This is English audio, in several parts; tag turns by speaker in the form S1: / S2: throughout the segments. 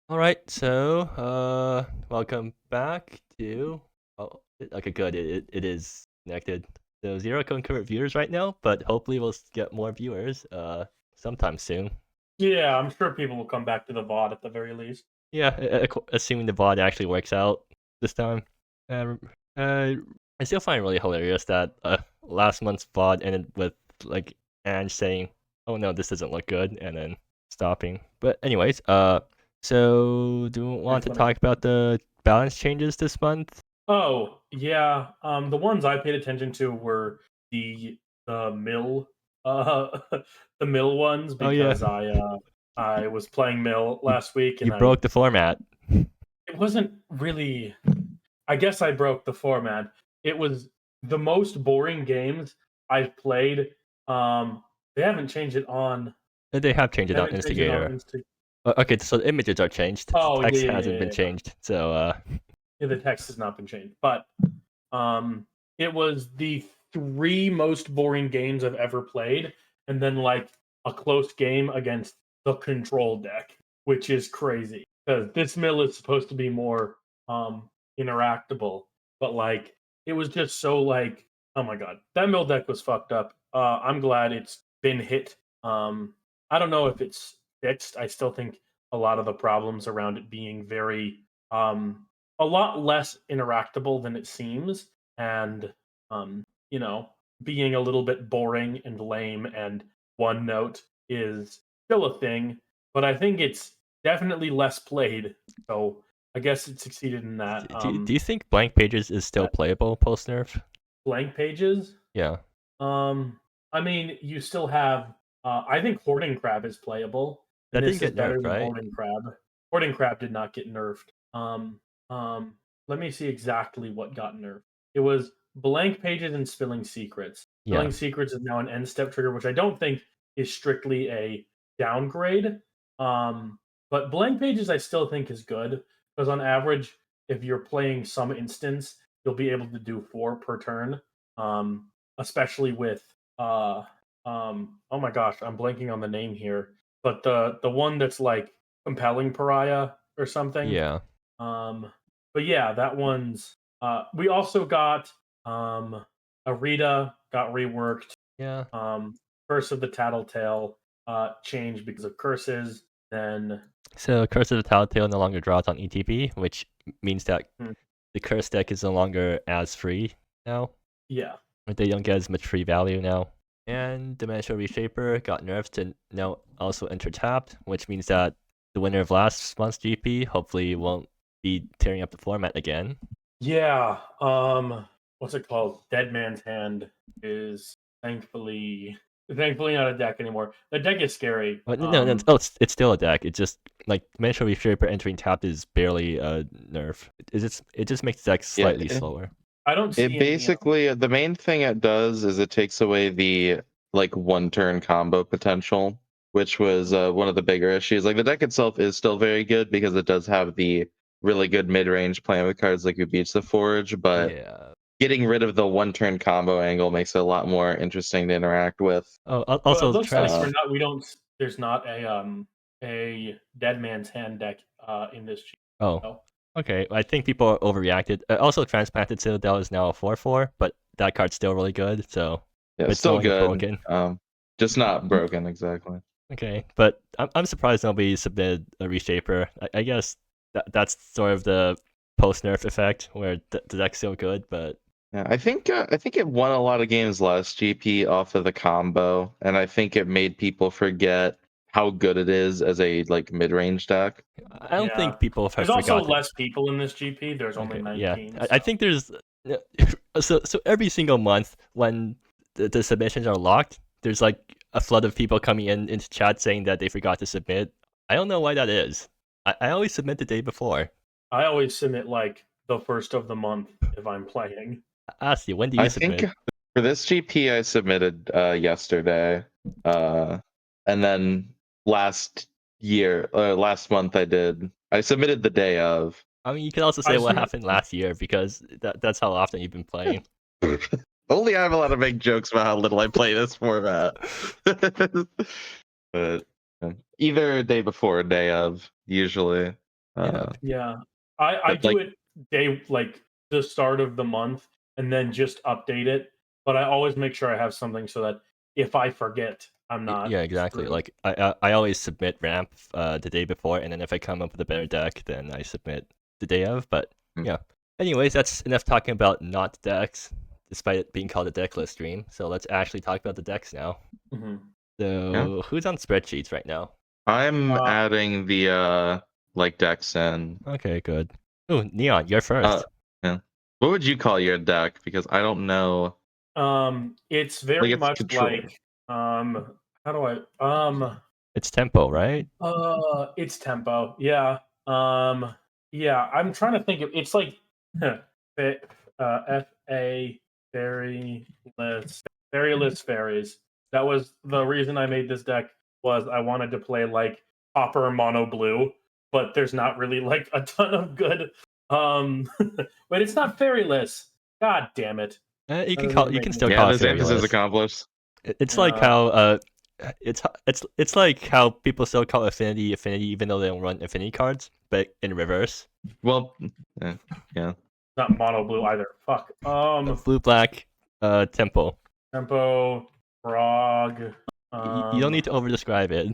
S1: All right, so welcome back to. Okay, good. It is connected. So zero concurrent viewers right now, but hopefully we'll get more viewers sometime soon.
S2: Yeah, I'm sure people will come back to the VOD at the very least.
S1: Yeah, assuming the VOD actually works out this time. Uh, uh, I still find it really hilarious that last month's VOD ended with like Ange saying, "Oh no, this doesn't look good," and then stopping. But anyways, so do you
S2: Pretty
S1: want to
S2: funny.
S1: talk about the balance changes this month?
S2: Oh, yeah. The ones I paid attention to were the mill uh the mill ones
S1: Oh yeah,
S2: because I was playing mill
S1: you
S2: last week
S1: you
S2: and
S1: broke the format.
S2: it wasn't really. I guess I broke the format. It was the most boring games I've played. Um they haven't changed it on
S1: They have changed it
S2: they
S1: on
S2: haven't changed it on
S1: Instigator.
S2: Insta.
S1: Okay, so the images are changed. The
S2: Oh,
S1: text
S2: yeah, yeah,
S1: hasn't
S2: yeah,
S1: been
S2: yeah.
S1: changed. So
S2: Yeah, the text has not been changed, but Um, it was the 3 most boring games I've ever played, and then, like, a close game against the control deck, which is crazy because this mill is supposed to be more, interactable, but, like, it was just so, like, oh my god, that mill deck was fucked up. I'm glad it's been hit. I don't know if it's fixed. I still think a lot of the problems around it being very, a lot less interactable than it seems, and um, you know, being a little bit boring and lame and one note is still a thing, but I think it's definitely less played. So I guess it succeeded in that.
S1: do you think blank pages is still playable post nerf?
S2: Blank pages.
S1: Yeah.
S2: Um, I mean, you still have. I think Hoarding Crab is playable, and
S1: That didn't
S2: this is
S1: get
S2: better
S1: nerfed,
S2: than
S1: right?
S2: Hoarding Crab. Hoarding Crab did not get nerfed. Um, let me see exactly what got nerfed. It was Blank Pages and Spilling Secrets.
S1: Yeah.
S2: Spilling Secrets is now an end step trigger, which I don't think is strictly a downgrade. But Blank Pages I still think is good because on average, if you're playing some instance, you'll be able to do 4 per turn. Um, Especially with oh my gosh, I'm blanking on the name here, but the one that's like compelling pariah or something.
S1: Yeah.
S2: Um, but yeah, that one's. We also got Arita got reworked.
S1: Yeah.
S2: Um, Curse of the Tattletale changed because of curses. Then
S1: So Curse of the Tattletale no longer draws on ETB, which means that
S2: hmm,
S1: the curse deck is no longer as free now.
S2: yeah,
S1: They don't get as much free value now. And Dimensional Reshaper got nerfed to now also enter tapped, which means that the winner of last month's GP hopefully won't be tearing up the format again.
S2: yeah. What's it called? Dead Man's Hand is thankfully not a deck anymore. The deck is scary.
S1: But no, oh, it's still a deck. It's just like Dimensional Reshaper entering tapped is barely a nerf. It just makes the deck
S3: Yeah,
S1: slightly slower.
S2: I don't
S3: it
S2: see any.
S3: basically the main thing it does is it takes away the like one turn combo potential, which was one of the bigger issues. Like the deck itself is still very good because it does have the really good mid range playing with cards like Who Beats the Forge, but
S1: Yeah.
S3: getting rid of the one turn combo angle makes it a lot more interesting to interact with.
S1: Oh,
S2: Well, it
S1: also
S2: looks like
S1: trans.
S3: Uh,
S2: we don't. There's not a Dead Man's Hand deck in this GP.
S1: Oh,
S2: No.
S1: okay. I think people are overreacted. Also, Transplanted Citadel is now a 4/4, but that card's still really good. So
S3: yeah,
S1: it's no
S3: still
S1: longer
S3: good.
S1: broken.
S3: Just not broken exactly.
S1: Okay, but I'm surprised nobody submitted a reshaper. I guess that's sort of the post nerf effect where the deck's still good, but
S3: Yeah, I think it won a lot of games last GP off of the combo, and I think it made people forget how good it is as a like mid-range deck.
S1: I don't
S2: Yeah.
S1: think people have
S2: There's also
S1: forgotten.
S2: less people in this GP. There's only
S1: Okay, yeah,
S2: 19.
S1: I
S2: So
S1: think there's so every single month when the submissions are locked, there's like a flood of people coming into chat saying that they forgot to submit. I don't know why that is. I always submit the day before.
S2: I always submit like the first of the month if I'm playing.
S1: I ask you, when do you
S3: I think
S1: submit?
S3: for this GP I submitted yesterday, uh, and then last month I submitted the day of.
S1: I mean, you could also
S2: I
S1: say what
S2: submit.
S1: happened last year because that's how often you've been playing.
S3: Only I'm allowed to make jokes about how little I play this format. But either day before or day of, usually.
S2: Yeah. I
S3: But,
S2: do
S3: like-
S2: it like the start of the month and then just update it. But I always make sure I have something so that if I forget, I'm not
S1: Yeah, exactly.
S2: screwed.
S1: Like I always submit ramp the day before, and then if I come up with a better deck, then I submit the day of. But yeah. Anyways, that's enough talking about not decks, despite it being called a decklist stream. So let's actually talk about the decks now.
S2: Mhm.
S1: So who's on spreadsheets right now?
S3: I'm adding the like decks in.
S1: Okay, good. Oh, Neon, you're first.
S3: Yeah. What would you call your deck? Because I don't know.
S2: It's very
S3: it's
S2: much
S3: control.
S2: like how do I
S1: It's tempo, right?
S2: it's tempo. Yeah. Yeah, I'm trying to think of it's like FA Fairyless Fairies. That was the reason I made this deck was I wanted to play like copper mono blue, but there's not really like a ton of good but it's not fairyless. God damn it.
S1: You can
S2: doesn't
S1: call.
S2: even
S1: You
S2: make
S1: can
S2: any
S1: still
S3: Yeah,
S1: call it
S3: this emphasis
S1: fairyless.
S3: accomplished.
S1: It's like how it's like how people still call affinity even though they don't run affinity cards, but in reverse.
S3: Well, yeah.
S2: not mono blue either. Fuck.
S1: Blue black tempo.
S2: Tempo, frog.
S1: You don't need to over describe it.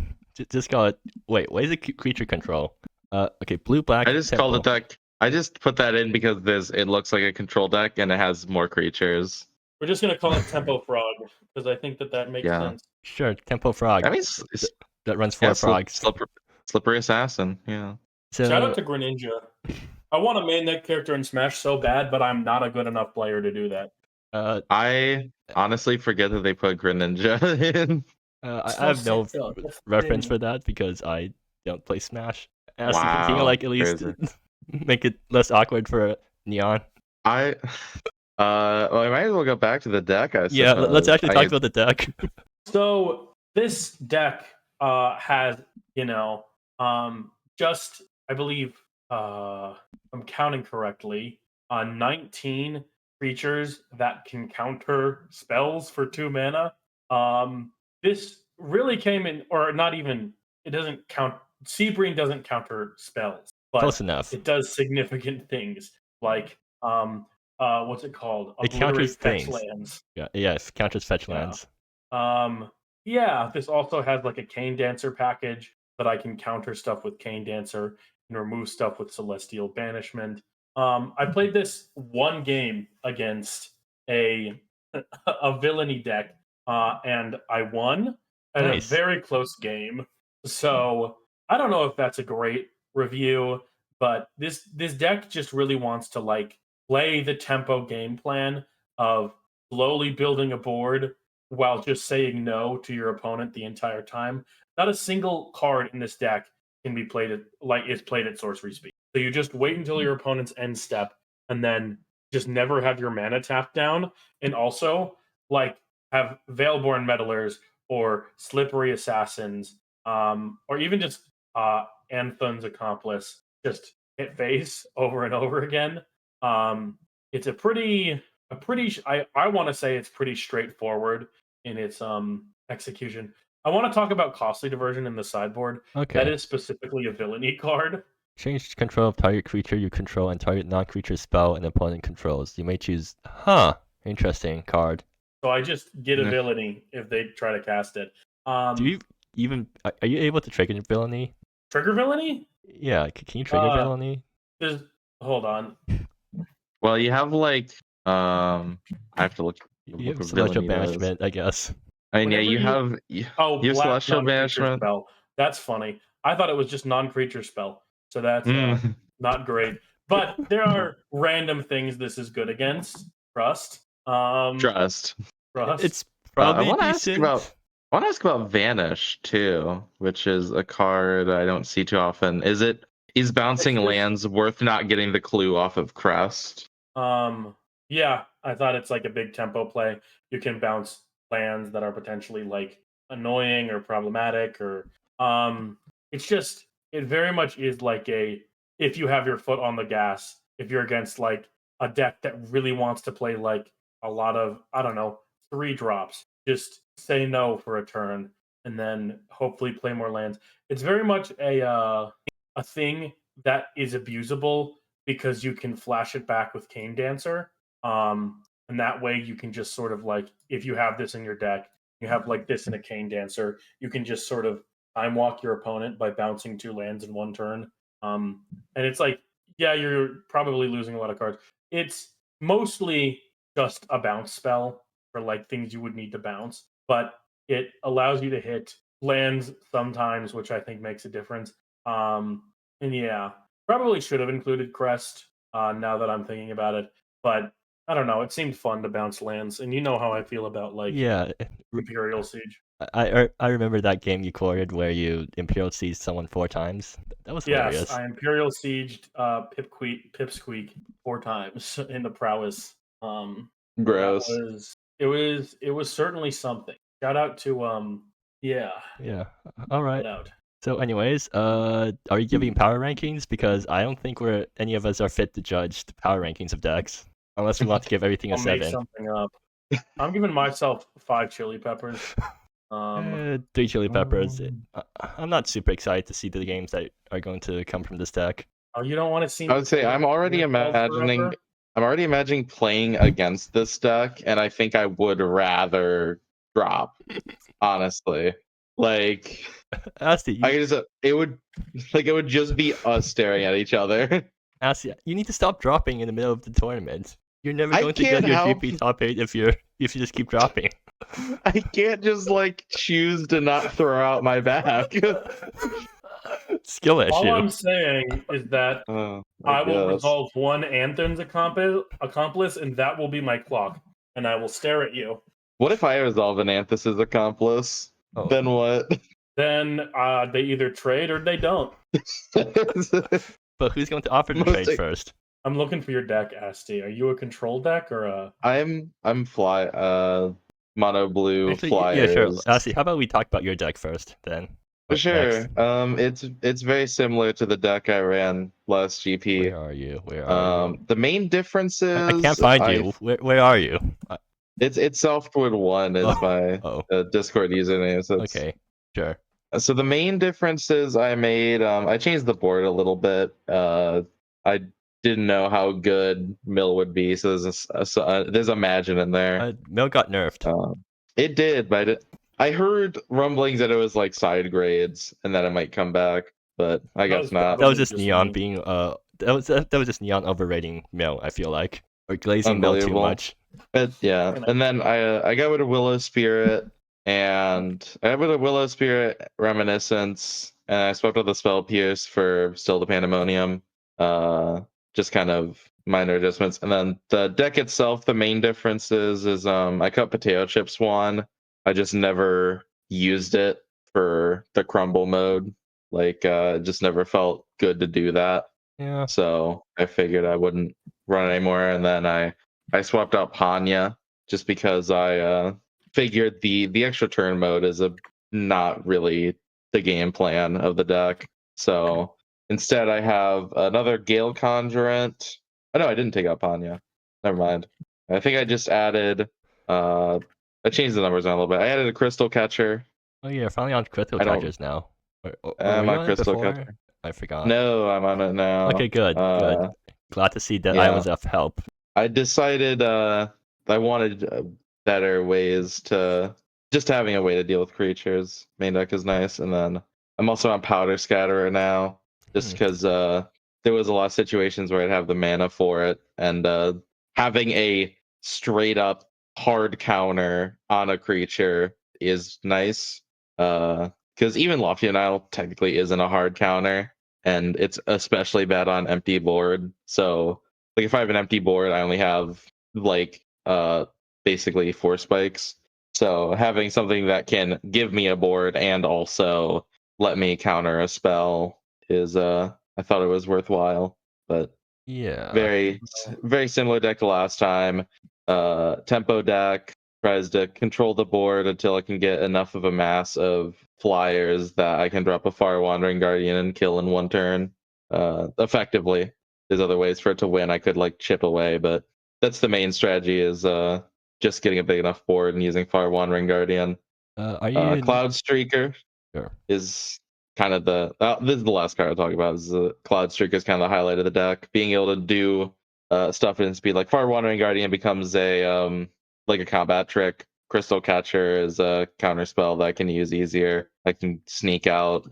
S1: Just call it. Wait, what is it? Creature control. Okay, blue black.
S3: I just
S1: tempo.
S3: called it deck. I just put that in because it looks like a control deck and it has more creatures.
S2: We're just gonna call it Tempo Frog because I think that makes sense.
S1: Sure, tempo frog.
S3: I mean,
S1: that runs 4 frogs.
S3: Slippery assassin. Yeah.
S1: So,
S2: Shout out to Greninja. I want to main that character in Smash so bad, but I'm not a good enough player to do that.
S3: I honestly forget that they put Greninja in.
S1: I have no reference for that because I don't play Smash. Can you like at least make it less awkward for Neon?
S3: Well, I might as well go back to the deck. I suppose.
S1: Yeah, let's actually talk about the deck.
S2: So this deck has, just I believe if I'm counting correctly, 19 creatures that can counter spells for 2 mana. This really came in, or not even. It doesn't count. Seabreen doesn't counter spells, but
S1: Close enough.
S2: it does significant things like what's it called?
S1: It counters
S2: fetch
S1: things.
S2: lands.
S1: Yeah, it counters fetch lands.
S2: Yeah, this also has like a Cane Dancer package that I can counter stuff with Cane Dancer and remove stuff with Celestial Banishment. I played this one game against a villainy deck, and I won at a very close game. So I don't know if that's a great review, but this deck just really wants to like play the tempo game plan of slowly building a board while just saying no to your opponent the entire time. Not a single card in this deck can be played at sorcery speed. So you just wait until your opponent's end step and then just never have your mana tapped down. And also like have Veilborn Meddlers or Slippery Assassins, or even just Anthon's Accomplice just hit face over and over again. It's a pretty I want to say it's pretty straightforward in its execution. I want to talk about Costly Diversion in the sideboard.
S1: Okay.
S2: That is specifically a villainy card.
S1: Change control of target creature you control and target non-creature spell an opponent controls. You may choose. Interesting card.
S2: So I just get a villainy if they try to cast it.
S1: Do you even are you able to trigger villainy?
S2: Trigger villainy?
S1: Yeah, can you trigger villainy?
S2: Hold on.
S3: Well, you have like I have to look.
S1: You have Celestial Banishment, I guess.
S3: I mean, you have Celestial Banishment.
S2: Spell. That's funny. I thought it was just non-creature spell, so that's not great. But there are random things this is good against. Trust.
S3: Trust.
S1: It's probably
S3: I want to
S1: ask
S3: about Vanish too, which is a card I don't see too often. Is bouncing lands worth not getting the clue off of Crest?
S2: Yeah, I thought it's like a big tempo play. You can bounce lands that are potentially like annoying or problematic, or it very much is like if you have your foot on the gas, if you're against like a deck that really wants to play like a lot of 3 drops, just say no for a turn and then hopefully play more lands. It's very much a thing that is abusable because you can flash it back with Cane Dancer. And that way you can just sort of like, if you have this in your deck, you have like this in a Cane Dancer, you can just sort of time walk your opponent by bouncing 2 lands in 1 turn. And it's like, yeah, you're probably losing a lot of cards. It's mostly just a bounce spell for like things you would need to bounce, but it allows you to hit lands sometimes, which I think makes a difference. And yeah, probably should have included Crest now that I'm thinking about it, but I don't know. It seemed fun to bounce lands, and you know how I feel about like
S1: Yeah,
S2: Imperial Siege.
S1: I remember that game you quoted where you Imperial Siege someone 4 times. That was
S2: Yes,
S1: hilarious.
S2: I Imperial Sieged Pipsqueak 4 times in the prowess.
S3: Gross.
S2: It was certainly something. Shout out to yeah.
S1: Yeah. All right.
S2: Shout out.
S1: So, anyways, are you giving power rankings? Because I don't think any of us are fit to judge the power rankings of decks, unless we want to give everything a
S2: I'll make
S1: 7.
S2: something up. I'm giving myself 5 chili peppers.
S1: 3 chili peppers. I'm not super excited to see the games that are going to come from this deck.
S2: Oh, you don't want to see
S3: I would say I'm already imagining playing against this deck, and I think I would rather drop. Honestly, like
S1: Asti,
S3: it would just be us staring at each other.
S1: Asti, you need to stop dropping in the middle of the tournament. You're never
S3: I
S1: going to get
S3: can't
S1: your
S3: help-
S1: GP top 8 if you just keep dropping.
S3: I can't just like choose to not throw out my back.
S1: Skill issue.
S2: All I'm saying is that I will resolve 1 Anthon's accomplice, and that will be my clock, and I will stare at you.
S3: What if I resolve an Anthus's accomplice?
S1: Oh.
S3: Then what?
S2: Then they either trade or they don't.
S1: But who's going to offer the trade first?
S2: I'm looking for your deck, Asti. Are you a control deck or a?
S3: I'm mono blue
S1: Actually,
S3: flyers.
S1: yeah, sure. Asti, how about we talk about your deck first, then?
S3: For sure. It's very similar to the deck I ran last GP.
S1: Where are you? Where are you?
S3: The main difference is
S1: I can't find you. Where are you?
S3: It's Selfwood1 is my Discord username. So
S1: okay, sure.
S3: So the main difference is I changed the board a little bit. I didn't know how good Mill would be, so there's Imagine in there.
S1: Mill got nerfed.
S3: It did, but I heard rumblings that it was like side grades and that it might come back, but I guess not.
S1: That was just Neon being that was just Neon overrating Mill, I feel like, or glazing Mill too much.
S3: But yeah, and then I got rid of Willow Spirit, and I got rid of Willow Spirit Reminiscence, and I swapped out the Spell Pierce for Still the Pandemonium. Just kind of minor adjustments. And then the deck itself, the main difference is I cut Potato Chip Swan. I just never used it for the crumble mode. Like just never felt good to do that.
S1: Yeah.
S3: So I figured I wouldn't run anymore, and then I swapped out Panya just because I figured the extra turn mode is not really the game plan of the deck. So instead I have another Gale Conjurant. Oh no, I didn't take out Panya. Never mind. I think I just added I changed the numbers on a little bit. I added a Crystal Catcher.
S1: Oh yeah, finally on Crystal Catchers now.
S3: I'm on Crystal Catcher.
S1: I forgot.
S3: No, I'm on it now.
S1: Okay, good. Glad to see that I was of help.
S3: I decided I wanted better ways to just having a way to deal with creatures. Main deck is nice, and then I'm also on Powder Scatterer now, just because there was a lot of situations where I'd have the mana for it, and having a straight up hard counter on a creature is nice. Because even Lofty Nile technically isn't a hard counter, and it's especially bad on empty board. So like if I have an empty board, I only have like basically 4 spikes. So having something that can give me a board and also let me counter a spell is I thought it was worthwhile. But
S1: yeah,
S3: very similar deck to last time. Tempo deck tries to control the board until I can get enough of a mass of flyers that I can drop a Far Wandering Guardian and kill in 1 turn effectively. There's other ways for it to win. I could like chip away, but that's the main strategy is just getting a big enough board and using Far Wandering Guardian.
S1: Are you
S3: Cloud Streaker
S1: sure.
S3: is kind of the this is the last card I'll talk about. Is the Cloud Streak is kind of the highlight of the deck. Being able to do stuff in speed, like Far Wandering Guardian becomes a like a combat trick. Crystal Catcher is a counter spell that I can use easier. I can sneak out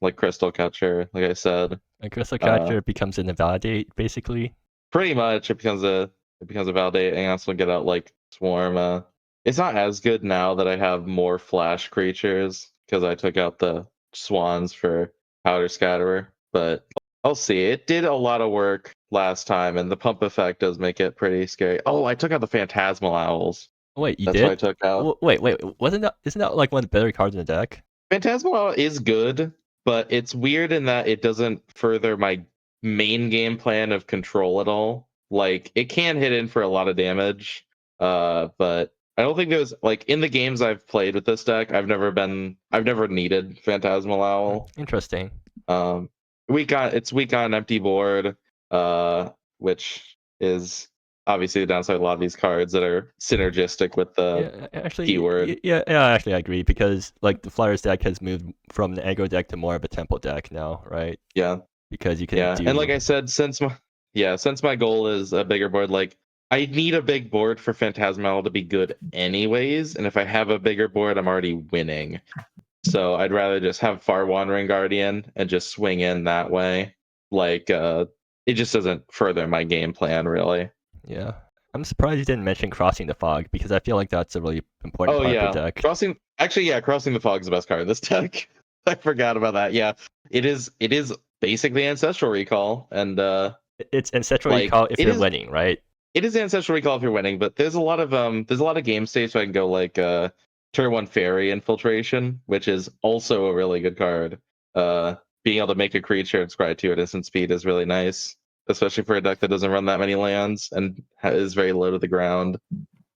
S3: like Crystal Catcher, like I said.
S1: A Crystal Catcher becomes an Invalidate, basically.
S3: Pretty much, it becomes a validate, and I also get out like Swarm. It's not as good now that I have more flash creatures because I took out the swans for Powder Scatterer, but I'll see. It did a lot of work last time, and the pump effect does make it pretty scary. Oh, I took out the Phantasmal Owls.
S1: Wait, you
S3: That's
S1: did?
S3: what I took out.
S1: Wait, isn't that like one of the better cards in the deck?
S3: Phantasmal Owl is good, but it's weird in that it doesn't further my main game plan of control at all. Like, it can hit in for a lot of damage, but I don't think there's like in the games I've played with this deck, I've never needed Phantasmal Owl.
S1: Interesting.
S3: It's weak on empty board, which is obviously the downside of a lot of these cards that are synergistic with the keyword.
S1: Actually, I agree because like the Flyers deck has moved from the aggro deck to more of a tempo deck now, right?
S3: Yeah,
S1: because you can do.
S3: And like I said, since my goal is a bigger board, like I need a big board for Phantasmal to be good anyways, and if I have a bigger board, I'm already winning. So I'd rather just have Far Wandering Guardian and just swing in that way. Like it just doesn't further my game plan really.
S1: Yeah. I'm surprised you didn't mention Crossing the Fog because I feel like that's a really important part of the deck.
S3: Crossing the Fog is the best card in this deck. I forgot about that. Yeah. It is basically Ancestral Recall, and
S1: it's Ancestral Recall if you're winning, right?
S3: It is Ancestral Recall if you're winning, but there's a lot of game states where I can go like Turn 1 Fairy Infiltration, which is also a really good card. Being able to make a creature and scry 2 at instant speed is really nice, especially for a deck that doesn't run that many lands and is very low to the ground.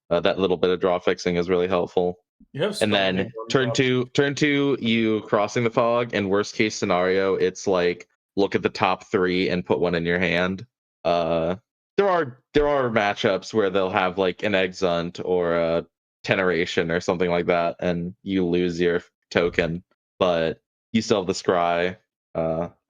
S3: That little bit of draw fixing is really helpful. And then turn two, you Crossing the Fog, and worst case scenario, it's like look at the top 3 and put one in your hand. There are matchups where they'll have like an Exunt or a Teneration or something like that, and you lose your token, but you still have the scry.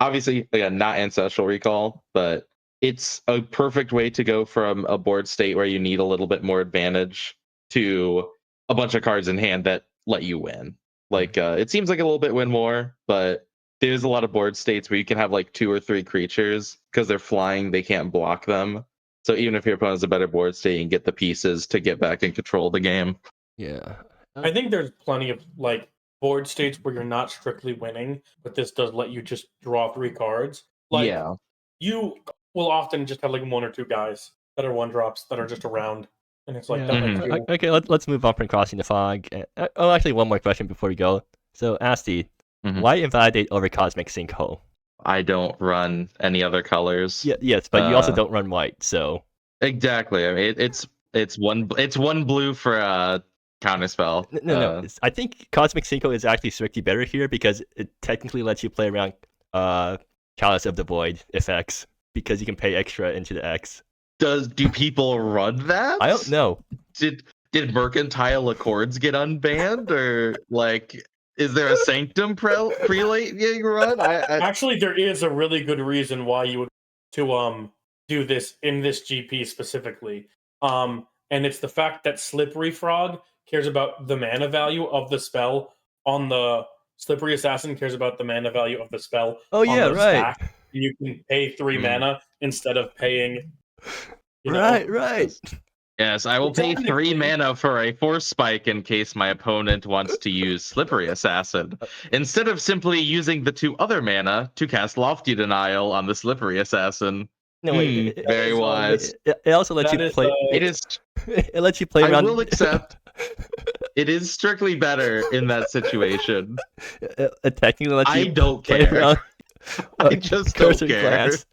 S3: Obviously, again, not Ancestral Recall, but it's a perfect way to go from a board state where you need a little bit more advantage to a bunch of cards in hand that let you win. Like it seems like a little bit win more, but there's a lot of board states where you can have like 2 or 3 creatures because they're flying, they can't block them. So even if your opponent's a better board state, you can get the pieces to get back and control the game.
S1: Yeah.
S2: I think there's plenty of like board states where you're not strictly winning, but this does let you just draw 3 cards. Like you will often just have like 1 or 2 guys that are 1-drops that are just around. And it's like
S1: okay, let's move on from Crossing the Fog. Actually, one more question before we go. So, Asti, why Invalidate over Cosmic Sinkhole?
S3: I don't run any other colors.
S1: Yes, but you also don't run white, so
S3: exactly. I mean, it's one blue for a counterspell.
S1: No. I think Cosmic Sinkhole is actually strictly better here because it technically lets you play around Chalice of the Void effects because you can pay extra into the X.
S3: Do people run that?
S1: I don't know.
S3: Did Mercantile Accords get unbanned, or like is there a Sanctum prelate getting run?
S2: Actually, there is a really good reason why you would to do this in this GP specifically, and it's the fact that Slippery Frog cares about the mana value of the spell on the Slippery Assassin cares about the mana value of the spell.
S1: Oh yeah, right.
S2: Stack. You can pay 3 mana instead of paying.
S1: Right.
S3: Yes, I will pay 3 mana for a Force Spike in case my opponent wants to use Slippery Assassin, instead of simply using the 2 other mana to cast Lofty Denial on the Slippery Assassin.
S1: No,
S3: very wise.
S1: It also lets you play. It lets you play around.
S3: I will accept. It is strictly better in that situation.
S1: It technically lets you.
S3: I don't care. I just don't care. Glance.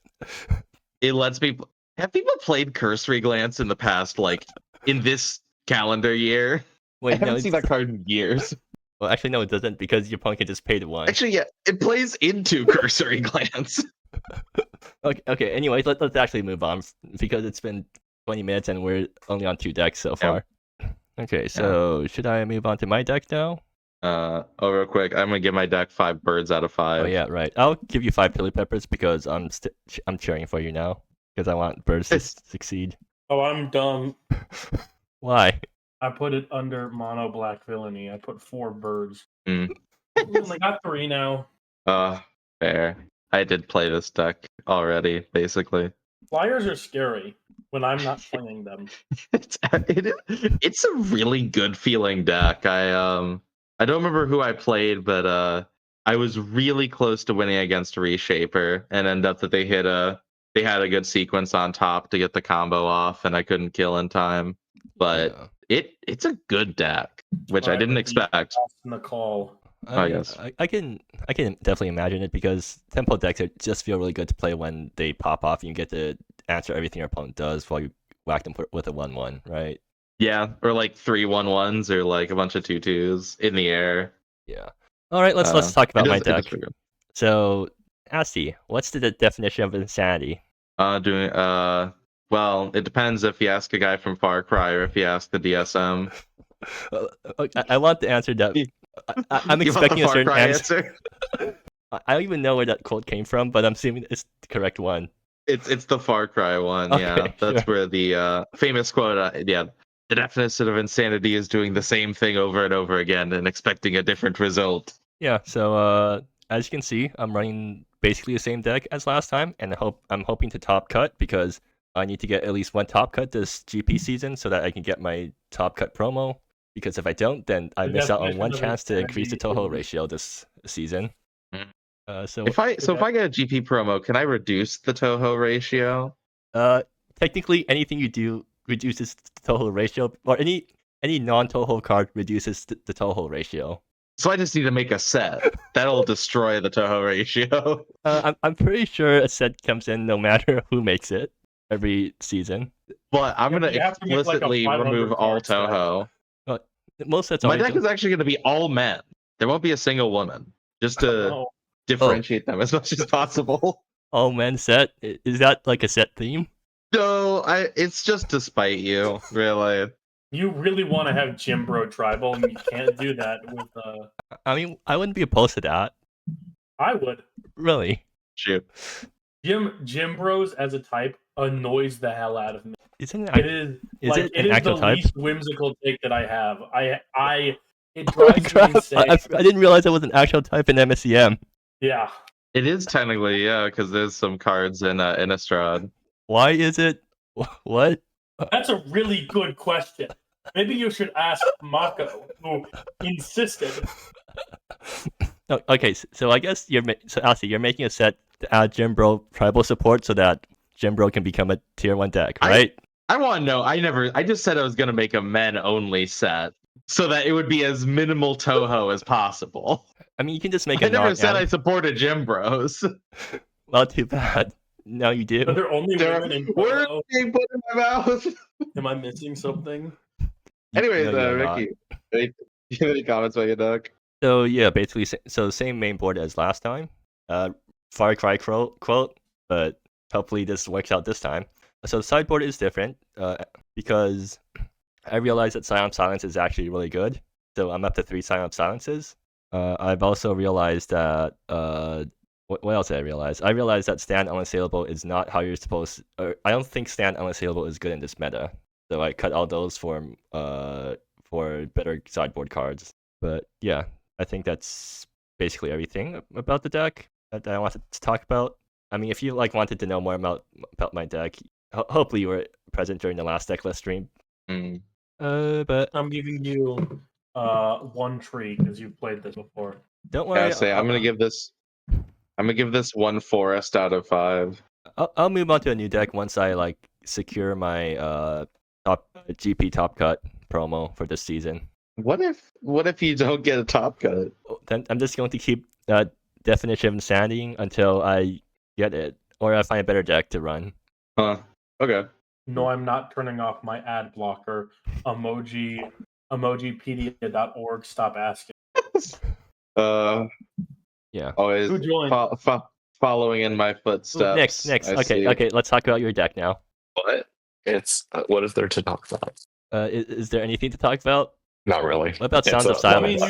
S3: It lets me. Have people played Cursory Glance in the past, like in this calendar year?
S1: Wait,
S3: I haven't seen that card in years.
S1: Well, actually, no, it doesn't, because your opponent can just pay the 1.
S3: Actually, yeah, it plays into Cursory Glance.
S1: Okay. Anyways, let's actually move on because it's been 20 minutes and we're only on 2 decks so far. Okay, so should I move on to my deck now?
S3: Real quick, I'm gonna give my deck 5 birds out of 5.
S1: Oh yeah, right. I'll give you 5 chili peppers because I'm cheering for you now because I want birds to succeed.
S2: Oh, I'm dumb.
S1: Why?
S2: I put it under mono black villainy. I put 4 birds.
S3: Mm.
S2: I only got 3 now.
S3: Fair. I did play this deck already, basically.
S2: Flyers are scary when I'm not playing them.
S3: It's a really good feeling deck. I don't remember who I played, but I was really close to winning against Reshaper, and ended up that they had a good sequence on top to get the combo off, and I couldn't kill in time. But it's a good deck, which I didn't expect.
S2: In the call.
S1: I can definitely imagine it because tempo decks just feel really good to play when they pop off and you get to answer everything your opponent does while you whack them with a 1/1, right?
S3: Yeah, or like 3 1/1s or like a bunch of 2/2s in the air.
S1: Yeah. All right, let's talk about my deck.
S3: It
S1: So, Asti, what's the definition of insanity?
S3: Well, it depends if you ask a guy from Far Cry or if you ask the DSM.
S1: I want the answer that I'm expecting a certain answer. I don't even know where that quote came from, but I'm assuming it's the correct one.
S3: It's the Far Cry one,
S1: Okay,
S3: yeah. That's where the famous quote, the definition of insanity is doing the same thing over and over again and expecting a different result.
S1: Yeah, so as you can see, I'm running basically the same deck as last time, and I'm hoping to top cut because I need to get at least 1 top cut this GP season so that I can get my top cut promo. Because if I don't, then I miss out on 1 chance to increase the Toho ratio this season. So
S3: if I get a GP promo, can I reduce the Toho ratio?
S1: Technically, anything you do reduces the Toho ratio, or any non-Toho card reduces the Toho ratio.
S3: So I just need to make a set that'll destroy the Toho ratio.
S1: I'm pretty sure a set comes in no matter who makes it every season.
S3: But I'm gonna explicitly remove all Toho.
S1: Most sets.
S3: My deck is actually going to be all men. There won't be a single woman, just to differentiate them as much as possible.
S1: All men set? Is that like a set theme?
S3: No, it's just to spite you, really.
S2: You really want to have Gym Bro Tribal, and you can't do that with.
S1: I mean, I wouldn't be opposed to that.
S2: I would.
S1: Really?
S3: Shoot.
S2: Gym Bros as a type annoys the hell out of me.
S1: Isn't
S2: it is the
S1: type?
S2: least whimsical take that I have. It drives me insane.
S1: I didn't realize it was an actual type in MSEM.
S2: Yeah.
S3: It is technically, yeah, because there's some cards in Innistrad.
S1: Why is it? What?
S2: That's a really good question. Maybe you should ask Mako, who insisted.
S1: Okay, so I guess you're making a set to add Gym Bro tribal support so that Gym Bro can become a tier 1 deck, right?
S3: I want to know. I just said I was going to make a men-only set so that it would be as minimal Toho as possible.
S1: I mean, you can just make
S3: I never said I supported Gym Bros.
S1: Well, too bad. Now you do.
S2: But they're only women in
S3: Words being put in my mouth.
S2: Am I missing something?
S3: Anyways, Ricky, any comments about your deck?
S1: So yeah, basically, same main board as last time. Far Cry quote, but hopefully this works out this time. So the sideboard is different because I realized that Silent Silence is actually really good. So I'm up to 3 Silent Silences. I've also realized that what else did I realize? I realized that Stand Unassailable is not how you're supposed. I don't think Stand Unassailable is good in this meta. So I cut all those for better sideboard cards. But yeah, I think that's basically everything about the deck that I wanted to talk about. I mean, if you wanted to know more about my deck, hopefully you were present during the last Decklist stream. But
S2: I'm giving you 1 tree because you've played this before.
S1: Don't worry.
S3: I'm gonna give this 1 forest out of 5.
S1: I'll move on to a new deck once I secure my top GP top cut promo for this season.
S3: What if you don't get a top cut?
S1: Then I'm just going to keep that definition of insanity until I get it, or I find a better deck to run.
S3: Okay.
S2: No, I'm not turning off my ad blocker. Emojipedia.org. Stop asking.
S3: Yeah. Always following in my footsteps.
S1: Next. Okay. Let's talk about your deck now.
S4: What? What is there to talk about?
S1: Is there anything to talk about?
S4: Not really.
S1: What about Sounds of Silence?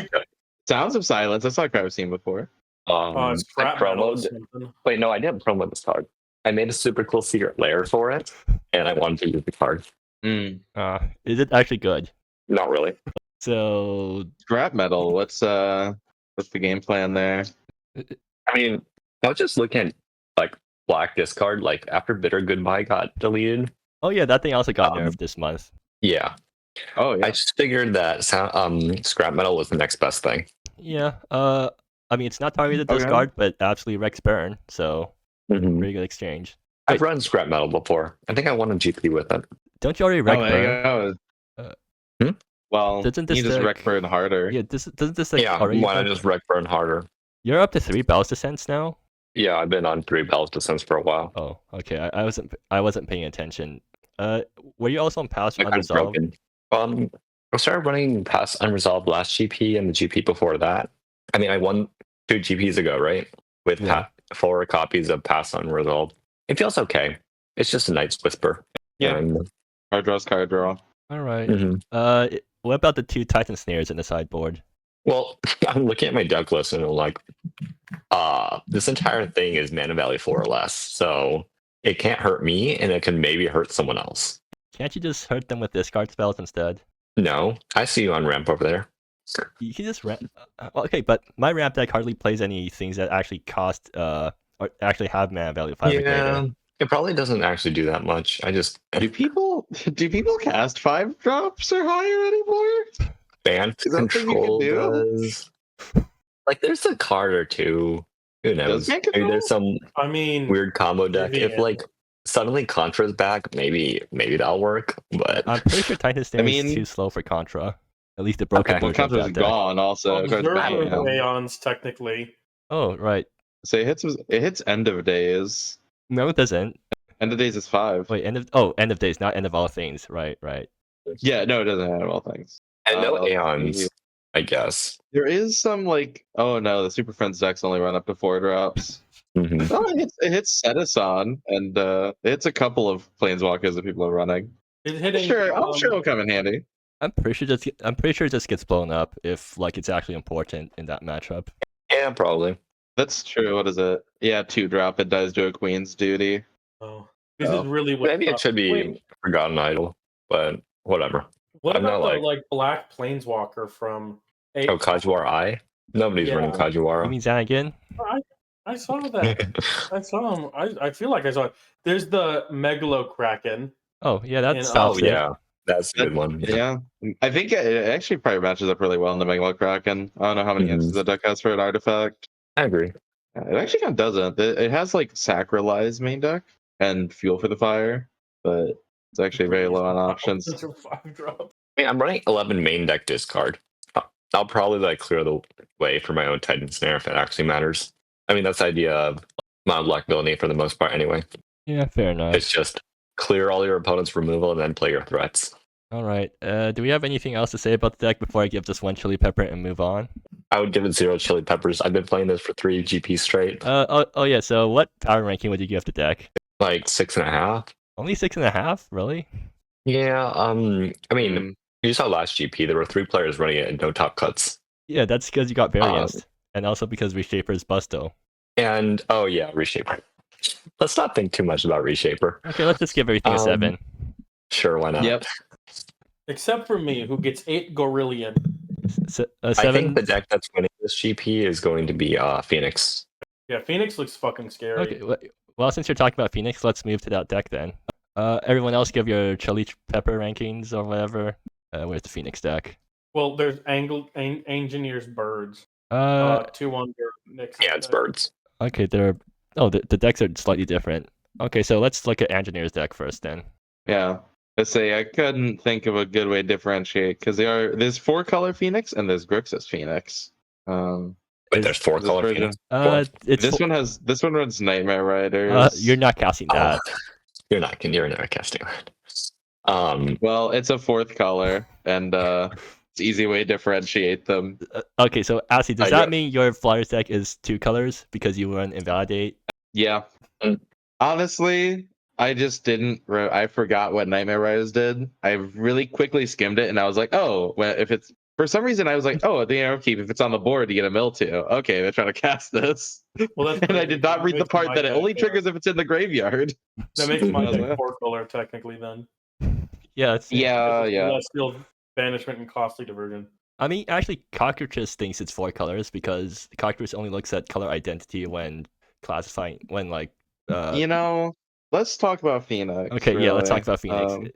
S3: Sounds of Silence. That's like I've seen before.
S4: I
S2: Scrap metal or
S4: promoed.
S2: something.
S4: Wait, no, I didn't promo this card. I made a super cool secret lair for it, and I wanted to use the card.
S3: Mm.
S1: Is it actually good?
S4: Not really.
S1: So
S3: Scrap metal. What's the game plan there?
S4: I mean, I was just looking at like black discard. Like after Bitter Goodbye got deleted.
S1: oh yeah, that thing also got
S4: Um,
S1: nerfed this month.
S4: Yeah,
S3: Oh yeah.
S4: I just figured that scrap metal was the next best thing.
S1: Yeah. I mean it's not targeted
S3: Okay.
S1: discard, but absolutely Rex burn. So
S4: Mhm.
S1: pretty good exchange.
S4: I've run scrap metal before. I think I won a GP with it.
S1: Don't you already Rex
S3: Oh, there
S1: burn?
S3: you go.
S4: Hmm?
S3: Well,
S1: Doesn't
S3: you
S1: this
S3: just
S1: deck-
S3: wreck burn harder.
S1: Yeah, doesn't this like
S4: Yeah,
S1: already?
S4: why not just wreck burn harder?
S1: You're up to 3 Bell's Descents now.
S4: Yeah, I've been on 3 Bell's Descents for a while.
S1: Oh, okay. I wasn't paying attention. Were you also on Past
S4: My card's
S1: Unresolved?
S4: broken. I started running past Unresolved last GP and the GP before that. I mean, I won 2 GPs ago, right? With
S1: Yeah.
S4: 4 copies of Past Unresolved. It feels okay. It's just a Night's Whisper.
S3: Yeah.
S4: And,
S3: Card draw.
S1: All right.
S4: mhm.
S1: What about the 2 Titan snares in the sideboard?
S4: Well, I'm looking at my deck list and I'm like, this entire thing is mana value 4 or less. So it can't hurt me and it can maybe hurt someone else.
S1: Can't you just hurt them with discard spells instead?
S4: No, I see you on ramp over there.
S1: You can just ramp. Okay, but my ramp deck hardly plays any things that actually cost or actually have mana value 5 or greater.
S4: It probably doesn't actually do that much. I just
S3: Do people cast 5 drops or higher anymore?
S4: ban
S3: Is that something you can
S4: control
S3: do?
S4: does. Like, there's a card or two. Who knows?
S3: ban
S4: Maybe there's some
S2: I mean,
S4: weird combo deck. If
S2: Vivian.
S4: like suddenly Contra's back, maybe that'll work. But
S1: I'm pretty sure Titan snare is
S3: mean-
S1: too slow for Contra. At least the broken
S4: Okay.
S3: Well,
S1: version of
S3: Contra's
S1: that deck.
S3: gone also. Contra's
S2: Observer
S3: banned
S2: of
S3: now.
S2: Aeons, technically.
S1: Oh right.
S3: So it hits end of days.
S1: No, it doesn't.
S3: End of days is 5.
S1: Wait, end of days, not end of all things. Right.
S3: Yeah, no, it doesn't have all things.
S4: and no
S3: let's
S4: Aeons,
S3: see.
S4: I guess.
S3: There is some like, oh no, the Super Friends decks only run up to 4 drops.
S4: Mhm.
S3: Oh, it hits Sedason, and it hits a couple of Planeswalkers that people are running.
S2: It's
S3: I'm
S2: hitting.
S3: sure it'll come in handy.
S1: I'm pretty sure it just gets blown up if like it's actually important in that matchup.
S4: Yeah, probably.
S3: That's true. What is it? Yeah, 2 drop. It does do a Queen's duty.
S2: Oh, this
S3: Oh.
S2: is really what.
S4: Maybe it should be
S2: Wait,
S4: Forgotten Idol, but whatever.
S2: what
S4: I'm
S2: about
S4: not
S2: the like black planeswalker from?
S4: Oh, Kajuar Eye? Nobody's
S2: Yeah.
S4: running Kajuar.
S1: You mean Zanagan?
S2: I saw that. I saw him. I feel like I saw it. There's the Megalo Kraken.
S1: Oh yeah, that
S2: And-
S1: stops
S4: Oh
S1: it.
S4: yeah, that's a good one.
S3: Yeah. I think it actually probably matches up really well in the Megalo Kraken. I don't know how many
S4: Mhm.
S3: instances the deck has for an artifact.
S4: I agree.
S3: It actually kind of doesn't. It has like Sacralize main deck and Fuel for the Fire, but it's actually very low on options.
S2: Those are 5 drop.
S4: I mean, I'm running 11 main deck discard. I'll probably like clear the way for my own Titan Snare if it actually matters. I mean, that's the idea of mono blockability for the most part anyway.
S1: Yeah, fair enough.
S4: It's just clear all your opponent's removal and then play your threats.
S1: All right. Do we have anything else to say about the deck before I give this one chili pepper and move on?
S4: I would give it 0 chili peppers. I've been playing this for 3 GPs straight.
S1: Oh yeah. So what power ranking would you give the deck?
S4: Like 6.5.
S1: Only 6.5? Really?
S4: Yeah, I mean,
S3: Hmm.
S4: you saw last GP, there were 3 players running it and no top cuts.
S1: Yeah, that's because you got varianced, and also because Reshaper's Busto.
S4: And, oh yeah, Reshaper. Let's not think too much about Reshaper.
S1: Okay, let's just give everything a 7.
S4: Sure, why not?
S3: Yep.
S2: Except for me, who gets 8 Gorillion.
S1: A 7.
S4: I think the deck that's winning this GP is going to be Phoenix.
S2: Yeah, Phoenix looks fucking scary.
S1: Okay. Well, since you're talking about Phoenix, let's move to that deck then. Everyone else give your chili pepper rankings or whatever. Where's the Phoenix deck?
S2: Well, there's Engineer's Birds. 2 under Nick's
S4: Yeah, it's
S2: deck.
S4: birds.
S1: Okay, the decks are slightly different. Okay, so let's look at Engineer's deck first then.
S3: Yeah. Let's say I couldn't think of a good way to differentiate because there's 4-color Phoenix and there's Grixis Phoenix.
S4: Wait, there's 4
S3: this
S4: color
S3: version-
S4: Phoenix.
S1: It's
S3: this one runs Nightmare Riders.
S1: you're not casting that.
S4: You're not casting that.
S3: Well, it's a 4th color, and it's an easy way to differentiate them.
S1: Okay, so Asi, does
S4: I
S1: that
S4: get-
S1: mean your Flyers deck is 2 colors because you run Invalidate?
S3: Yeah.
S4: Mm.
S3: Honestly, I just didn't. I forgot what Nightmare Riders did. I really quickly skimmed it, and I was like, oh, well, if it's for some reason I was like, oh, the arrow keep, if it's on the board, you get a mill too. Okay, they're trying to cast this.
S2: Well, that's
S3: And I
S2: crazy,
S3: did
S2: 'cause
S3: not
S2: that
S3: read the
S2: makes
S3: part
S2: my
S3: that it
S2: deck,
S3: only triggers if it's in the graveyard.
S2: That makes my
S3: I was
S2: deck
S3: like,
S2: 4-color technically then.
S1: Yeah, it's
S3: yeah, yeah.
S2: Celestial Banishment and Costly Diversion.
S1: I mean, actually, Cockroaches thinks it's 4 colors because Cockroach only looks at color identity when classifying, when like.
S3: You know, let's talk about Phoenix.
S1: Okay, yeah, let's talk
S3: really.
S1: about Phoenix.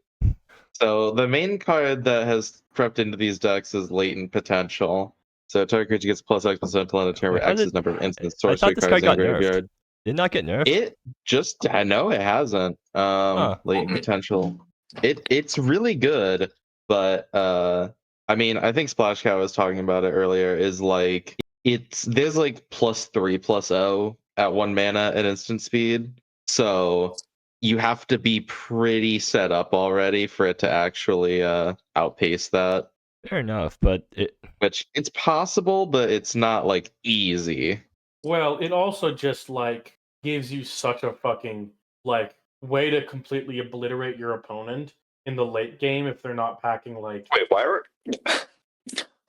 S3: So the main card that has crept into these decks is Latent Potential. So target creature gets +X percentile on a turn where
S1: How
S3: X
S1: did-
S3: is number of instant
S1: I
S3: sorcery
S1: thought this
S3: cards
S1: card
S3: in the
S1: got nerfed.
S3: graveyard.
S1: Did it not get nerfed?
S3: It just, I know it hasn't. Latent Potential. It's really good, but I mean, I think Splash Cow was talking about it earlier. Is like there's like +3/+0 at 1 mana at instant speed. So you have to be pretty set up already for it to actually outpace that.
S1: Fair enough, but
S3: Which it's possible, but it's not like easy.
S2: Well, it also just like gives you such a fucking like way to completely obliterate your opponent in the late game if they're not packing like.
S4: Wait, why are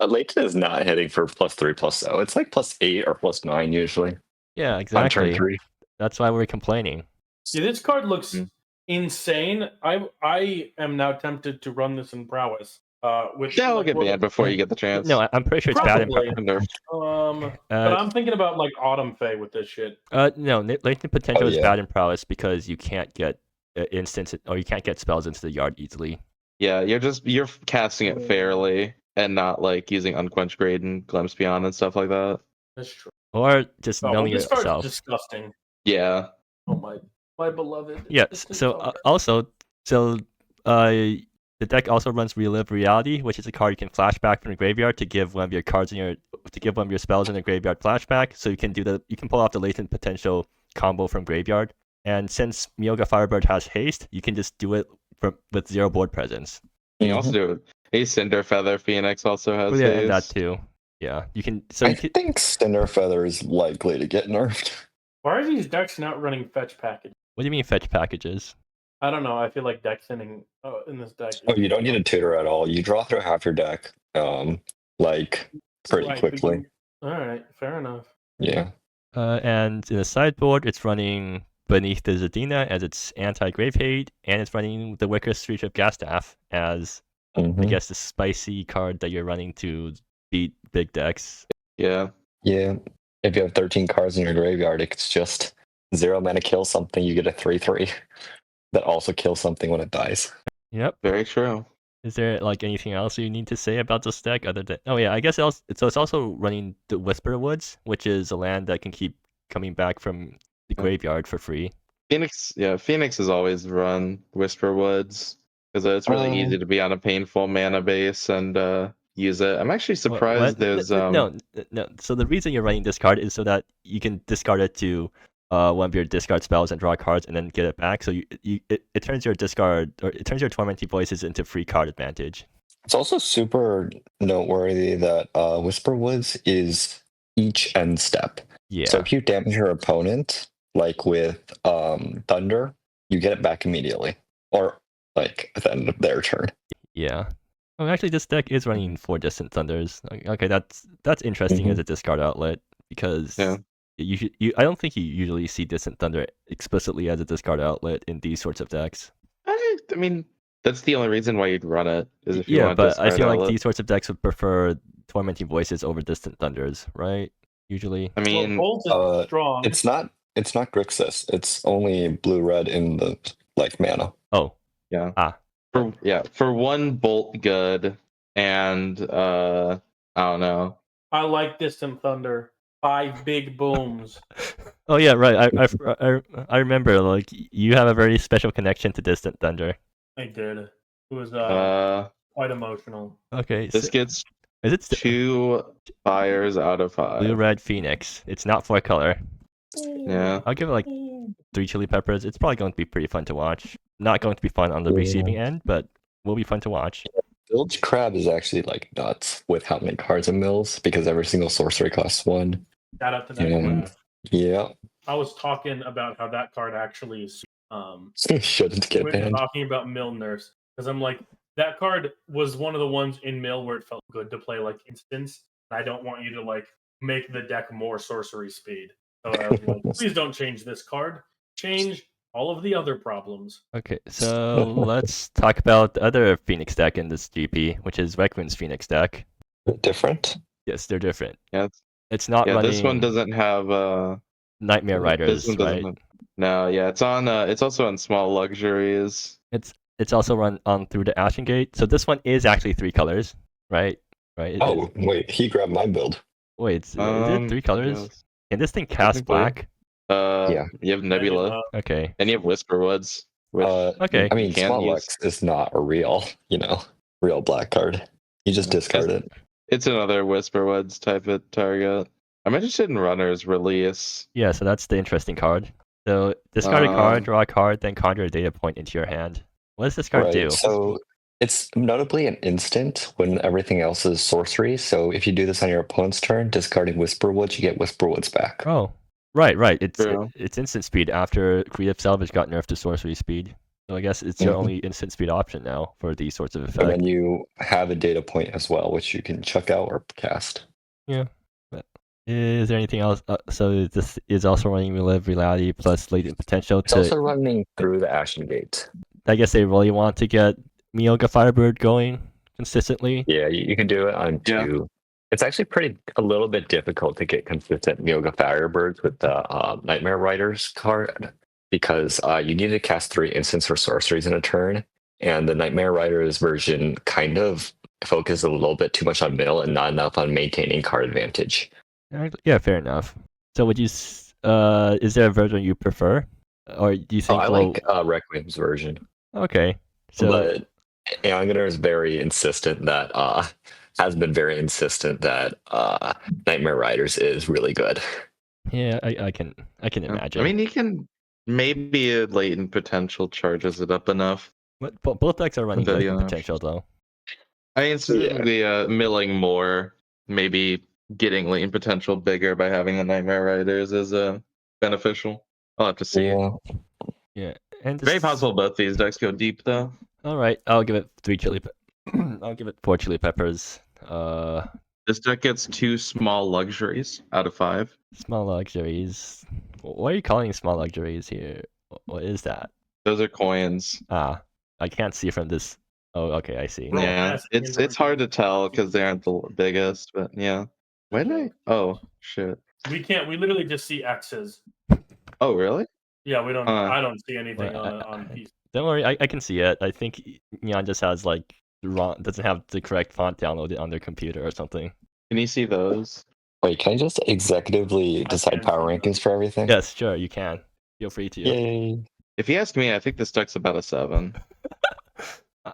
S4: Leighton is not hitting for +3/+0? It's like +8 or +9 usually.
S1: yeah,
S4: On turn
S1: exactly.
S4: 3.
S1: That's why we're complaining.
S2: Yeah, this card looks
S3: Mm.
S2: insane. I am now tempted to run this in Prowess. Which
S3: Yeah, it'll
S2: like,
S3: get banned before you get the chance.
S1: No, I'm pretty sure it's bad in
S2: Probably. But I'm thinking about like Autumn Fae with this shit.
S1: no, Latent Potential is
S4: yeah.
S1: bad in Prowess because you can't get instants or you can't get spells into the yard easily.
S3: Yeah, you're casting it fairly and not like using Unquenched Grade and Glimpse Beyond and stuff like that.
S2: That's true.
S1: Or just
S2: Oh, well,
S1: milling
S2: this card's
S1: yourself.
S2: disgusting.
S3: Yeah.
S2: Oh my beloved.
S1: Yeah.
S2: This is
S1: So the deck also runs Relive Reality, which is a card you can flashback from the graveyard to give one of your cards in your one of your spells in the graveyard flashback. So you can pull off the Latent Potential combo from graveyard. And since Myoga Firebird has haste, you can just do it with 0 board presence.
S3: You can also do it. A Cinder Feather Phoenix also has
S1: Well, yeah, and that
S3: haste.
S1: too. Yeah, you can. So
S5: I think Cinder Feather is likely to get nerfed.
S2: Why are these decks not running fetch package?
S1: What do you mean fetch packages?
S2: I don't know. I feel like deck thinning in this deck.
S4: Oh, you don't need a tutor at all. You draw through half your deck, like pretty
S2: Right,
S4: quickly.
S2: All right, fair enough.
S4: Yeah.
S1: And in the sideboard, it's running Beneath the Zadina as its anti-Grave Hate, and it's running the Wicker Street of Gastaff as, I guess, the spicy card that you're running to beat big decks.
S3: Yeah.
S4: Yeah. If you have 13 cards in your graveyard, it's just 0 mana kill something, you get a 3/3 that also kills something when it dies.
S1: Yep.
S3: Very true.
S1: Is there like anything else you need to say about this deck other than? Oh yeah, I guess it's also running the Whisper Woods, which is a land that can keep coming back from the graveyard for free.
S3: Phoenix has always run Whisper Woods because it's really easy to be on a painful mana base and use it. I'm actually surprised there's
S1: no. So the reason you're running this card is so that you can discard it to one of your discard spells and draw cards and then get it back. So it turns your Tormenting Voices into free card advantage.
S4: It's also super noteworthy that Whisper Woods is each end step.
S1: Yeah.
S4: So if you damage your opponent, like with Thunder, you get it back immediately, or like at the end of their turn.
S1: Yeah. Oh, actually, this deck is running 4 Distant Thunders. Okay, that's interesting as a discard outlet because I don't think you usually see Distant Thunder explicitly as a discard outlet in these sorts of decks.
S3: I mean, that's the only reason why you'd run it is if you want to.
S1: But I feel like these sorts of decks would prefer Tormenting Voices over Distant Thunders, right? Usually.
S3: I mean,
S2: Bolt is strong.
S4: It's not Grixis. It's only blue-red in the like mana.
S1: Oh.
S3: Yeah. For 1 bolt good and I don't know.
S2: I like Distant Thunder. 5 big booms.
S1: Oh yeah, right. I remember. Like you have a very special connection to Distant Thunder.
S2: I did. It was quite emotional.
S1: Okay.
S3: This gets
S1: is it
S3: 2 fires out of 5.
S1: Blue Red Phoenix? It's not 4 color.
S3: Yeah.
S1: I'll give it like 3 chili peppers. It's probably going to be pretty fun to watch. Not going to be fun on the receiving end, but will be fun to watch.
S4: Bilge Crab is actually like nuts with how many cards it mills because every single sorcery costs 1.
S2: Shout out to that.
S4: Yeah.
S2: I was talking about how that card actually is
S4: Shouldn't get banned.
S2: talking about mill nurse because I'm like, that card was one of the ones in mill where it felt good to play like instants. I don't want you to like make the deck more sorcery speed. So I was like, please don't change this card. Change all of the other problems.
S1: Okay, so let's talk about the other Phoenix deck in this GP, which is Requiem's Phoenix deck.
S5: Different.
S1: Yes, they're different.
S3: Yeah,
S1: It's not
S3: yeah.
S1: running
S3: This one doesn't have
S1: Nightmare
S3: This
S1: Riders,
S3: one doesn't.
S1: right?
S3: No, yeah, it's on. It's also on Small Luxuries.
S1: It's also run on through the Ashen Gate. So this one is actually 3 colors, right? Right.
S5: Oh, wait, he grabbed my build.
S1: Wait, is it 3 colors?
S3: Yes.
S1: Can this thing cast
S3: Technically.
S1: black?
S5: Yeah.
S3: You have Nebula,
S1: Okay.
S3: and you have Whisperwoods. Which
S1: Okay.
S5: I mean,
S3: you can
S5: Small
S3: use.
S5: Lux is not a real, real black card. You just discard it.
S3: It's another Whisperwoods type of target. I'm interested in Runner's Release.
S1: Yeah, so that's the interesting card. So discard a card, draw a card, then conjure a data point into your hand. What does this card do?
S5: So it's notably an instant when everything else is sorcery. So if you do this on your opponent's turn, discarding Whisperwoods, you get Whisperwoods back.
S1: Oh, right.
S3: True.
S1: It's instant speed after Creative Salvage got nerfed to sorcery speed. So I guess it's your only instant speed option now for these sorts of effects.
S5: And then you have a data point as well, which you can chuck out or cast.
S1: Yeah. Is there anything else? So this is also running Relive Reality plus Latent Potential.
S4: It's also running through the Ashen Gate.
S1: I guess they really want to get Mioga Firebird going consistently.
S4: Yeah, you can do it on 2. It's actually a little bit difficult to get consistent Mioga Firebirds with the Nightmare Riders card because you need to cast 3 instants or sorceries in a turn, and the Nightmare Riders version kind of focuses a little bit too much on mill and not enough on maintaining card advantage.
S1: Yeah, fair enough. So would you? Is there a version you prefer, or do you think?
S4: I like Requiem's version.
S1: Okay, so
S4: but Angener is very insistent that has been very insistent that Nightmare Riders is really good.
S1: Yeah, I can imagine.
S3: I mean, you can maybe a Latent Potential charges it up enough.
S1: But both decks are running Latent Potential though.
S3: I mean, specifically milling more, maybe getting Latent Potential bigger by having the Nightmare Riders is beneficial. I'll have to see.
S1: Yeah, and
S3: Very possible both these decks go deep though.
S1: All right, I'll give it 3 chili. I'll give it 4 chili peppers.
S3: This deck gets 2 Small Luxuries out of 5.
S1: Small Luxuries. What are you calling Small Luxuries here? What is that?
S3: Those are coins.
S1: I can't see from this. Oh, okay, I see.
S3: Yeah, it's hard to tell because they aren't the biggest, but yeah. Why did I? Oh shit.
S2: We can't. We literally just see X's.
S3: Oh really?
S2: Yeah, we don't. I don't see anything on PC.
S1: Don't worry, I can see it. I think Neon just has like doesn't have the correct font downloaded on their computer or something.
S3: Can you see those?
S5: Wait, can I just executively decide power rankings for everything?
S1: Yes, sure, you can. Feel free to.
S5: Yay.
S3: If you ask me, I think this deck's about a 7.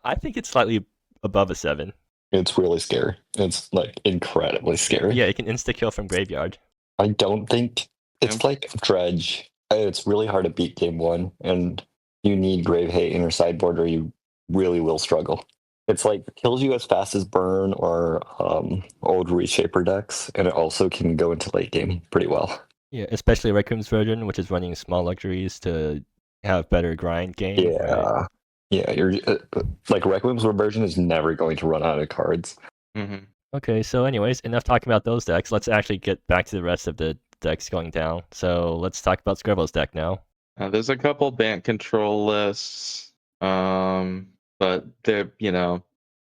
S1: I think it's slightly above a 7.
S5: It's really scary. It's like incredibly scary.
S1: Yeah, it can insta kill from graveyard.
S5: I don't think it's like Dredge. It's really hard to beat game 1, and you need Grave Hate in your sideboard, or you really will struggle. It's like kills you as fast as Burn or old Reshaper decks, and it also can go into late game pretty well.
S1: Yeah, especially Requiem's version, which is running Small Luxuries to have better grind game.
S5: Yeah,
S1: right?
S5: Yeah. You're like Requiem's version is never going to run out of cards.
S3: Mm-hmm.
S1: Okay, so anyways, enough talking about those decks. Let's actually get back to the rest of the decks going down. So let's talk about Scribble's deck now.
S3: There's a couple Bant control lists, but they're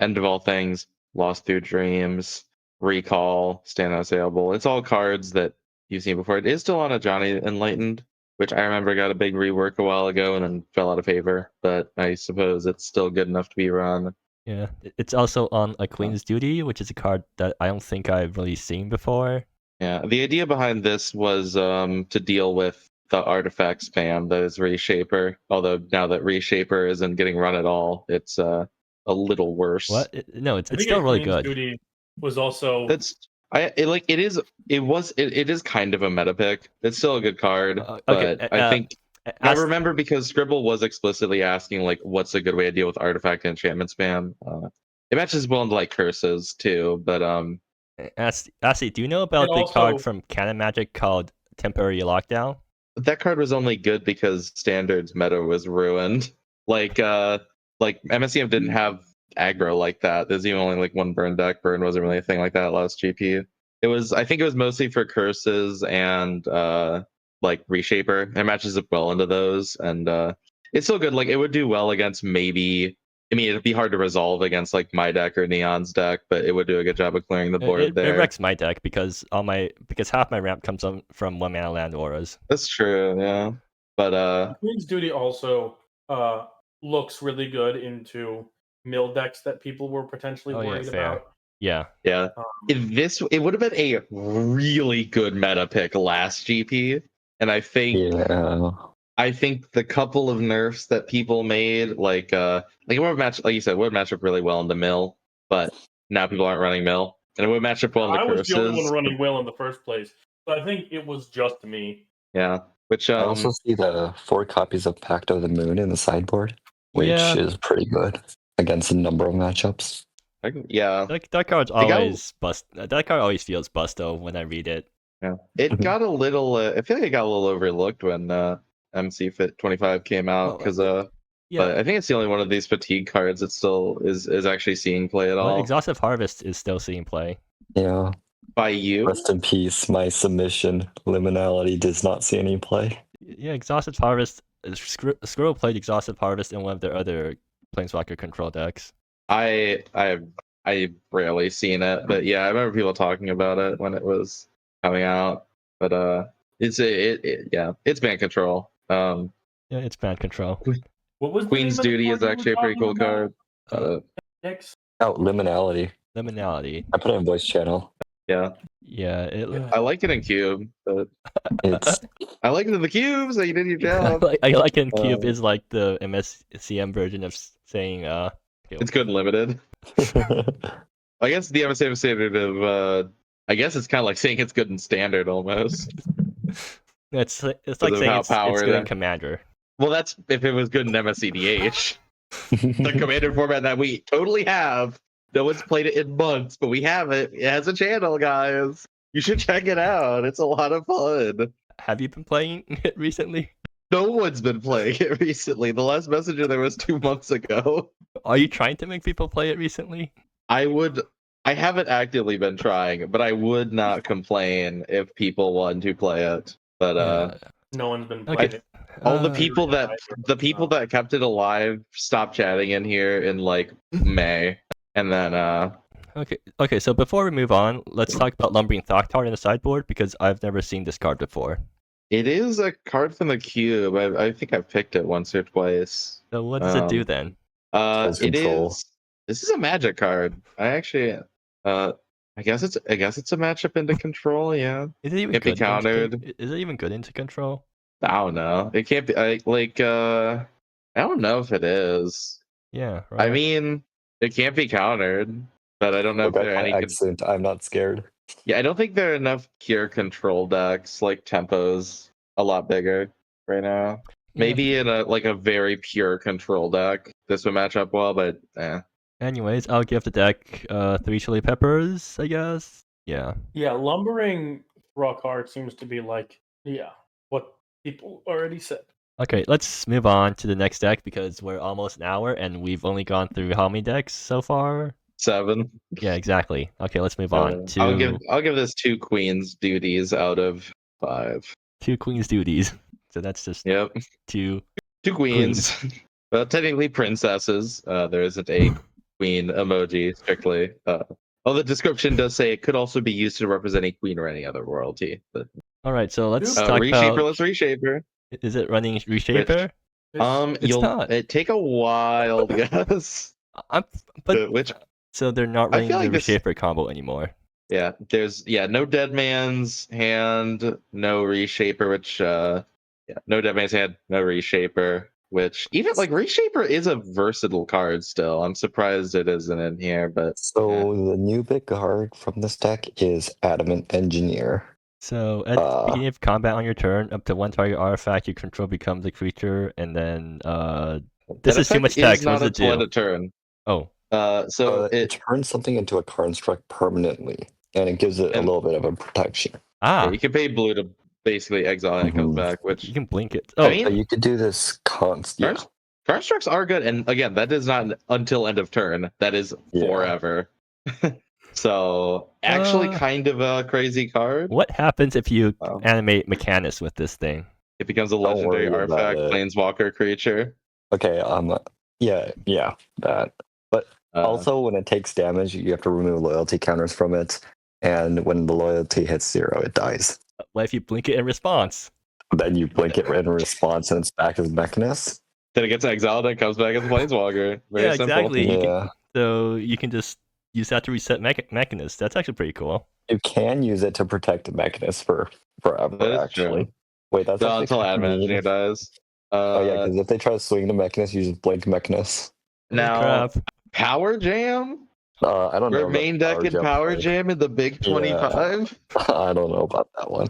S3: End of All Things, Lost Through Dreams, Recall, Stand Unassailable. It's all cards that you've seen before. It is still on a Johnny Enlightened, which I remember got a big rework a while ago and then fell out of favor. But I suppose it's still good enough to be run.
S1: Yeah, it's also on a Queen's Duty, which is a card that I don't think I've really seen before.
S3: Yeah, the idea behind this was to deal with the artifact spam that is Reshaper. Although now that Reshaper isn't getting run at all, it's a little worse.
S1: What? No, it's still really good.
S2: Duty was also
S3: it is kind of a meta pick. It's still a good card, but I think I remember because Scribble was explicitly asking like, what's a good way to deal with artifact and enchantment spam. It matches well into like curses too, but
S1: Ashley, do you know about the card from Canon Magic called Temporary Lockdown?
S3: That card was only good because Standard's meta was ruined. Like MSEM didn't have aggro like that. There's even only like one burn deck. Burn wasn't really a thing like that last GP. I think it was mostly for curses and like reshaper. It matches up well into those, and it's still good. Like it would do well against maybe. I mean, it'd be hard to resolve against like my deck or Neon's deck, but it would do a good job of clearing the board
S1: It
S3: there.
S1: wrecks my deck because half my ramp comes from 1-mana land auras.
S3: That's true, yeah. But
S2: Queen's Duty also looks really good into mill decks that people were potentially worried about.
S1: Yeah.
S3: Yeah. It would have been a really good meta pick last GP, and I think the couple of nerfs that people made, like it would match, like you said, would match up really well in the mill, but now people aren't running mill, and it would match up well in the curses.
S2: I was the only one running mill in the first place, so I think it was just me.
S3: Yeah. Which
S5: I also see the 4 copies of Pact of the Moon in the sideboard, which is pretty good against a number of matchups.
S3: Yeah,
S1: that card's always bust. That card always feels busto when I read it.
S3: Yeah, it got a little. I feel like it got a little overlooked when MC Fit 25 came out because but I think it's the only one of these fatigue cards that still is actually seeing play at all.
S1: Exhaustive Harvest is still seeing play.
S5: Yeah.
S3: By you.
S5: Rest in peace. My submission Liminality does not see any play.
S1: Yeah, Exhaustive Harvest. Squirrel played Exhaustive Harvest in one of their other Planeswalker control decks.
S3: I rarely seen it, but yeah, I remember people talking about it when it was coming out. But it's ban control.
S1: Yeah, it's ban control.
S2: What was
S3: Queen's Duty is actually a pretty cool card.
S5: Liminality.
S1: Liminality.
S5: I put it in voice channel.
S3: Yeah.
S1: Yeah,
S3: I like it in cube, but
S5: it's
S3: I like it in the cube, so you did your job.
S1: I like it in cube is like the MSCM version of saying
S3: it's good and limited. I guess the MSEM standard of I guess it's kind of like saying it's good in standard almost.
S1: It's like saying it's good in Commander.
S3: Well, that's if it was good in MSEDH. The Commander format that we totally have. No one's played it in months, but we have it. It has a channel, guys. You should check it out. It's a lot of fun.
S1: Have you been playing it recently?
S3: No one's been playing it recently. The last messenger there was 2 months ago.
S1: Are you trying to make people play it recently?
S3: I haven't actively been trying, but I would not complain if people want to play it. But
S2: no one's been playing it.
S3: All the people that kept it alive stopped chatting in here in like May. And then
S1: Okay, so before we move on, let's talk about Lumbering Thoctard in the sideboard because I've never seen this card before.
S3: It is a card from the cube. I think I've picked it once or twice.
S1: So what does it do then?
S3: This is a magic card. I actually I guess it's a matchup into control, yeah.
S1: Is it even
S3: can't be countered?
S1: Is it even good into control?
S3: I don't know. It can't be I don't know if it is.
S1: Yeah, right.
S3: I mean, it can't be countered, but I don't know if there are any
S5: accent. I'm not scared.
S3: Yeah, I don't think there are enough pure control decks. Like Tempo's a lot bigger right now. Yeah. Maybe in a very pure control deck, this would match up well, but
S1: Anyways, I'll give the deck 3 chili peppers, I guess. Yeah.
S2: Yeah, Lumbering Thoctard seems to be like what people already said.
S1: Okay, let's move on to the next deck because we're almost an hour and we've only gone through how many decks so far?
S3: 7.
S1: Yeah, exactly. Okay, let's move on to.
S3: I'll give this 2 Queen's Duties out of 5.
S1: 2 Queen's Duties. So that's just 2
S3: Queens. Well, technically princesses. There isn't a queen emoji strictly. The description does say it could also be used to represent a queen or any other royalty. But
S1: all right, so let's talk
S3: Reshaper.
S1: about.
S3: Let's Reshaper.
S1: Is it running Reshaper?
S3: It take a while, yes.
S1: So they're not running the Reshaper combo anymore.
S3: Yeah, there's no Dead Man's Hand, no Reshaper, which no Dead Man's Hand, no Reshaper, which even like Reshaper is a versatile card still. I'm surprised it isn't in here, but
S5: the new big card from this deck is Adamant Engineer.
S1: So at the beginning of combat on your turn, up to 1 target artifact you control becomes a creature, and then this is too much text. What does it do?
S3: Turn.
S1: Oh.
S5: It turns something into a construct permanently, and it gives it a little bit of a protection.
S3: Yeah, you can pay blue to basically exile and it comes back, which
S1: you can blink it.
S5: Oh, you could do this
S3: Constructs are good, and again, that is not until end of turn. That is forever. So actually, kind of a crazy card.
S1: What happens if you
S3: Oh.
S1: animate Mechanus with this thing?
S3: It becomes a
S5: Don't
S3: legendary
S5: worry about
S3: artifact,
S5: it.
S3: planeswalker creature.
S5: Okay, yeah, that. But also, when it takes damage, you have to remove loyalty counters from it, and when the loyalty hits 0, it dies.
S1: What if you blink it in response?
S5: Then you blink it in response, and it's back as Mechanus.
S3: Then it gets exiled and comes back as a planeswalker. Very
S1: Yeah,
S3: simple.
S1: exactly. So you can just use that to reset Mechanus. That's actually pretty cool.
S5: You can use it to protect Mechanus for forever,
S3: That is
S5: actually.
S3: true.
S5: Wait, that's
S3: No,
S5: actually
S3: until
S5: kind of
S3: Admin
S5: mean.
S3: Engineer dies.
S5: Oh yeah, because if they try to swing the Mechanus, you just blink Mechanus.
S3: Now,
S1: Crap.
S3: Power Jam?
S5: I don't know.
S3: Or main deck in Power Jam in the big 25?
S5: I don't know about that one.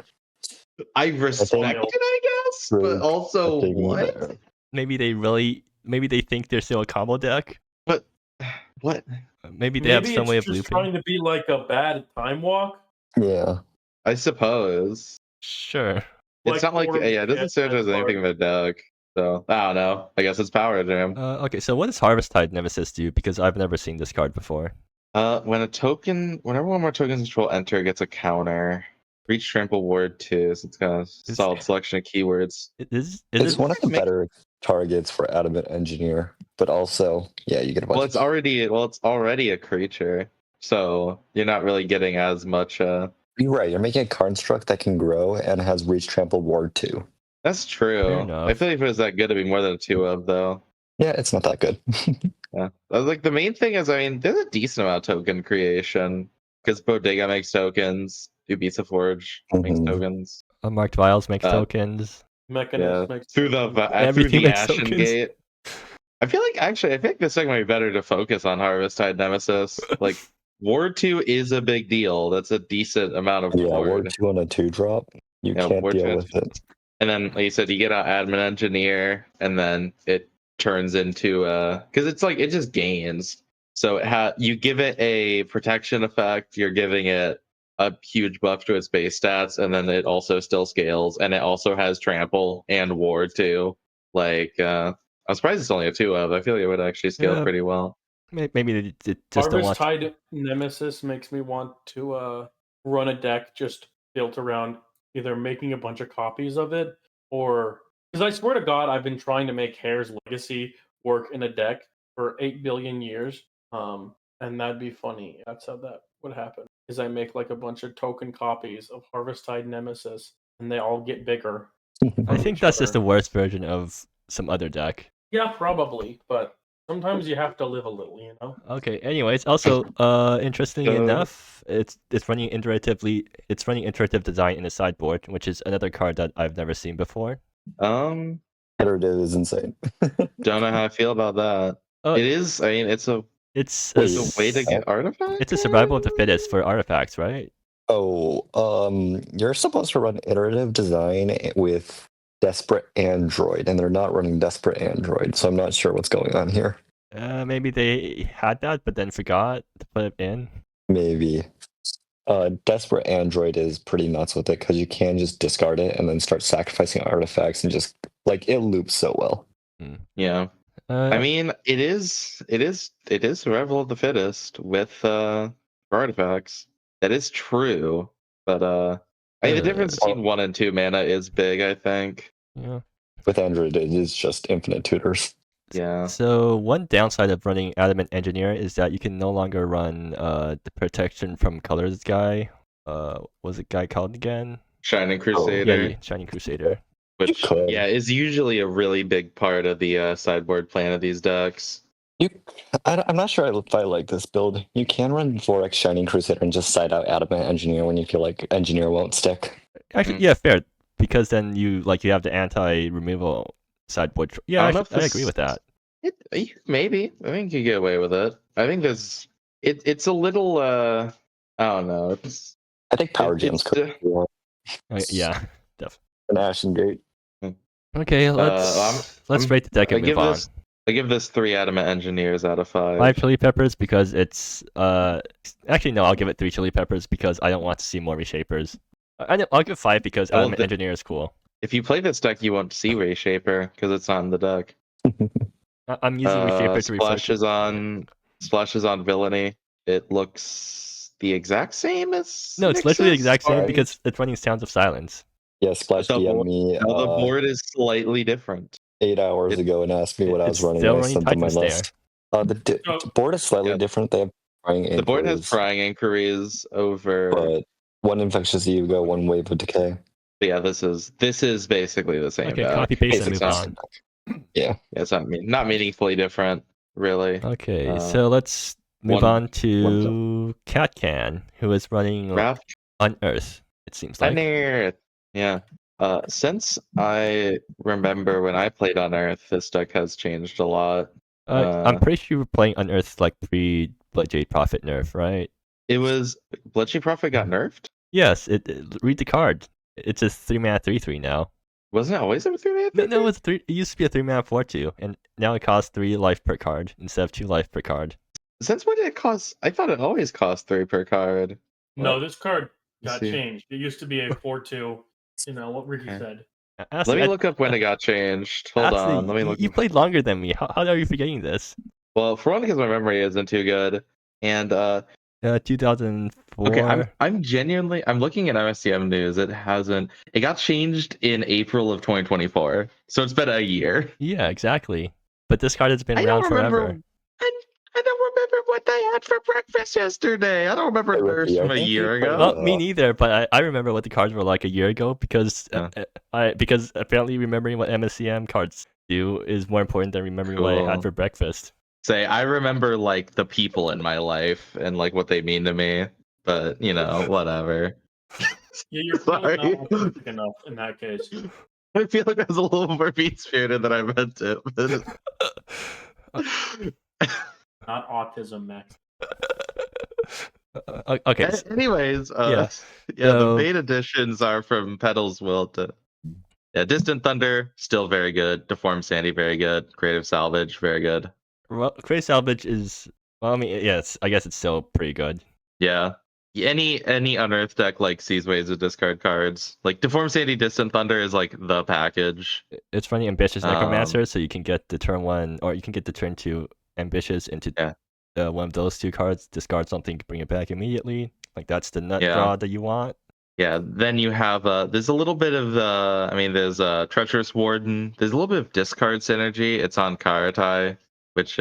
S3: I respect it, I guess, but also what?
S1: Maybe they think they're still a combo deck.
S3: But what?
S1: Maybe they have some way of
S2: just
S1: looping.
S2: trying to be like a bad time walk.
S5: Yeah,
S3: I suppose.
S1: Sure.
S3: It's not like it doesn't serve as anything of a deck. So I don't know. I guess it's Power Jam.
S1: Okay, so what does Harvesttide Nemesis do? Because I've never seen this card before.
S3: Whenever one more tokens control enter, it gets a counter. Reach Trample Ward 2, so it's got a solid selection of keywords.
S5: It's one of the better targets for Adamant Engineer, but also, yeah, you get a bunch.
S3: It's already a creature, so you're not really getting as much.
S5: You're right. You're making a construct that can grow and has Reach Trample Ward 2.
S3: That's true. I feel like if it was that good, it'd be more than a 2 of though.
S5: Yeah, it's not that good.
S3: Yeah, like the main thing is, I mean, there's a decent amount of token creation because Bodega makes tokens, Ubisa Forge makes tokens,
S1: Unmarked Vials makes tokens.
S2: Mechanus makes
S3: through the Ashen Gate. I feel like this thing might be better to focus on Harvesttide Nemesis. Like Ward 2 is a big deal. That's a decent amount of
S5: Ward 2 on a 2-drop. You can't deal with it.
S3: And then, like you said, you get an Admin Engineer, and then it turns into because it's like it just gains. So you give it a protection effect, you're giving it a huge buff to its base stats, and then it also still scales, and it also has trample and ward too. Like I'm surprised it's only a 2 of. I feel like it would actually scale pretty well.
S1: Maybe they just don't want.
S2: Harvesttide Nemesis makes me want to run a deck just built around either making a bunch of copies of it, or because I swear to God, I've been trying to make Hair's Legacy work in a deck for 8 billion years. And that'd be funny. That's how that would happen. Is I make like a bunch of token copies of Harvesttide Nemesis, and they all get bigger.
S1: I think that's just the worst version of some other deck.
S2: Yeah, probably, but sometimes you have to live a little, you know.
S1: Okay. Anyways, also, interestingly enough, it's running iteratively. It's running iterative design in the sideboard, which is another card that I've never seen before.
S5: Iterative is insane.
S3: Don't know how I feel about that. It is. I mean, it's a way to get artifacts.
S1: It's a survival of the fittest for artifacts, right?
S5: You're supposed to run iterative design with Desperate Android, and they're not running Desperate Android, so I'm not sure what's going on here.
S1: Maybe they had that, but then forgot to put it in.
S5: Maybe. Desperate Android is pretty nuts with it because you can just discard it and then start sacrificing artifacts and just like it loops so well.
S3: Yeah. I mean, it is survival of the fittest with artifacts. That is true, but I mean the difference between 1 and 2 mana is big. I think.
S1: Yeah.
S5: With Android, it is just infinite tutors.
S3: Yeah.
S1: So one downside of running Adamant Engineer is that you can no longer run the protection from colors guy. What's the guy called again?
S3: Shining Crusader.
S1: Yeah, Shining Crusader.
S3: Which is usually a really big part of the sideboard plan of these decks.
S5: I'm not sure if I like this build. You can run 4x Shining Crusader and just side out Adamant Engineer when you feel like Engineer won't stick.
S1: Actually, yeah, fair. Because then you have the anti-removal sideboard. Yeah, I agree with that.
S3: Maybe. I think you get away with it. I think it's a little I don't know.
S5: I think Power Jam's could.
S1: Yeah, definitely.
S5: An Ashen Gate.
S1: Okay, let's rate the deck and move on.
S3: I give this 3 Adamant Engineers out of 5.
S1: 5 Chili Peppers because it's actually no, I'll give it 3 Chili Peppers because I don't want to see more Reshapers. I'll give 5 because Adamant Engineer is cool.
S3: If you play this deck, you won't see Reshaper because it's not in the deck.
S1: I'm using Reshaper to refer to.
S3: Splashes on Villainy. It looks the exact same as
S1: No, it's literally the
S3: Nix's,
S1: exact same
S3: but
S1: because it's running Sounds of Silence.
S5: Yeah, Splash
S3: the
S5: DM'd
S3: board,
S5: me
S3: no, the board is slightly different.
S5: 8 hours
S3: It-
S5: ago and asked me what I was
S1: It's
S5: running.
S1: still
S5: And I
S1: running
S5: sent them my
S1: Titans there.
S5: list. The
S2: So-
S5: board is slightly
S3: Yeah.
S5: different. They have frying
S3: The board has
S5: inquiries,
S3: frying inquiries over.
S5: but one infectious ego, one wave of decay.
S3: Yeah, this is basically the same.
S1: Okay,
S3: deck.
S1: copy paste and
S3: It's
S1: move
S3: not-
S1: on.
S5: Yeah.
S3: Yeah, it's not meaningfully different, really.
S1: Okay, so let's move
S3: one-
S1: on to Catcan, who is running
S3: Wrath
S1: Unearth, it seems like.
S3: Unearth. Yeah. Since I remember when I played Unearth, this deck has changed a lot.
S1: I'm pretty sure you were playing Unearth like pre Bloodjade Prophet nerf, right?
S3: It was Bloodshade Prophet got nerfed.
S1: Yes, read the card. It's a 3-mana 3/3 now.
S3: Wasn't it always a 3-mana?
S1: No, it used to be a 3-mana 4/2, and now it costs 3 life per card instead of 2 life per card.
S3: Since when did it cost? I thought it always cost 3 per card.
S2: No,
S3: What?
S2: this card
S3: Let's
S2: got
S3: see.
S2: changed. It used to be a 4/2. You know what Ricky
S3: Okay.
S2: said.
S3: Let me look up when it got changed. Hold on. Let me look.
S1: You played longer than me. How are you forgetting this?
S3: Well, for one, because my memory isn't too good, and
S1: 2004.
S3: okay, I'm genuinely looking at MSEM news. It got changed in April of 2024, so it's been a year.
S1: Yeah, exactly. But this card has been
S3: I
S1: around
S3: don't remember.
S1: forever.
S3: I don't remember what they had for breakfast yesterday. I don't remember
S5: Hey,
S3: nerfs
S5: Ricky, I
S3: from a
S5: think
S3: year
S5: you played
S3: ago.
S1: Well, me neither, but I remember what the cards were like a year ago because because apparently remembering what MSEM cards do is more important than remembering what I had
S3: Cool.
S1: for breakfast.
S3: Say, I remember like the people in my life and like what they mean to me, but whatever.
S2: Yeah, you're probably
S3: Sorry.
S2: not authentic enough in that case.
S3: I feel like I was a little more mean spirited than I meant it. But...
S2: Not autism, Max.
S1: Okay.
S3: Anyways,
S1: yeah.
S3: the beta editions are from Petal's Will to Distant Thunder, still very good. Deformed Sandy, very good. Creative Salvage, very good.
S1: Well, Creative Salvage is, well, I mean, yes, I guess it's still pretty good.
S3: Yeah. Any Unearthed deck like sees ways to discard cards. Like Deformed Sandy, Distant Thunder is like the package.
S1: It's running Ambitious Necromancer, so you can get the turn 1, or you can get the turn 2 Ambitious into one of those 2 cards, discard something, bring it back immediately. Like that's the nut draw that you want.
S3: Yeah, then you have there's a little bit of there's Treacherous Warden. There's a little bit of discard synergy. It's on Karatai, which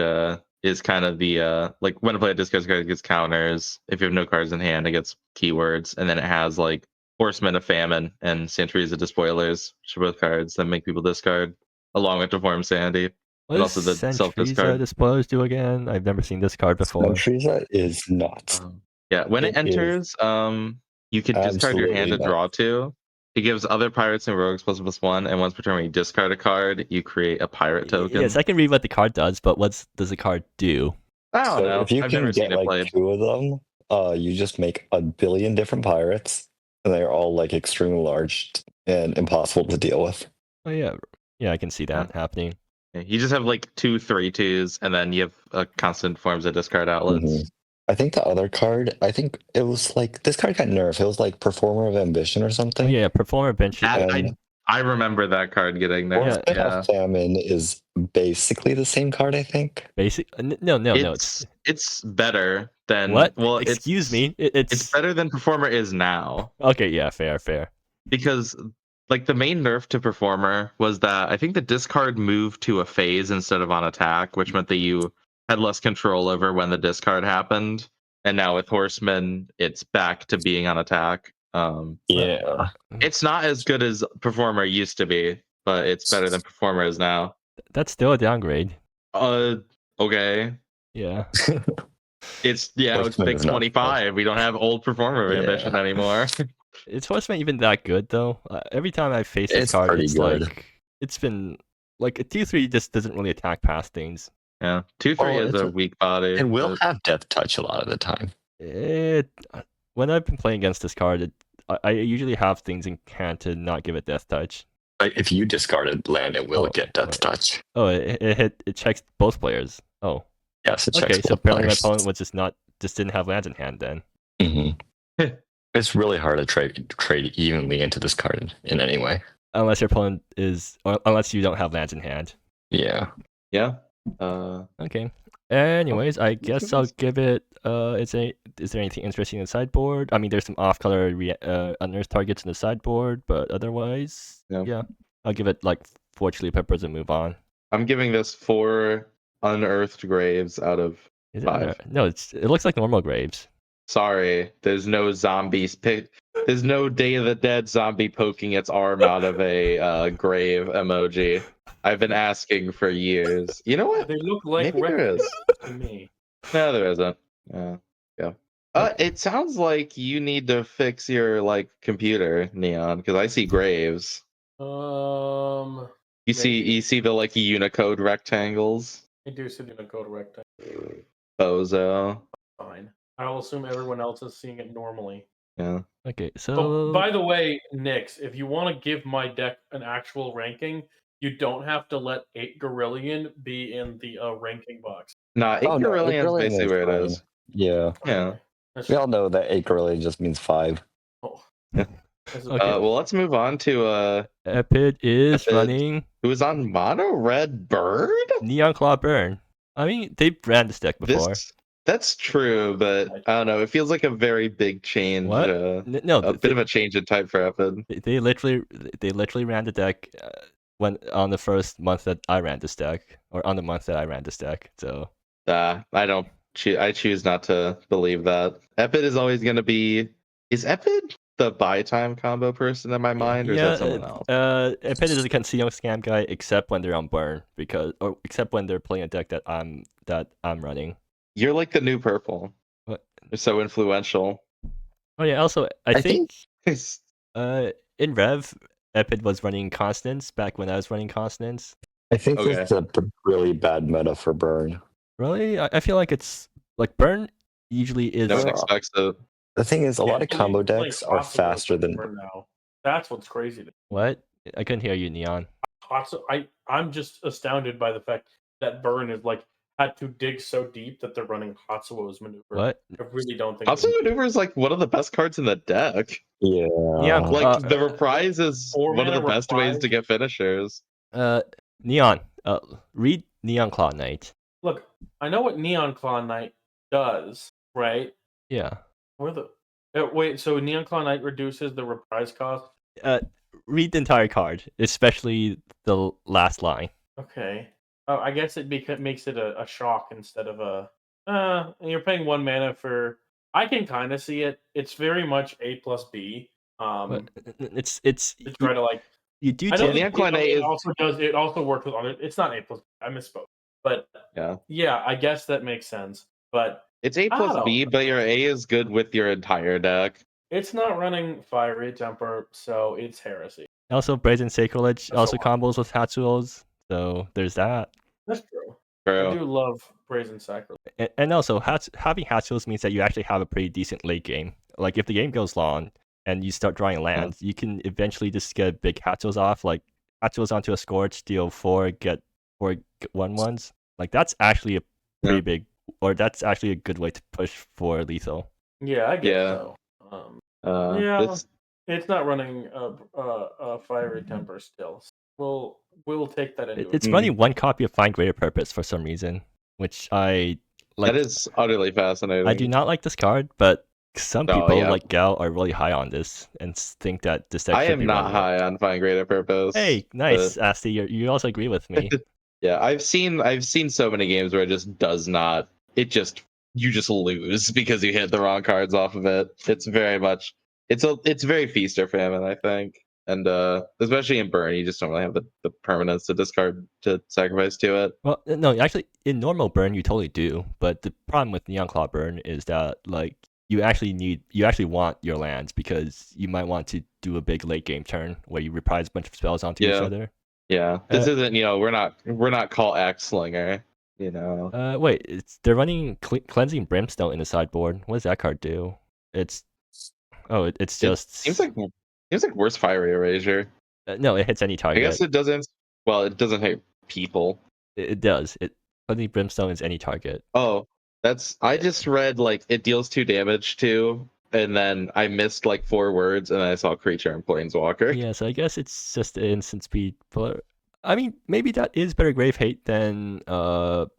S3: is kind of the like when I play a discard card, it gets counters. If you have no cards in hand, it gets keywords, and then it has like Horsemen of Famine and Centuries of Despoilers, which are both cards that make people discard, along with Deformed Sandy.
S1: What
S3: also the self-discard.
S1: Despoilers do again? I've never seen this card before.
S5: Sentryza is nuts.
S3: Yeah, when it enters, you can discard your hand to draw 2. It gives other pirates and rogues +1, and once per turn when you discard a card, you create a pirate token.
S1: Yes, I can read what the card does, but what does the card do?
S3: I don't know.
S5: If you
S3: I've
S5: can
S3: never
S5: get
S3: seen it played.
S5: 2 of them, you just make a billion different pirates, and they're all like extremely large and impossible to deal with.
S1: Oh yeah, I can see that happening.
S3: Yeah, you just have like 2 3/2s, and then you have constant forms of discard outlets.
S5: Mm-hmm. I think the other card, it was like, this card got nerfed. It was like Performer of Ambition or something.
S1: Oh yeah, Performer Bench.
S3: I remember that card getting nerfed.
S5: Yeah. Famine is basically the same card, I think.
S1: No.
S3: It's better than
S1: what?
S3: Well,
S1: excuse me.
S3: It's better than Performer is now.
S1: Okay, yeah, fair.
S3: Because like the main nerf to Performer was that I think the discard moved to a phase instead of on attack, which meant that you had less control over when the discard happened. And now with Horseman, it's back to being on attack.
S5: Yeah.
S3: It's not as good as Performer used to be, but it's better than Performer is now.
S1: That's still a downgrade.
S3: Okay.
S1: Yeah.
S3: It's big 25. We don't have old Performer Ambition anymore.
S1: Is Horseman even that good though? Every time I face this card, it's
S5: good.
S1: like it's been like a 2/3 just doesn't really attack past things.
S3: Yeah, 2/3 is a weak body.
S5: It will have Death Touch a lot of the time.
S1: When I've been playing against this card, I usually have things in hand to not give it Death Touch.
S5: If you discarded land, it will get Death Touch.
S1: Oh, it checks both players. Oh,
S5: yes, it checks.
S1: Okay, so apparently my opponent was just didn't have lands in hand then.
S5: Mm-hmm. It's really hard to trade evenly into this card in any way,
S1: unless your opponent or unless you don't have lands in hand.
S5: Yeah.
S3: Yeah.
S1: Okay. Anyways, I guess I'll give it. Is there anything interesting in the sideboard? I mean, there's some off-color unearthed targets in the sideboard, but otherwise, yeah, I'll give it like 4 chili peppers and move on.
S3: I'm giving this 4 unearthed graves out of 5.
S1: No, it looks like normal graves.
S3: Sorry, there's no zombies. There's no Day of the Dead zombie poking its arm out of a grave emoji. I've been asking for years. You know what?
S2: They look like
S3: Maybe there is.
S2: to me.
S3: No, there isn't. Yeah. It sounds like you need to fix your computer, Neon, because I see graves.
S2: You
S3: see the Unicode rectangles.
S2: I do see the Unicode rectangle.
S3: Bozo.
S2: Fine. I'll assume everyone else is seeing it normally.
S3: Yeah.
S1: Okay, so.
S2: Oh, by the way, Nix, if you want to give my deck an actual ranking, you don't have to let 8 Gorillion be in the ranking box.
S3: Nah, 8 Gorillion is basically where it is.
S5: Yeah.
S3: Yeah.
S5: We all know that 8 Gorillion just means 5.
S2: Oh.
S1: Okay.
S3: Well, let's move on to
S1: Epid is running.
S3: Who is on mono red bird?
S1: Neon Claw Burn. I mean, they ran this deck before.
S3: That's true, but I don't know. It feels like a very big change.
S1: What? No,
S3: a bit of a change in type for Epid.
S1: They literally ran the deck on the first month that I ran this deck, or on the month that I ran this deck. So.
S3: I choose not to believe that. Epid is always going to be. Is Epid the buy time combo person in my mind, or is that someone else?
S1: Epid is a casino scam guy, except when they're on burn, except when they're playing a deck that I'm running.
S3: You're like the new purple.
S1: What?
S3: You're so influential.
S1: Oh yeah. Also, I think in Rev, Epid was running Constance back when I was running Constance.
S5: I think it's a really bad meta for burn.
S1: Really? I feel like it's like burn usually is.
S3: No one expects it.
S5: The thing is, a lot of combo decks are faster than
S2: burn now. That's what's crazy.
S1: What? I couldn't hear you, Neon.
S2: I'm just astounded by the fact that burn is had to dig so deep that they're running Hatsuo's maneuver.
S1: What?
S2: I really don't think
S3: Hatsuo's maneuver is one of the best cards in the deck.
S5: Yeah.
S3: The reprise is one of the best ways to get finishers.
S1: Neon. Read Neon Claw Knight.
S2: Look, I know what Neon Claw Knight does, right?
S1: Yeah.
S2: Wait, so Neon Claw Knight reduces the reprise cost?
S1: Read the entire card, especially the last line.
S2: Okay. Oh, I guess it makes it a shock instead of a. You're paying 1 mana for. I can kind of see it. It's very much A plus B.
S1: It's
S2: to try to
S1: you do.
S2: It also does. It also works with other. It's not A plus B. I misspoke. But yeah, I guess that makes sense. But
S3: it's A plus B, but your A is good with your entire deck.
S2: It's not running Fiery Temper, so it's heresy.
S1: Also, Brazen Sacrilege also combos with Hatsuo's, so there's that.
S2: That's true. I do love Brazen Sacrilege.
S1: And also, having Hatsuo's means that you actually have a pretty decent late game. Like, if the game goes long and you start drawing lands, you can eventually just get big Hatsuo's off. Like, Hatsuo's onto a Scorch, deal 4, get 4 1/1s. Like, that's actually a pretty big, or that's actually a good way to push for lethal.
S2: Yeah, I guess so. It's not running a Fiery Temper still. We'll take that into.
S1: It's running 1 copy of Find Greater Purpose for some reason, which I like.
S3: That is utterly fascinating.
S1: I do not like this card, but some people like Gal are really high on this and think that this deck
S3: I
S1: should
S3: am
S1: be
S3: not high on Find Greater Purpose.
S1: Hey, nice, Asti. You also agree with me.
S3: Yeah, I've seen so many games where it just does not. You just lose because you hit the wrong cards off of it. It's very much. It's very feast or famine, I think, and especially in burn, you just don't really have the permanence to discard to sacrifice to it.
S1: Well, no, actually, in normal burn you totally do, but the problem with Neon Claw burn is that you actually want your lands because you might want to do a big late game turn where you reprise a bunch of spells onto each other.
S3: Yeah, this isn't we're not Call Axe Slinger.
S1: Wait, they're running Cleansing Brimstone in the sideboard. What does that card do? It's just
S3: seems like worse Fiery Erasure.
S1: No, it hits any target.
S3: I guess it doesn't. Well, it doesn't hit people.
S1: It does. Cleansing Brimstone is any target.
S3: Oh, I just read it deals 2 damage to, and then I missed 4 words, and I saw Creature and Planeswalker.
S1: Yeah, so I guess it's just an instant speed. I mean, maybe that is better grave hate than the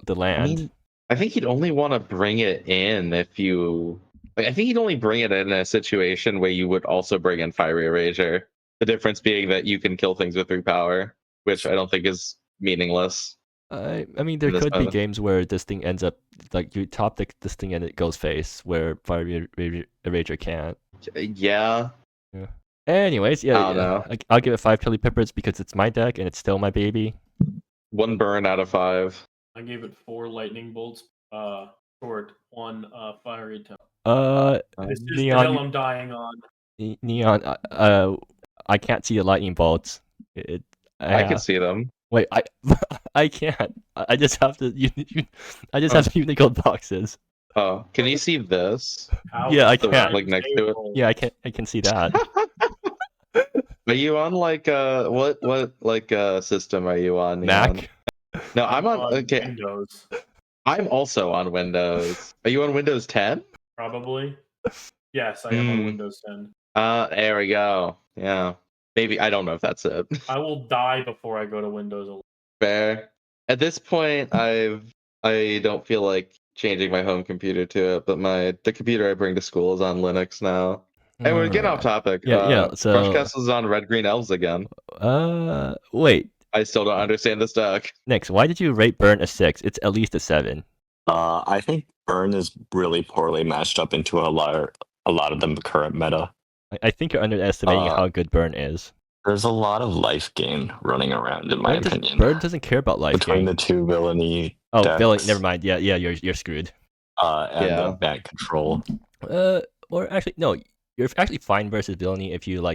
S1: land.
S3: I mean, I think you'd only want to bring it in if you. Like, I think you'd only bring it in a situation where you would also bring in Fiery Erasure. The difference being that you can kill things with 3 power, which I don't think is meaningless.
S1: I mean, there
S3: this
S1: could be
S3: meta.
S1: games where this thing ends up like you top this thing and it goes face, where Fiery Erasure can't.
S3: Yeah.
S1: Anyways, yeah,
S3: I don't know.
S1: I'll give it 5 Chili Peppers because it's my deck and it's still my baby.
S3: 1 burn out of 5.
S2: I gave it 4 lightning bolts. Short 1 fiery tail. This is the
S1: Neon,
S2: hill I'm dying on.
S1: Neon, I can't see the lightning bolts.
S3: I can see them.
S1: Wait, I can't. I just have to. I just have to Unicode boxes.
S3: Oh, can you see this?
S1: Yeah, I
S3: The
S1: can.
S3: like next to it.
S1: Yeah, I can see that.
S3: Are you on like what like system are you on?
S1: Mac.
S3: Neon? No, I'm on. Okay,
S2: Windows.
S3: I'm also on Windows. Are you on Windows 10?
S2: Probably. Yes, I am on Windows 10.
S3: There we go. Yeah, maybe I don't know if that's it.
S2: I will die before I go to Windows 11.
S3: Fair. At this point, I don't feel like changing my home computer to it, but the computer I bring to school is on Linux now. And we're getting off topic.
S1: Yeah. So
S3: Crush Castle's on Red Green Elves again.
S1: Wait.
S3: I still don't understand this deck.
S1: Next, why did you rate Burn a 6? It's at least a 7.
S5: I think Burn is really poorly matched up into a lot of the current meta.
S1: I think you're underestimating how good Burn is.
S5: There's a lot of life gain running around, in my opinion.
S1: Burn doesn't care about life
S5: between
S1: gain.
S5: the 2 villainy.
S1: Oh,
S5: decks,
S1: villain. Never mind. Yeah, you're screwed.
S5: And the bank control.
S1: Or actually, no. You're actually fine versus villainy if you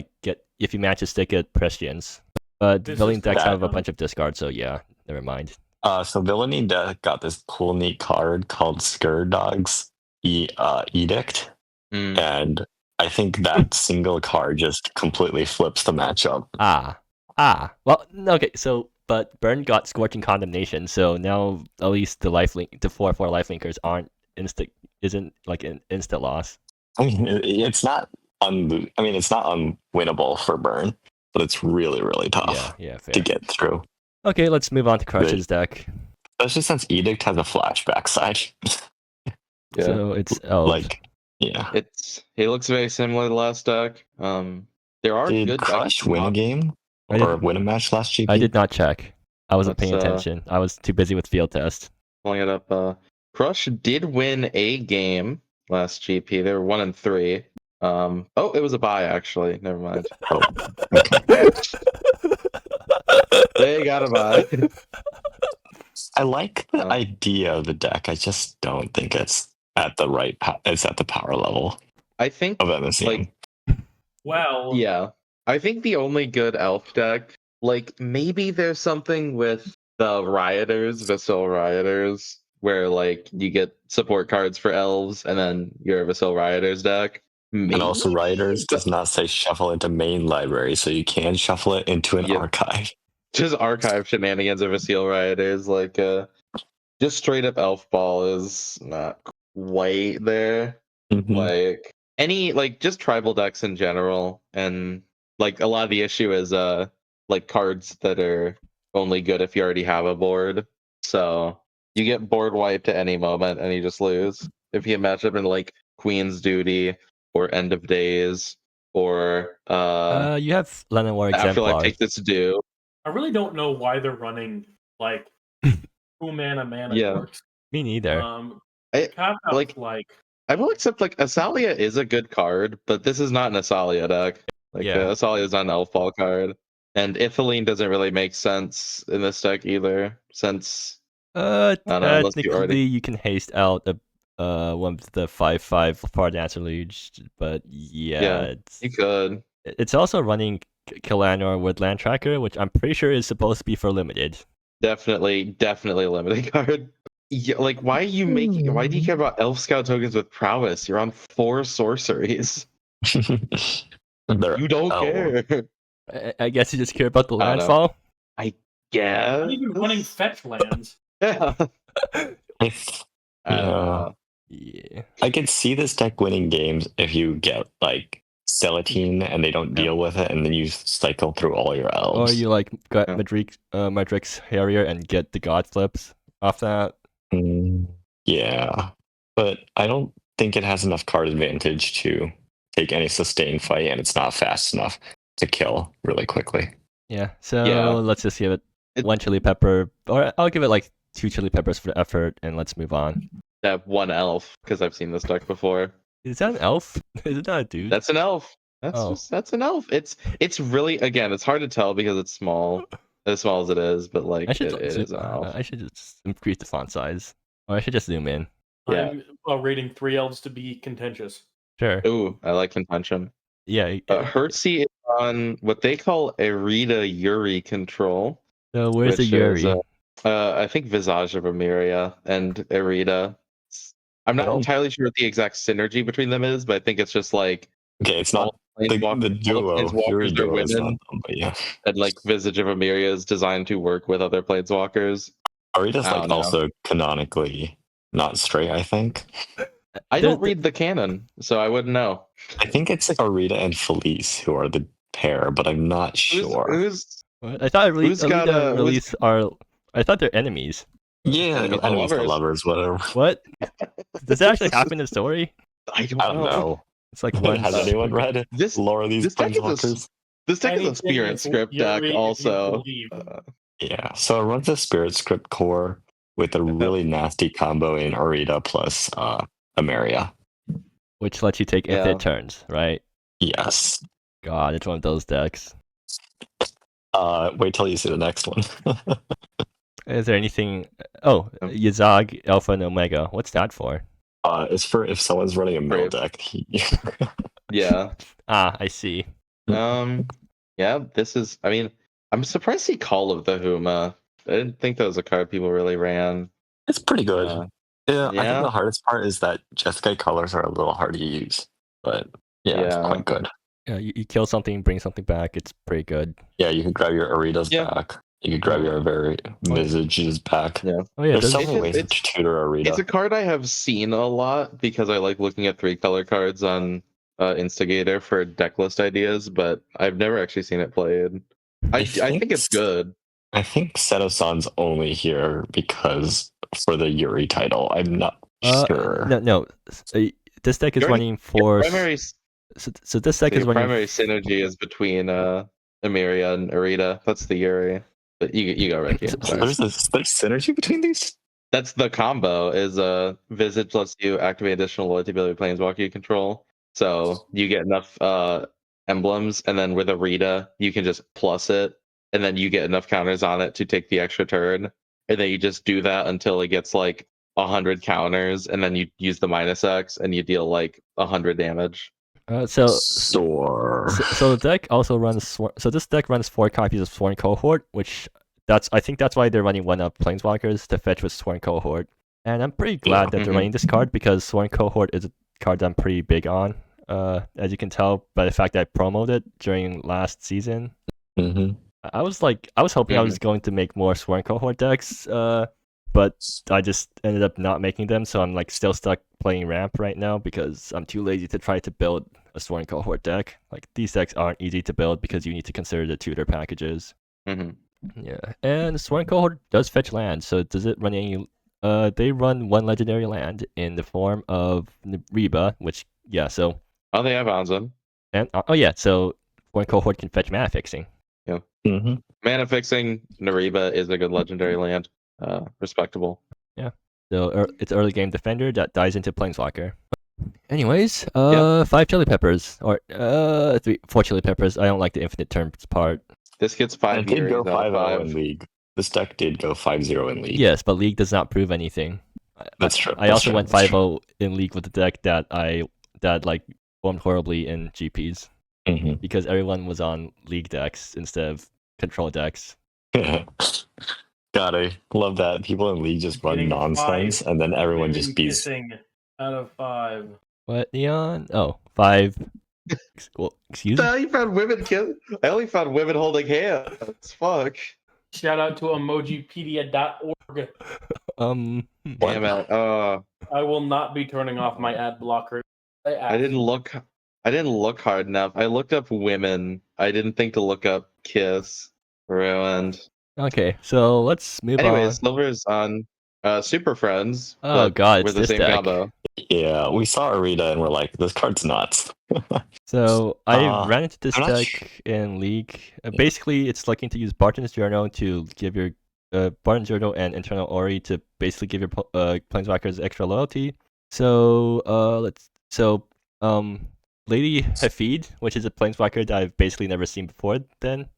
S1: if you match a stick at Prescience. But villain decks have a bunch of discards, so yeah, never mind.
S5: So villainy deck got this cool, neat card called Scourge Dog's Edict, and I think that single card just completely flips the matchup.
S1: Well, okay. So, but Burn got Scorching Condemnation, so now at least the 4/4 lifelinkers isn't like an instant loss.
S5: I mean, it's not unwinnable for Burn, but it's really, really tough to get through.
S1: Okay, let's move on to Crush's deck.
S5: Especially since Edict has a flashback side.
S3: Yeah.
S1: So it's
S3: he looks very similar to the last deck. There are
S5: Did
S3: good
S5: Crush win a game or win a match last GP?
S1: I did not check. I wasn't paying attention. I was too busy with field test.
S3: Pulling it up. Crush did win a game last GP. They were 1-3. It was a bye actually. Never mind. They got a bye.
S5: I like the idea of the deck. I just don't think it's at the right. It's at the power level.
S3: I think
S5: of MSEM.
S3: Yeah. I think the only good elf deck, maybe there's something with the Rioters, Vasil Rioters, where you get support cards for elves, and then your Vasil Rioters deck. Maybe?
S5: And also Rioters does not say shuffle into main library, so you can shuffle it into an archive.
S3: Just archive shenanigans of Vasil Rioters, just straight up elf ball is not quite there. Just tribal decks in general, and a lot of the issue is cards that are only good if you already have a board. So you get board wiped at any moment and you just lose. If you match up in Queen's Duty or End of Days or
S1: you have Llanowar Exemplar.
S3: Afterlife Take This Due.
S2: I really don't know why they're running 2 mana dorks.
S1: Me neither.
S3: I will accept Asalia is a good card, but this is not an Asalia deck. Asalia is not an elf ball card, and Ithilene doesn't really make sense in this deck either. Since
S1: technically you can haste out one of the 5/5 Fard Answer Luge, but you
S3: could.
S1: It's also running Killanor with Land Tracker, which I'm pretty sure is supposed to be for limited.
S3: Definitely a limited card. Yeah, why are you making? Why do you care about Elf Scout tokens with prowess? You're on 4 sorceries. You don't care.
S1: I guess you just care about the landfall.
S3: I guess.
S2: Not even running fetch lands.
S3: Yeah.
S5: I could see this deck winning games if you get
S4: Celatine and they don't deal with it, and then you cycle through all your elves.
S1: Or you like got Madrix Harrier and get the God flips off that.
S4: Yeah, but I don't think it has enough card advantage to take any sustained fight, and it's not fast enough to kill really quickly.
S1: Yeah, so
S3: Yeah.
S1: let's just give it one chili pepper, or I'll give it like 2 chili peppers for the effort, and let's move on.
S3: That one elf, because I've seen this deck before.
S1: Is that an elf? Is it not a dude?
S3: That's an elf.
S1: Oh.
S3: That's an elf. It's really, again, it's hard to tell because it's small, as small as it is, but like it is an elf.
S1: I should just increase the font size, or I should just zoom in.
S3: Yeah.
S2: I'm rating 3 elves to be contentious.
S1: Sure.
S3: Ooh, I like contention.
S1: Yeah.
S3: Hertzie is on what they call Arita Yuri control.
S1: So where's the
S3: which
S1: Yuri?
S3: is, I think Visage of Emeria and Arita. I'm not entirely sure what the exact synergy between them is, but I think it's just like
S4: Okay, it's not the duo. Yuri
S3: planeswalkers are
S4: duo is not
S3: women,
S4: them, but yeah.
S3: and like Visage of Emeria is designed to work with other planeswalkers.
S4: Arita's
S3: I
S4: like
S3: don't know.
S4: also canonically not straight, I think.
S3: I don't read the canon, so I wouldn't know.
S4: I think it's Arita and Felice who are the pair, but I'm not sure.
S1: What? I thought Release are. I thought they're enemies.
S4: Yeah, enemies to lovers, whatever.
S1: What? Does that actually happen in the story?
S3: I don't
S4: know.
S1: It's like
S4: Has anyone read
S3: this
S4: lore of these planeswalkers?
S3: This deck is a spirit script deck also.
S4: Yeah, so it runs a spirit script core with a really nasty combo in Arita plus Emeria.
S1: Which lets you take infinite turns, right?
S4: Yes.
S1: God, it's one of those decks.
S4: Wait till you see the next one.
S1: Is there anything? Oh, Yazag, Alpha, and Omega. What's that for?
S4: It's for if someone's running a mill deck.
S3: Yeah.
S1: I see.
S3: Yeah, this is. I mean, I'm surprised to see Call of the Huma. I didn't think that was a card people really ran.
S4: It's pretty good. Yeah, I think the hardest part is that Jeskai colors are a little hard to use, but it's quite good.
S1: Yeah, you kill something, bring something back. It's pretty good.
S4: Yeah, you can grab your Aritas back. You can grab your very Visages back.
S3: Yeah.
S1: Oh yeah,
S4: there's so many ways to tutor Arita.
S3: It's a card I have seen a lot because I like looking at 3-color cards on Instigator for deck list ideas, but I've never actually seen it played. I think it's good.
S4: I think Seto-san's only here because for the Yuri title. I'm not sure.
S1: No. This deck is running for
S3: primary.
S1: So this deck is running.
S3: Primary synergy is between Emeria and Arita. That's the Yuri. But you go, Ricky.
S4: There's synergy between these?
S3: That's the combo. Is Visage lets you activate additional loyalty ability planeswalker you control. So you get enough emblems, and then with Arita, you can just plus it, and then you get enough counters on it to take the extra turn. And then you just do that until it gets like 100 counters, and then you use the -X, and you deal like 100 damage.
S1: So the deck also runs. So this deck runs 4 copies of Sworn Cohort, which I think that's why they're running 1 of Planeswalkers to fetch with Sworn Cohort. And I'm pretty glad that they're running this card because Sworn Cohort is a card that I'm pretty big on. As you can tell by the fact that I promoted it during last season. I was hoping I was going to make more Sworn Cohort decks, but I just ended up not making them, so I'm like still stuck playing Ramp right now because I'm too lazy to try to build a Sworn Cohort deck. Like these decks aren't easy to build because you need to consider the tutor packages. Yeah, and Sworn Cohort does fetch land. So does it run any? They run 1 legendary land in the form of Reba, which so.
S3: Oh, they have Anzan.
S1: And so Sworn Cohort can fetch mana fixing.
S3: Yeah. Mana fixing Nariba is a good legendary land. Respectable.
S1: Yeah. So it's early game defender that dies into Planeswalker. Anyways, 5 chili peppers or 4 chili peppers. I don't like the infinite turns part.
S3: This gets 5
S4: years. It did go 5-0 in League. This deck did go 5-0 in League.
S1: Yes, but League does not prove anything.
S4: That's true.
S1: I also went 5-0 in League with the deck that formed horribly in GPs because everyone was on League decks instead of control decks.
S4: God, I love that. People in League just run nonsense, and then everyone just beats.
S2: Out of 5.
S1: What, Neon? Oh, 5. Well, excuse me.
S3: I only found women holding hands. Fuck.
S2: Shout out to emojipedia.org.
S3: Damn it.
S2: I will not be turning off my ad blocker.
S3: I didn't look I didn't look hard enough. I looked up women. I didn't think to look up Kiss. Ruined.
S1: Okay, so let's move
S3: Anyway,
S1: on.
S3: Silver's on Super Friends.
S1: Oh
S3: but
S1: god,
S3: we're
S1: it's
S3: the
S1: this
S3: same
S1: deck.
S3: combo.
S5: Yeah, we saw Arita and we're like, this card's nuts.
S1: So I ran into this
S5: I'm not
S1: deck in League. Basically, it's looking to use Barton's Journal to give your Barton's Journal and Internal Ori to basically give your Planeswalkers extra loyalty. So Lady Hafid, which is a Planeswalker that I've basically never seen before. Then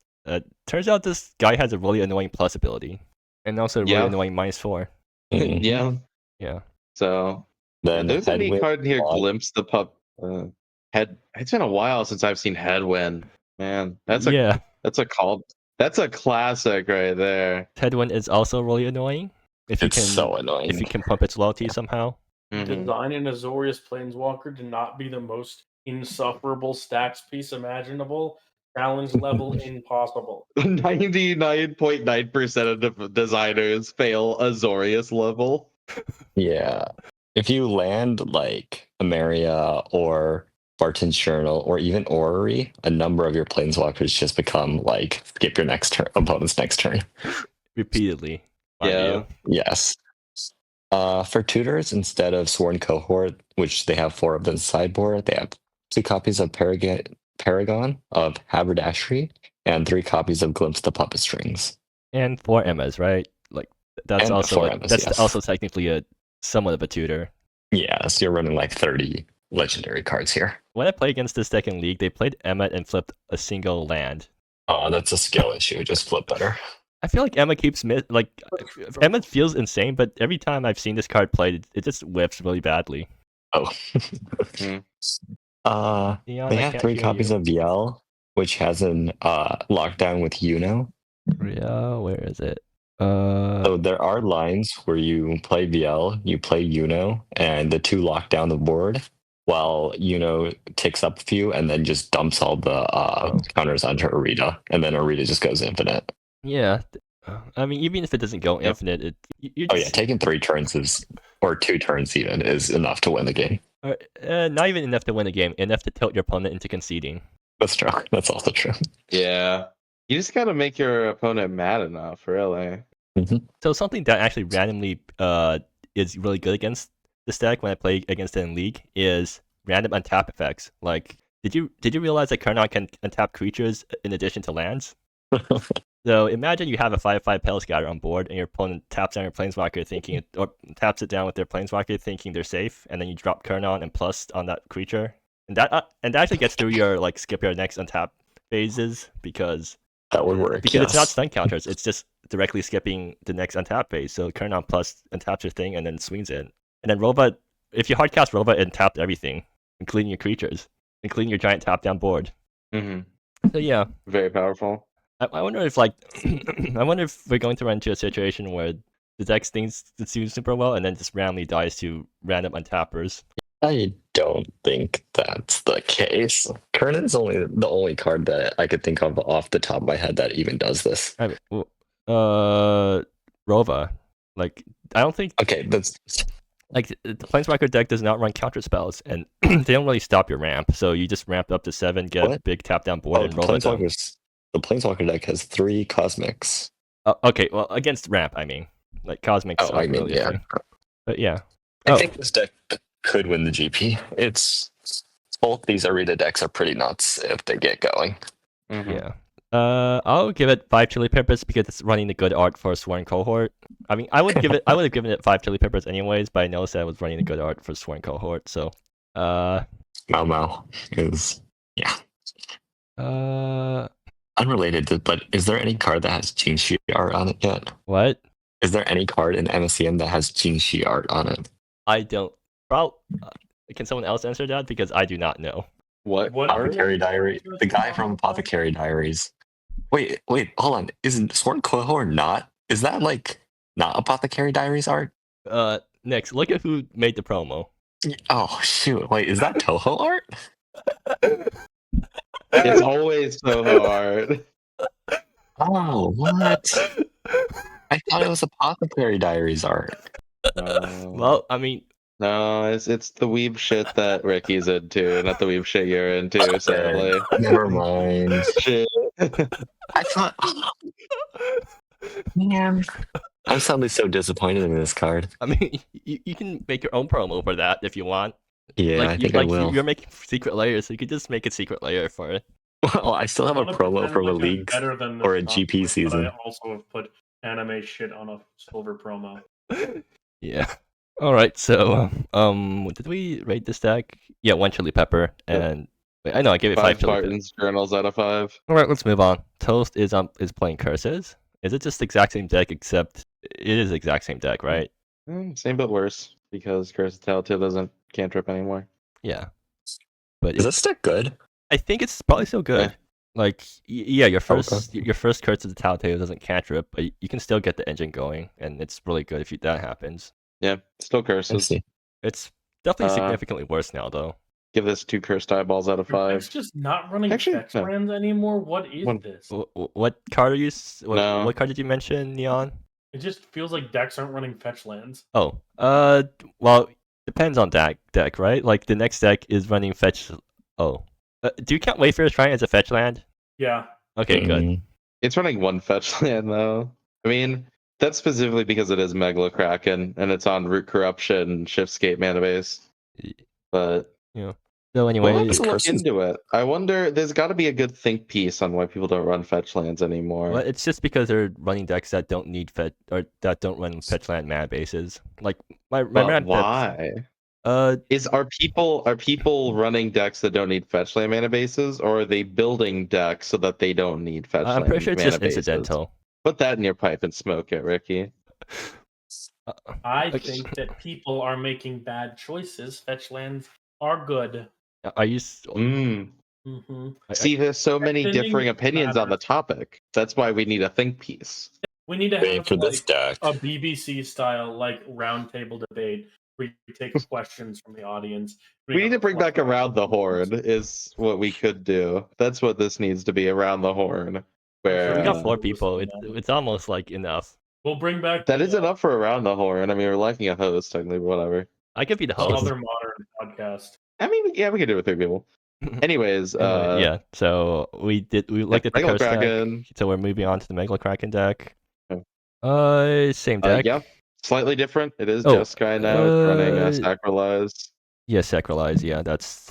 S1: turns out this guy has a really annoying plus ability, and also a really
S3: Yeah.
S1: annoying -4.
S5: Mhm.
S3: Yeah.
S1: Yeah.
S3: So
S5: Then
S3: there's a neat
S5: Headwind
S3: card in here,
S5: Log-
S3: Glimpse the Pup. It's been a while since I've seen Headwind. Man, that's
S1: yeah.
S3: That's a classic right there.
S1: Headwind is also really annoying. If you
S5: It's
S1: can,
S5: so annoying.
S1: if you can pump its loyalty somehow.
S3: Mhm.
S2: Design an Azorius Planeswalker to not be the most insufferable stacks piece imaginable. Challenge level impossible.
S3: 99.9% of designers fail Azorius level.
S5: Yeah. If you land like Ameria or Barton's Journal or even Orrery, a number of your planeswalkers just become like skip your next turn, opponent's next turn.
S1: Repeatedly, mind
S3: Yeah.
S1: you.
S5: Yes. For tutors, instead of Sworn Cohort, which they have 4 of them sideboard, they have 2 copies of Paragon of Haberdashery and 3 copies of Glimpse the Puppet Strings.
S1: And 4 Emmas, right? Like that's
S5: And
S1: also
S5: 4 Emmas,
S1: that's
S5: yes.
S1: also technically a somewhat of a tutor.
S5: Yeah, so you're running like 30 legendary cards here.
S1: When I play against this deck in League, they played Emma and flipped a single land.
S5: Oh, that's a skill issue. Just flip better.
S1: I feel like Emma keeps Emma feels insane, but every time I've seen this card played, it just whiffs really badly.
S5: Oh.
S3: Mm.
S1: Neon,
S5: They
S1: I
S5: have
S1: can't
S5: 3
S1: hear
S5: copies
S1: you.
S5: of VL, which has an lockdown with Uno.
S1: Yeah, where is it?
S5: So there are lines where you play VL, you play Uno, and the 2 lock down the board, while Uno ticks up a few and then just dumps all the counters onto Arita, and then Arita just goes infinite.
S1: Yeah, I mean, even if it doesn't go infinite,
S5: Oh yeah, taking 3 turns or 2 turns even is enough to win the game.
S1: Not even enough to win the game, enough to tilt your opponent into conceding.
S5: That's true. That's also true.
S3: Yeah. You just got to make your opponent mad enough, really.
S5: Mm-hmm.
S1: So something that actually randomly is really good against this deck when I play against it in League is random untap effects. Like, did you realize that Kurnock can untap creatures in addition to lands? So imagine you have a 5/5 Pale Scatter on board, and your opponent taps down your Planeswalker or taps it down with their Planeswalker thinking they're safe, and then you drop Kurnock and plus on that creature, and that actually gets through your skip your next untap phases because
S5: that would work.
S1: Because it's not stun counters; it's just directly skipping the next untap phase. So Kurnock plus untaps your thing and then swings it, and then Rova. If you hardcast Rova, it tapped everything, including your creatures, including your giant tap down board.
S3: Mm-hmm.
S1: So yeah,
S3: very powerful.
S1: I wonder if I wonder if we're going to run into a situation where the deck thinks it's doing super well and then just randomly dies to random untappers.
S5: I don't think that's the case. Kernan's the only card that I could think of off the top of my head that even does this.
S1: I mean, Rova. Like, I don't think.
S5: Okay, that's.
S1: Like, the Planeswalker deck does not run counter spells, and they don't really stop your ramp. So you just ramp up to 7, get a big tap down board, and Rova them.
S5: The Planeswalker deck has 3 Cosmics.
S1: Okay, well, against ramp, I mean. Like, Cosmics are really
S5: yeah.
S1: annoying. But yeah.
S5: I think this deck could win the GP. It's both these Arita decks are pretty nuts if they get going.
S3: Mm-hmm.
S1: Yeah. I'll give it 5 Chili Peppers because it's running the good art for a Sworn Cohort. I mean, I would have given it 5 Chili Peppers anyways, but I noticed that I was running the good art for Sworn Cohort, so
S5: Mau is unrelated, but is there any card that has Jinshi art on it yet?
S1: What?
S5: Is there any card in MSEM that has Jinshi art on it?
S1: I don't. Can someone else answer that? Because I do not know.
S3: What
S5: Apothecary Diary? The guy from Apothecary Diaries. Wait, hold on. Isn't Sworn Cohort not? Is that like not Apothecary Diaries art?
S1: Next, look at who made the promo.
S5: Oh shoot! Wait, is that Toho art?
S3: It's always Toho art.
S5: Oh, what? I thought it was Apothecary Diaries art.
S1: Well, I mean,
S3: No, it's the weeb shit that Ricky's into, not the weeb shit you're into, sadly.
S5: Never mind.
S3: Shit.
S5: I thought, man, I'm suddenly so disappointed in this card.
S1: I mean, you can make your own promo for that if you want.
S5: Yeah,
S1: Like,
S5: I think I will.
S1: You're making secret layers, so you could just make a secret layer for it.
S5: Well, I still have a
S2: I wanna
S5: promo
S2: pretend
S5: from a
S2: like I'm
S5: league
S2: better than
S5: or a
S2: this
S5: GP
S2: conflict, but
S5: season.
S2: I also have put anime shit on a silver promo.
S1: Yeah. All right. So, did we rate this deck? Yeah, 1 chili pepper,
S3: Yep.
S1: and wait, I know I gave it
S3: 5
S1: chili pepper.
S3: Spartans journals out of 5.
S1: All right, let's move on. Toast is playing curses. Is it just the exact same deck except it is the exact same deck, right?
S3: Same but worse, because Curse of Telltale doesn't cantrip anymore.
S1: Yeah. But
S5: Is this deck good?
S1: I think it's probably still good.
S3: Yeah.
S1: Like, yeah, your
S5: Okay.
S1: first curse of the Telltale doesn't cantrip, but you can still get the engine going, and it's really good if that happens.
S3: Yeah, still
S5: I
S3: curses.
S5: see.
S1: It's definitely
S3: Uh,
S1: significantly worse now, though.
S3: Give this 2 cursed eyeballs out of
S2: Your
S3: 5.
S2: deck's just not running
S3: Actually,
S2: fetch
S3: no.
S2: lands anymore. What is
S3: One-
S2: this?
S1: What card are you?
S3: No.
S1: What card did you mention, Neon?
S2: It just feels like decks aren't running fetch lands.
S1: Oh, well, depends on deck, right? Like the next deck is running fetch. Oh, do you count Wayfarer's Shrine as a fetch land?
S2: Yeah.
S1: Okay, good.
S5: Mm.
S3: It's running 1 fetch land, though. I mean, that's specifically because it is Megalo-Kraken, and it's on Root Corruption, Shiftscape mana base. But
S1: So anyway,
S3: we'll have to look
S5: Curses-
S3: into it. I wonder, there's got to be a good think piece on why people don't run fetch lands anymore.
S1: well, it's just because they're running decks that don't need fetch or that don't run fetch land mana bases. Like my
S3: But
S1: mana
S3: why? Are people running decks that don't need fetch land mana bases, or are they building decks so that they don't need fetch
S1: I'm
S3: land
S1: pretty sure it's
S3: mana
S1: just
S3: bases?
S1: incidental.
S3: Put that in your pipe and smoke it, Ricky.
S2: I
S1: Okay.
S2: think that people are making bad choices. Fetch lands are good.
S1: Are you?
S2: Mm-hmm.
S3: See, there's so many
S2: Extending
S3: differing opinions on the topic. That's why we need a think piece.
S2: We need to
S5: Waiting
S2: have
S5: for this deck.
S2: a BBC style roundtable debate where you take questions from the audience.
S3: We need to bring back Around the Horn is what we could do. That's what this needs to be, Around the Horn. Where
S1: We got
S2: Yeah.
S1: 4 people. It's almost like enough.
S2: We'll bring back
S3: that
S2: the,
S3: is enough for Around the Horn. I mean, we're lacking a host, technically, but whatever.
S1: I could be the
S2: the
S1: host.
S2: other modern podcast.
S3: I mean, yeah, we could do it with 3 people. Anyways,
S1: Anyway, yeah. So we looked at the curse deck.
S3: Megalo-Kraken.
S1: So we're moving on to the Megalo-Kraken deck.
S3: Yeah.
S1: Same deck.
S3: Yeah, slightly different. It is
S1: Oh,
S3: Jeskai now. It's running Sacralize.
S1: Yeah, Sacralize. Yeah,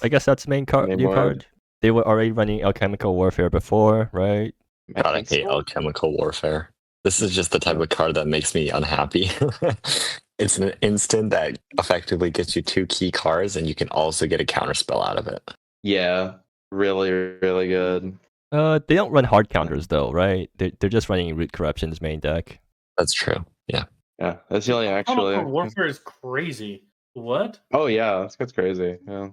S1: I guess that's the main card.
S3: Main
S1: New
S3: board.
S1: card. They were already running Alchemical Warfare before, right?
S5: God, I
S3: think
S5: hate
S3: so.
S5: Alchemical Warfare. This is just the type of card that makes me unhappy. It's an instant that effectively gets you 2 key cards, and you can also get a counterspell out of it.
S3: Yeah, really, really good.
S1: They don't run hard counters though, right? They're just running Root Corruption's main deck.
S5: That's true. Yeah.
S3: Yeah, that's the only actually.
S2: Chemical Warfare is crazy. What?
S3: Oh yeah, that's crazy. Yeah.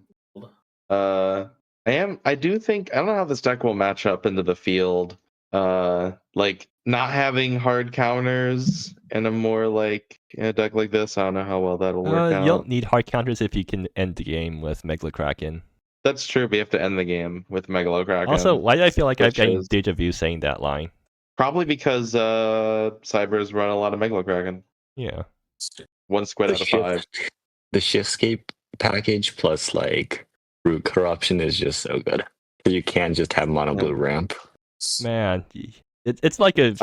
S3: I do think I don't know how this deck will match up into the field. Like not having hard counters in a more like in a deck like this. I don't know how well that'll work
S1: You
S3: out.
S1: don't need hard counters if you can end the game with Megalo-Kraken.
S3: That's true, but you have to end the game with Megalo-Kraken.
S1: Also, why do I feel like I'm
S3: which
S1: getting
S3: is-
S1: deja vu saying that line?
S3: Probably because Cybers run a lot of Megalo-Kraken.
S1: Yeah.
S3: 1 squid out of 5.
S5: The Shiftscape package plus like Root Corruption is just so good. You can't just have mono blue ramp.
S1: Man, it's like a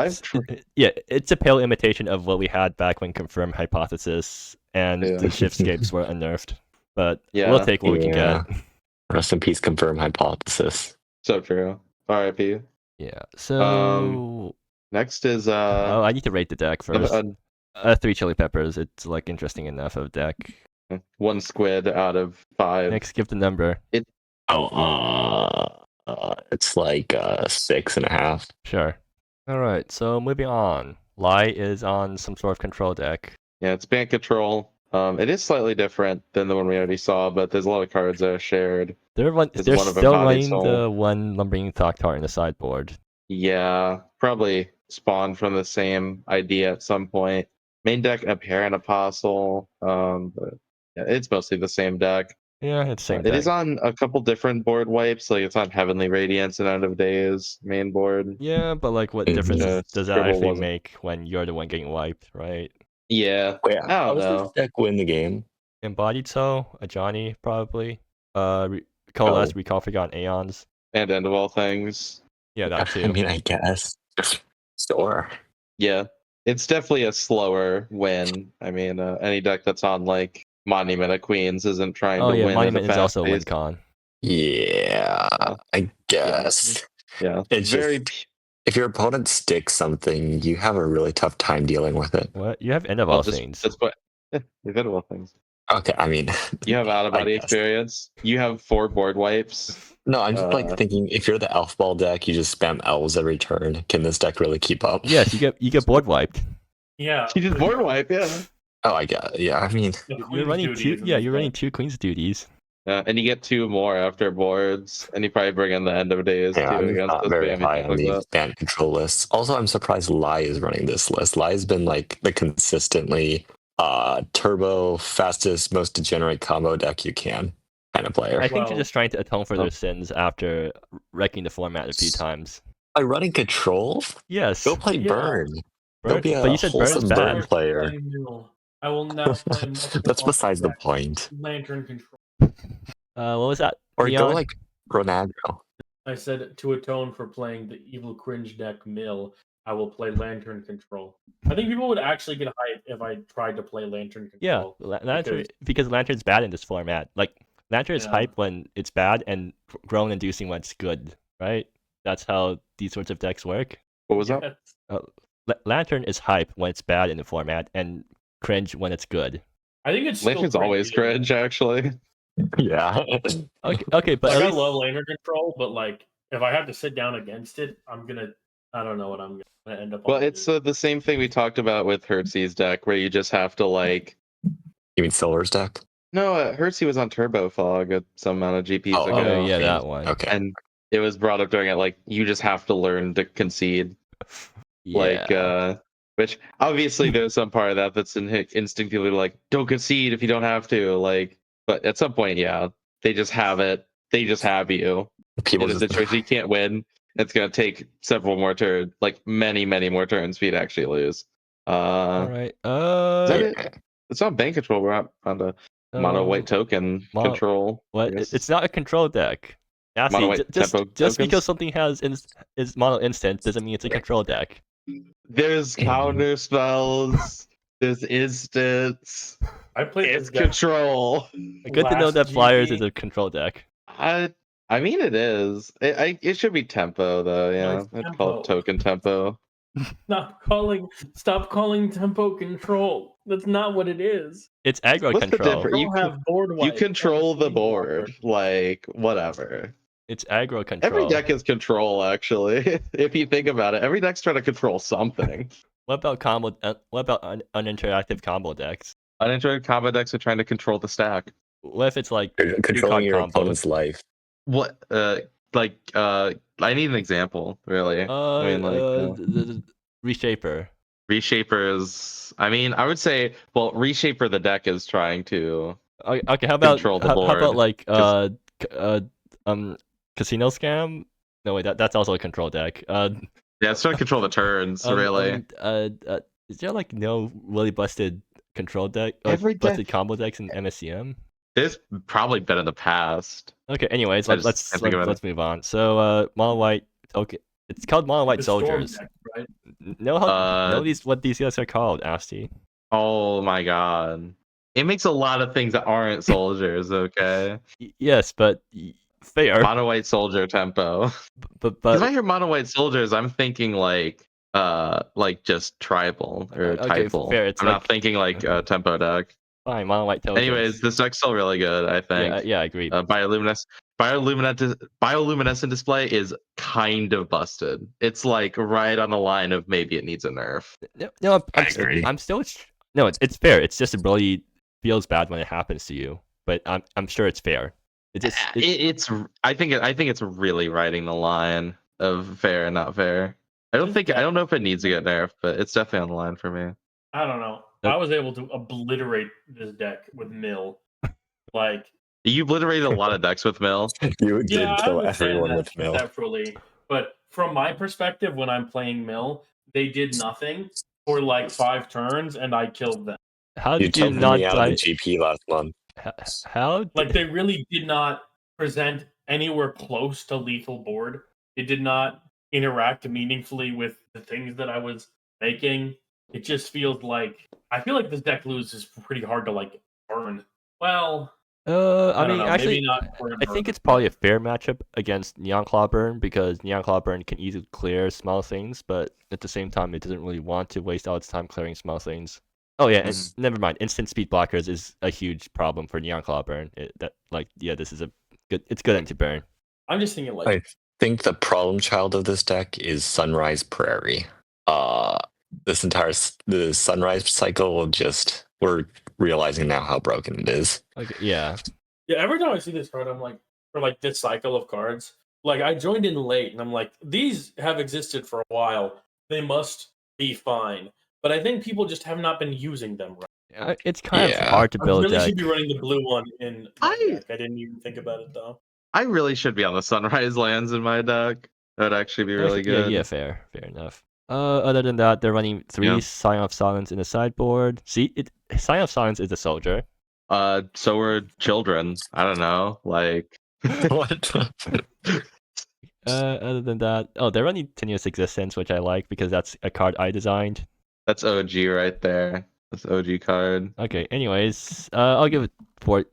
S1: yeah, it's a pale imitation of what we had back when Confirmed Hypothesis and
S3: Yeah.
S1: the Shiftscapes were unnerved. But
S3: Yeah.
S1: we'll take what we can
S5: Yeah.
S1: get.
S5: Rest in peace, Confirmed Hypothesis.
S3: So true. RIP.
S1: Yeah. So
S3: Next is
S1: oh, I need to rate the deck first. 3 chili peppers. It's like interesting enough of a deck.
S3: 1 squid out of 5.
S1: Next, give the number.
S5: It's like 6.5.
S1: Sure. All right. So moving on. Lai is on some sort of control deck.
S3: Yeah, it's Band Control. It is slightly different than the one we already saw, but there's a lot of cards that are shared.
S1: They're
S3: Is
S1: still
S3: one of them Body
S1: running
S3: Soul?
S1: the one Lumbering Thoktar in the sideboard.
S3: Yeah, probably spawned from the same idea at some point. Main deck, Apparent Apostle. But yeah, it's mostly the same deck.
S1: Yeah, it's the same
S3: It
S1: deck.
S3: is on a couple different board wipes, like it's on Heavenly Radiance and End of Days main board.
S1: Yeah, but like, what
S5: Mhm.
S1: difference
S3: Yeah,
S1: does that
S3: Scribble
S1: actually
S3: wasn't-
S1: make when you're the one getting wiped, right?
S3: Yeah,
S5: Wait,
S3: I
S5: how
S3: don't
S5: does
S3: know.
S5: this deck win the game?
S1: Embodied Soul, a Johnny probably. Coalesce, reconfigure on Aeons.
S3: And End of All Things.
S1: Yeah, that too.
S5: I mean, I guess. Sure.
S3: Yeah, it's definitely a slower win. I mean, any deck that's on like Monument of Queens isn't trying
S1: Oh
S3: to
S1: yeah,
S3: win
S1: Monument
S3: at a
S1: is
S3: fast
S1: also a win
S3: pace.
S1: con.
S5: Yeah, I guess.
S3: Yeah,
S5: It's
S3: very.
S5: just, if your opponent sticks something, you have a really tough time dealing with it.
S1: What? You have End of
S3: Well,
S1: All
S3: just
S1: Things.
S3: put. Yeah, you've End of All Things.
S5: Okay, I mean,
S3: You have out of
S5: I
S3: body
S5: guess.
S3: experience. You have 4 board wipes.
S5: No, I'm just like thinking, if you're the elf ball deck, you just spam elves every turn. Can this deck really keep up?
S1: Yes, you get board wiped.
S2: Yeah.
S3: You just board wipe, yeah.
S5: Oh, I got. Yeah, I mean,
S2: The
S1: You're
S2: Queen's
S1: running
S2: Duty
S1: two.
S2: is in
S1: Yeah,
S2: this
S1: you're running
S2: deck.
S1: 2 Queen's Duties.
S3: And you get 2 more after boards, and you probably bring in the End of Days
S5: yeah,
S3: too
S5: I'm
S3: against
S5: not
S3: those
S5: very
S3: spammy
S5: high
S3: stuff
S5: on
S3: like
S5: these
S3: that.
S5: ban control lists. Also, I'm surprised Lai is running this list. Lai has been like the consistently turbo, fastest, most degenerate combo deck you can kind of player.
S1: I think they're
S2: Well,
S1: just trying to atone for their sins after wrecking the format a few times.
S5: By running control,
S1: Yes.
S5: go play
S2: Yeah.
S5: Burn. Go
S1: Burn,
S5: be a
S1: but you said Burn is
S5: wholesome
S1: bad.
S5: Burn player.
S2: I will now play multiple
S5: That's besides the
S2: decks.
S5: point.
S2: Lantern Control.
S1: What was that?
S5: Or
S1: Leon?
S5: go like Ronaldo.
S2: I said to atone for playing the evil cringe deck Mill, I will play Lantern Control. I think people would actually get hyped if I tried to play Lantern
S1: Yeah,
S2: Control.
S1: Lantern because Lantern's bad in this format. Like Lantern is
S2: Yeah.
S1: hype when it's bad and groan inducing when it's good, right? That's how these sorts of decks work.
S3: What was that?
S2: Yes.
S1: Lantern is hype when it's bad in the format and cringe when it's good.
S2: I think it's still
S3: Lantern's always cringe, actually.
S5: Yeah.
S1: Okay, but
S2: Like
S1: at
S2: I
S1: least
S2: love Lantern Control, but like if I have to sit down against it, I don't know what I'm gonna end up.
S3: Well,
S2: on
S3: it's the same thing we talked about with Hertzie's deck, where you just have to like.
S5: You mean Silver's deck?
S3: No, Hertzie was on Turbo Fog at some amount of GPs
S5: Oh,
S3: ago.
S1: yeah, that one.
S5: Okay.
S3: And it was brought up during it, like, you just have to learn to concede.
S1: Yeah.
S3: Like, which obviously there's some part of that that's instinctively like, don't concede if you don't have to. Like, but at some point, yeah, they just have it. They just have you
S5: People
S3: in a
S5: just
S3: situation you can't win. It's gonna take several more turns, like many more turns for you to actually lose.
S1: All right.
S3: Is that it? It's not bank control. We're not on the mono white token control.
S1: What? It's not a control deck.
S3: Mono
S1: Nasty.
S3: white tempo
S1: Just because
S3: tokens?
S1: something is mono instant doesn't mean it's a control deck.
S3: There's counter spells. There's instants.
S2: I played
S3: It's
S2: this deck
S3: control.
S1: Good to know
S2: last
S1: that Flyers
S2: GP.
S1: is a control deck.
S3: I mean, it is. It should be tempo though. Yeah,
S2: it's
S3: I'd call
S2: tempo.
S3: it token tempo.
S2: Stop calling tempo control. That's not what it is.
S1: It's aggro
S3: What's the
S1: control.
S3: difference?
S2: You don't have board
S3: You
S2: wipe
S3: control
S2: and
S3: the
S2: queen
S3: board,
S2: blocker.
S3: like whatever.
S1: It's aggro control.
S3: Every deck is control, actually. If you think about it, every deck's trying to control something.
S1: What about what about uninteractive combo decks?
S3: Uninteractive combo decks are trying to control the stack.
S1: What if it's like
S5: controlling your
S1: combos?
S5: opponent's life.
S3: What? I need an example, really. I mean, like
S1: the Reshaper.
S3: Reshaper is. I mean, I would say, well, Reshaper the deck is trying to.
S1: Okay, how about
S3: Control the
S1: how about
S3: board,
S1: like Casino Scam? No wait, that's also a control deck.
S3: Yeah, it's trying to control the turns, really.
S1: Is there like no really busted control deck?
S3: Every
S1: busted combo decks in MSEM?
S3: There's probably been in the past.
S1: Okay, anyways,
S3: I
S1: let's
S3: just can't think about
S1: let's move on. So mono white token. It's called mono white
S2: The Storm
S1: soldiers.
S2: deck, right?
S1: Know what these guys are called, Asti.
S3: Oh my god. It makes a lot of things that aren't soldiers, okay?
S1: Yes, but fair.
S3: Mono white soldier tempo.
S1: But
S3: Because when I hear mono white soldiers, I'm thinking like just tribal or
S1: okay,
S3: typal.
S1: fair. It's
S3: I'm not thinking like tempo deck.
S1: fine, mono white tokens.
S3: Anyways, this deck's still really good, I think.
S1: Yeah, I agree.
S3: Bioluminescent display is kind of busted. It's like right on the line of maybe it needs a nerf.
S1: No,
S5: I agree.
S1: I'm still no. It's fair. It's just it really feels bad when it happens to you. But I'm sure it's fair.
S3: I think it's really riding the line of fair and not fair. I don't know if it needs to get nerfed, but it's definitely on the line for me.
S2: I don't know. I was able to obliterate this deck with Mill. Like
S3: You obliterated a lot of decks with Mill.
S5: You did
S2: I
S5: kill
S2: understand
S5: everyone
S2: that
S5: with Mill.
S2: conceptually, but from my perspective, when I'm playing Mill, they did nothing for like 5 turns, and I killed them.
S1: How
S4: You
S1: did you
S4: took
S1: not
S4: me out of the
S1: die?
S4: GP last month.
S1: How?
S2: Like they really did not present anywhere close to lethal board. It did not interact meaningfully with the things that I was making. It just feels like I feel like this deck loses pretty hard to like burn. Well,
S1: I
S2: don't
S1: mean,
S2: know.
S1: actually,
S2: Maybe not burn.
S1: I think it's probably a fair matchup against Neon Clawburn because Neon Clawburn can easily clear small things, but at the same time, it doesn't really want to waste all its time clearing small things. Oh yeah, and
S3: Mhm.
S1: never mind. Instant speed blockers is a huge problem for Neon Clawburn. This is a good. It's good anti-burn.
S2: I'm just thinking like
S4: I think the problem child of this deck is Sunrise Prairie. The Sunrise cycle will just we're realizing now how broken it is.
S1: Okay, yeah.
S2: yeah. Every time I see this card, I'm like, for like this cycle of cards, like I joined in late, and I'm like, these have existed for a while. They must be fine. But I think people just have not been using them right.
S1: It's kind of
S4: Yeah.
S1: hard to
S2: I
S1: build a
S2: really
S1: deck.
S2: should be running the blue one in my
S3: I-
S2: deck. I didn't even think about it though.
S3: I really should be on the Sunrise lands in my deck. That would actually be really good.
S1: Yeah, fair enough. Other than that, they're running 3
S3: Yeah.
S1: Scion of Silence in the sideboard. See, Scion of Silence is a soldier.
S3: So we're children. I don't know. Like,
S4: What?
S1: Other than that, they're running Tenuous Existence, which I like because that's a card I designed.
S3: that's OG right there. That's OG card.
S1: Okay, anyways, I'll give it 3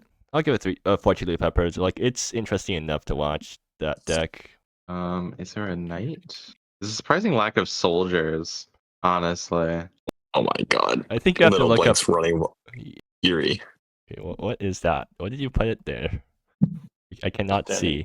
S1: Fortunately Peppers. Like, it's interesting enough to watch that deck.
S3: Is there a knight? There's a surprising lack of soldiers, honestly.
S4: Oh my god.
S1: I think you have to
S4: Little
S1: look up.
S4: Blank's running Eerie.
S1: Okay, what is that? What did you put it there? I cannot see.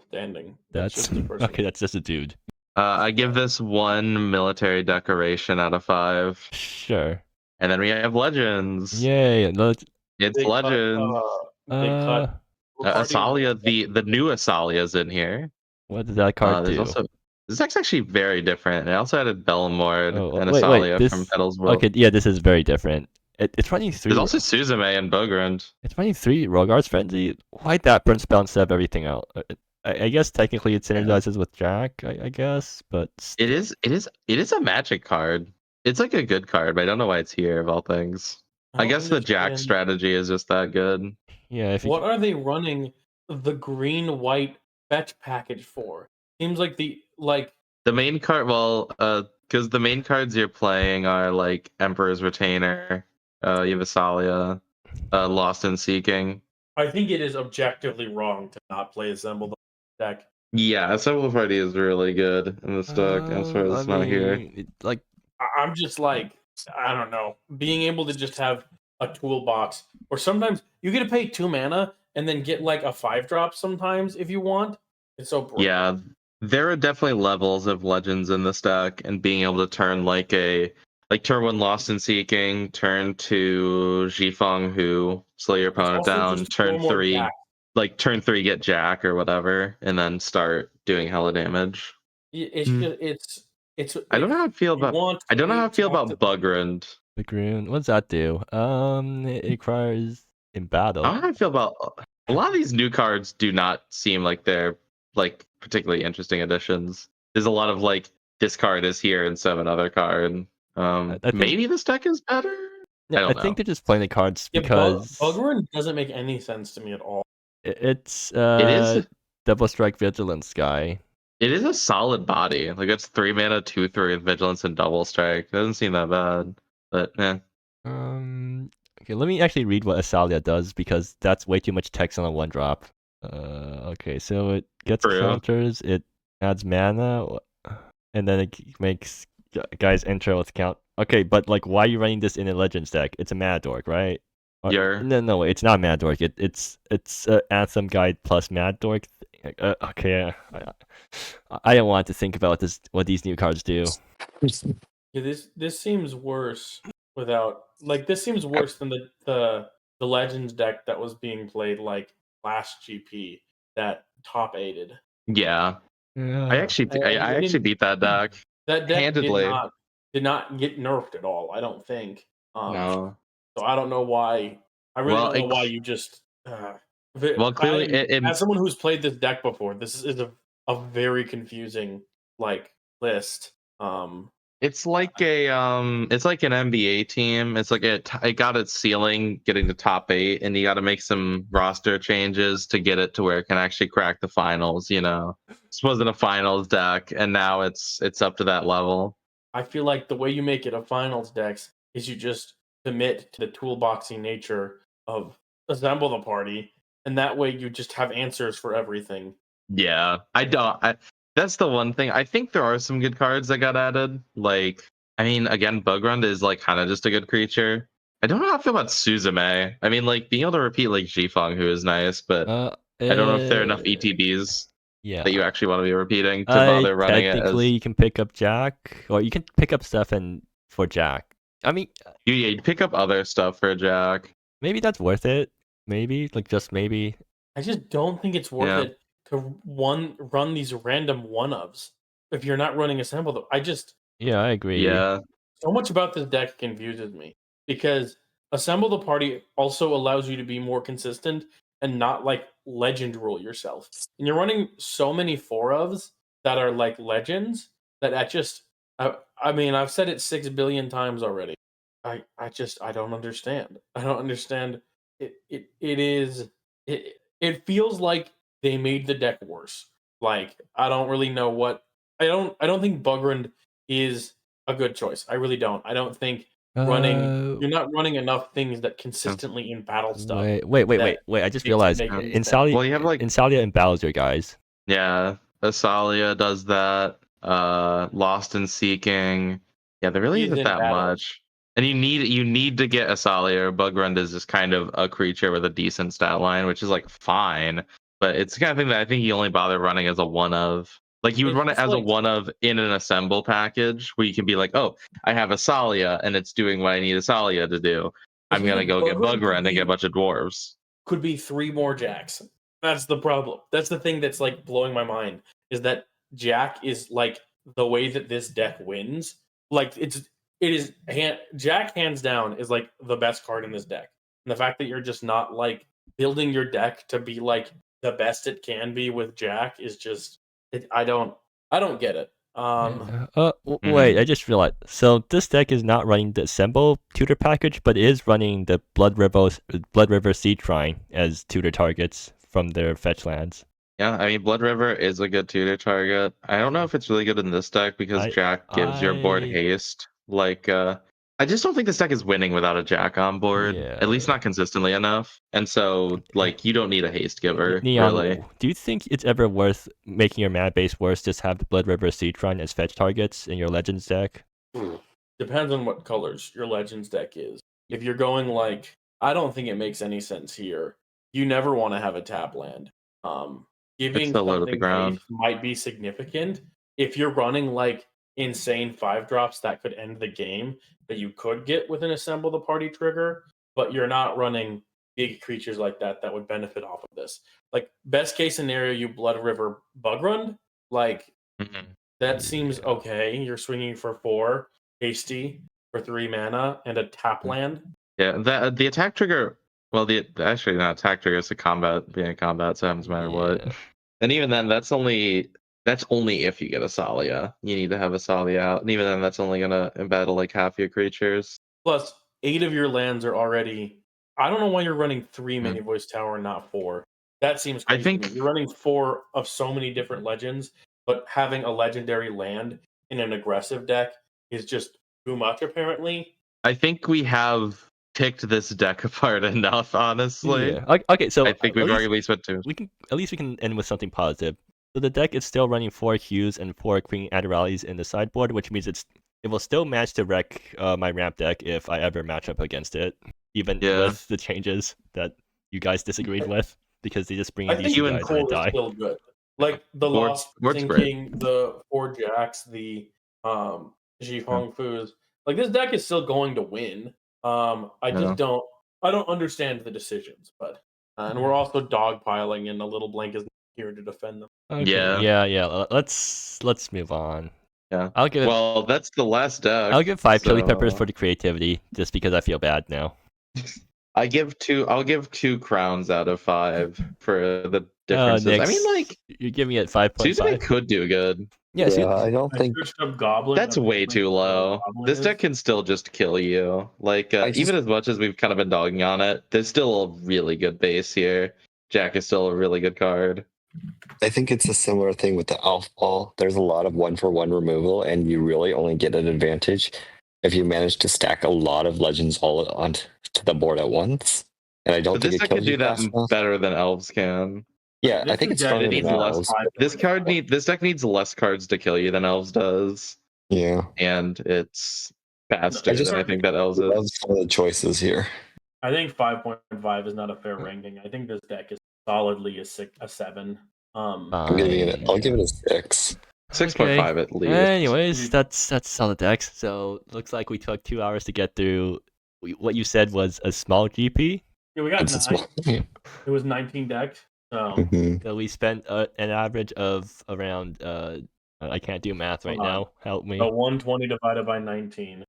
S2: Standing.
S1: That's
S2: just a person.
S1: okay. That's just a dude.
S3: I give this 1 military decoration out of 5.
S1: Sure.
S3: And then we have legends.
S1: Yay!
S3: It's
S2: They
S3: legends.
S2: They cut
S3: Asalia, the new Asalia's in here.
S1: What does that card
S3: There's
S1: do?
S3: also this deck's actually very different. I also added Belmord and
S1: wait,
S3: Asalia from Petal's World.
S1: Okay, yeah, this is very different. It's running 3.
S3: There's also Suzume and Bogrund.
S1: It's running 3 Rogar's Frenzy. Why'd that burn spell instead of everything else? I guess technically it synergizes with Jack. I guess, but
S3: It is a magic card. It's like a good card, but I don't know why it's here of all things. I guess the Jack strategy is just that good.
S1: Yeah.
S2: What are they running the green-white fetch package for? Seems like the
S3: main card. Well, because the main cards you're playing are like Emperor's Retainer, you have Asalia, Lost in Seeking.
S2: I think it is objectively wrong to not play Assemble the deck.
S3: Yeah, Assemble Party is really good in this deck. As far as it's not here.
S2: I'm just like, I don't know, being able to just have a toolbox, or sometimes you get to pay 2 mana and then get like a 5-drop sometimes if you want. It's so broken.
S3: Yeah, there are definitely levels of legends in this deck, and being able to turn turn 1 Lost in Seeking, turn 2 Jifeng Hu, slow your opponent down, turn 3 turn 3 get Jack or whatever, and then start doing hella damage.
S2: It's
S3: I don't know how I feel about Bugrund.
S1: Bagroon, what does that do? It requires in battle.
S3: I don't know how I feel about a lot of these new cards. Do not seem like they're like particularly interesting additions. There's a lot of like this card is here instead of another card. I think, maybe this deck is better.
S1: Yeah, I think they're just playing the cards because
S2: Bugrund doesn't make any sense to me at all.
S1: It is Double Strike Vigilance guy.
S3: It is a solid body. Like it's 3 mana, 2/3 with Vigilance and Double Strike. Doesn't seem that bad, but yeah.
S1: Okay, let me actually read what Asalia does because that's way too much text on a 1-drop. Okay, so it gets counters, it adds mana, and then it makes guys enter with count. Okay, but like, why are you running this in a Legends deck? It's a Mana Dork, right? No, it's not Mad Dork. It's Anthem Guide plus Mad Dork. Okay, I don't want to think about what these new cards do.
S2: Yeah, this seems worse without this seems worse than the Legends deck that was being played like last GP that top aided.
S3: Yeah. I actually beat that deck.
S2: That deck
S3: handedly.
S2: did not get nerfed at all. I don't think.
S3: No.
S2: So I don't know why. I really don't know why you just.
S3: Clearly,
S2: as someone who's played this deck before, this is a very confusing list.
S3: It's like it's like an NBA team. It's like it got its ceiling getting to top 8, and you got to make some roster changes to get it to where it can actually crack the finals. This wasn't a finals deck, and now it's up to that level.
S2: I feel like the way you make it a finals deck is you just commit to the toolboxy nature of assemble the party, and that way you just have answers for everything.
S3: Yeah, I don't. That's the one thing. I think there are some good cards that got added. Like, I mean, again, Bugrund is like kind of just a good creature. I don't know how I feel about Suzume. I mean, like being able to repeat like Jifeng, who is nice, but I don't know if there are enough ETBs
S1: Yeah.
S3: that you actually want to be repeating to bother running it.
S1: Technically, you can pick up Jack, or you can pick up Stefan for Jack. I mean,
S3: you pick up other stuff for Jack.
S1: Maybe that's worth it. Maybe, like just maybe.
S2: I just don't think it's worth it to run these random one-ofs if you're not running assemble.
S1: Yeah, I agree.
S3: Yeah.
S2: So much about this deck confuses me because assemble the party also allows you to be more consistent and not like legend rule yourself. And you're running so many 4-ofs that are like legends that I mean, I've said it 6 billion times already. I don't understand. I don't understand. It feels like they made the deck worse. Like I don't really know what I don't think Bugrund is a good choice. I really don't. I don't think you're not running enough things that consistently in battle stuff.
S1: Wait. I just realized Insalia,
S3: well, you have like
S1: Insalia and Bowser, guys.
S3: Yeah, Asalia does that. Lost in Seeking. Yeah, there really isn't that much. And you need to get Asalia or Bugrund is just kind of a creature with a decent stat line, which is like fine. But it's the kind of thing that I think you only bother running as a one of. Like you would run it as a one of in an assemble package where you can be like, oh, I have Asalia and it's doing what I need Asalia to do. I'm gonna go get Bugrund and get a bunch of dwarves.
S2: Could be 3 more Jacks. That's the problem. That's the thing that's like blowing my mind is that Jack is like the way that this deck wins. Like Jack hands down is like the best card in this deck. And the fact that you're just not like building your deck to be like the best it can be with Jack is just I don't get it.
S1: Wait, I just realized. So this deck is not running the Assemble tutor package, but is running the Blood River Sea Shrine as tutor targets from their fetch lands.
S3: Yeah, I mean, Blood River is a good tutor target. I don't know if it's really good in this deck because Jack gives your board haste. Like, I just don't think this deck is winning without a Jack on board.
S1: Yeah.
S3: At least not consistently enough. And so, like, you don't need a haste giver,
S1: Neon,
S3: really.
S1: Do you think it's ever worth making your mana base worse? Just have the Blood River Sea Shrine as fetch targets in your Legends deck?
S2: Depends on what colors your Legends deck is. If you're going like, I don't think it makes any sense here. You never want to have a tap land. Giving something haste might be significant. If you're running like insane 5-drops that could end the game that you could get with an assemble the party trigger, but you're not running big creatures like that would benefit off of this. Like best case scenario, you Blood River Bugrund, like that seems okay. You're swinging for 4, hasty for 3 mana and a tap land.
S3: Yeah, the attack trigger. Well, actually not attack trigger. It's a combat. Being a combat, so it doesn't matter what. And even then, that's only if you get Asalia. You need to have Asalia out, and even then, that's only gonna embattle like half your creatures.
S2: Plus, 8 of your lands are already. I don't know why you're running 3 Many Voice Tower and not 4. That seems crazy. I think you're running 4 of so many different legends, but having a legendary land in an aggressive deck is just too much. Apparently,
S3: I think we have picked this deck apart enough, honestly.
S1: Yeah. Okay, so
S3: I think we've arguably spent 2.
S1: We can end with something positive. So the deck is still running 4 Qs and 4 Queen Adderallies in the sideboard, which means it will still manage to wreck my ramp deck if I ever match up against it, even with the changes that you guys disagreed with, because they just bring in these guys and die.
S2: Still good. Like the Lost Thinking, the 4 Jacks, the Jifeng Fus. Like this deck is still going to win. I don't understand the decisions, but and we're also dogpiling, and a little blank is here to defend them.
S1: Okay. Yeah. Let's move on.
S3: Yeah.
S1: I'll give
S3: well, that's the last deck.
S1: I'll give 5 chili peppers for the creativity, just because I feel bad now.
S3: I'll give 2 crowns out of 5 for the differences.
S1: Nick,
S3: I mean, like
S1: you're giving it 5.5.
S3: Suzume could do good.
S1: Yeah, see,
S5: I don't
S2: I
S5: think
S2: searched up Goblin.
S3: That's way too low.
S2: Goblin
S3: This
S2: is.
S3: deck can still just kill you. Like,
S5: I just-
S3: even as much as we've kind of been dogging on it, there's still a really good base here. Jack is still a really good card.
S5: I think it's a similar thing with the Elf Ball. There's a lot of 1-for-1 removal, and you really only get an advantage if you manage to stack a lot of legends all onto the board at once. And I don't
S3: But
S5: think
S3: this
S5: it
S3: deck can
S5: kills
S3: do
S5: you
S3: that
S5: fast enough.
S3: better than elves can.
S5: Yeah, I
S2: This
S5: think
S2: is
S5: it's
S2: deck
S5: stronger
S3: It
S5: than
S3: needs
S2: needs
S3: less.
S5: elves.
S3: This deck needs less cards to kill you than elves does,
S5: Yeah,
S3: and it's faster
S5: I just-
S3: than I think that elves
S5: love
S3: is.
S5: some of the choices here.
S2: I think 5.5 is not a fair ranking. I think this deck is solidly a 7.
S5: I'll give it a 6.
S3: 6.5 at least.
S1: Anyways, that's solid decks. So looks like we took 2 hours to get through. What you said was a small GP.
S2: Yeah, we got
S5: It's a
S2: 9.
S5: small. Yeah.
S2: It was 19 decks. So
S5: Mhm.
S1: So we spent an average of around. I can't do math right
S2: Hold on.
S1: now. Help me.
S2: so 120 divided by 19.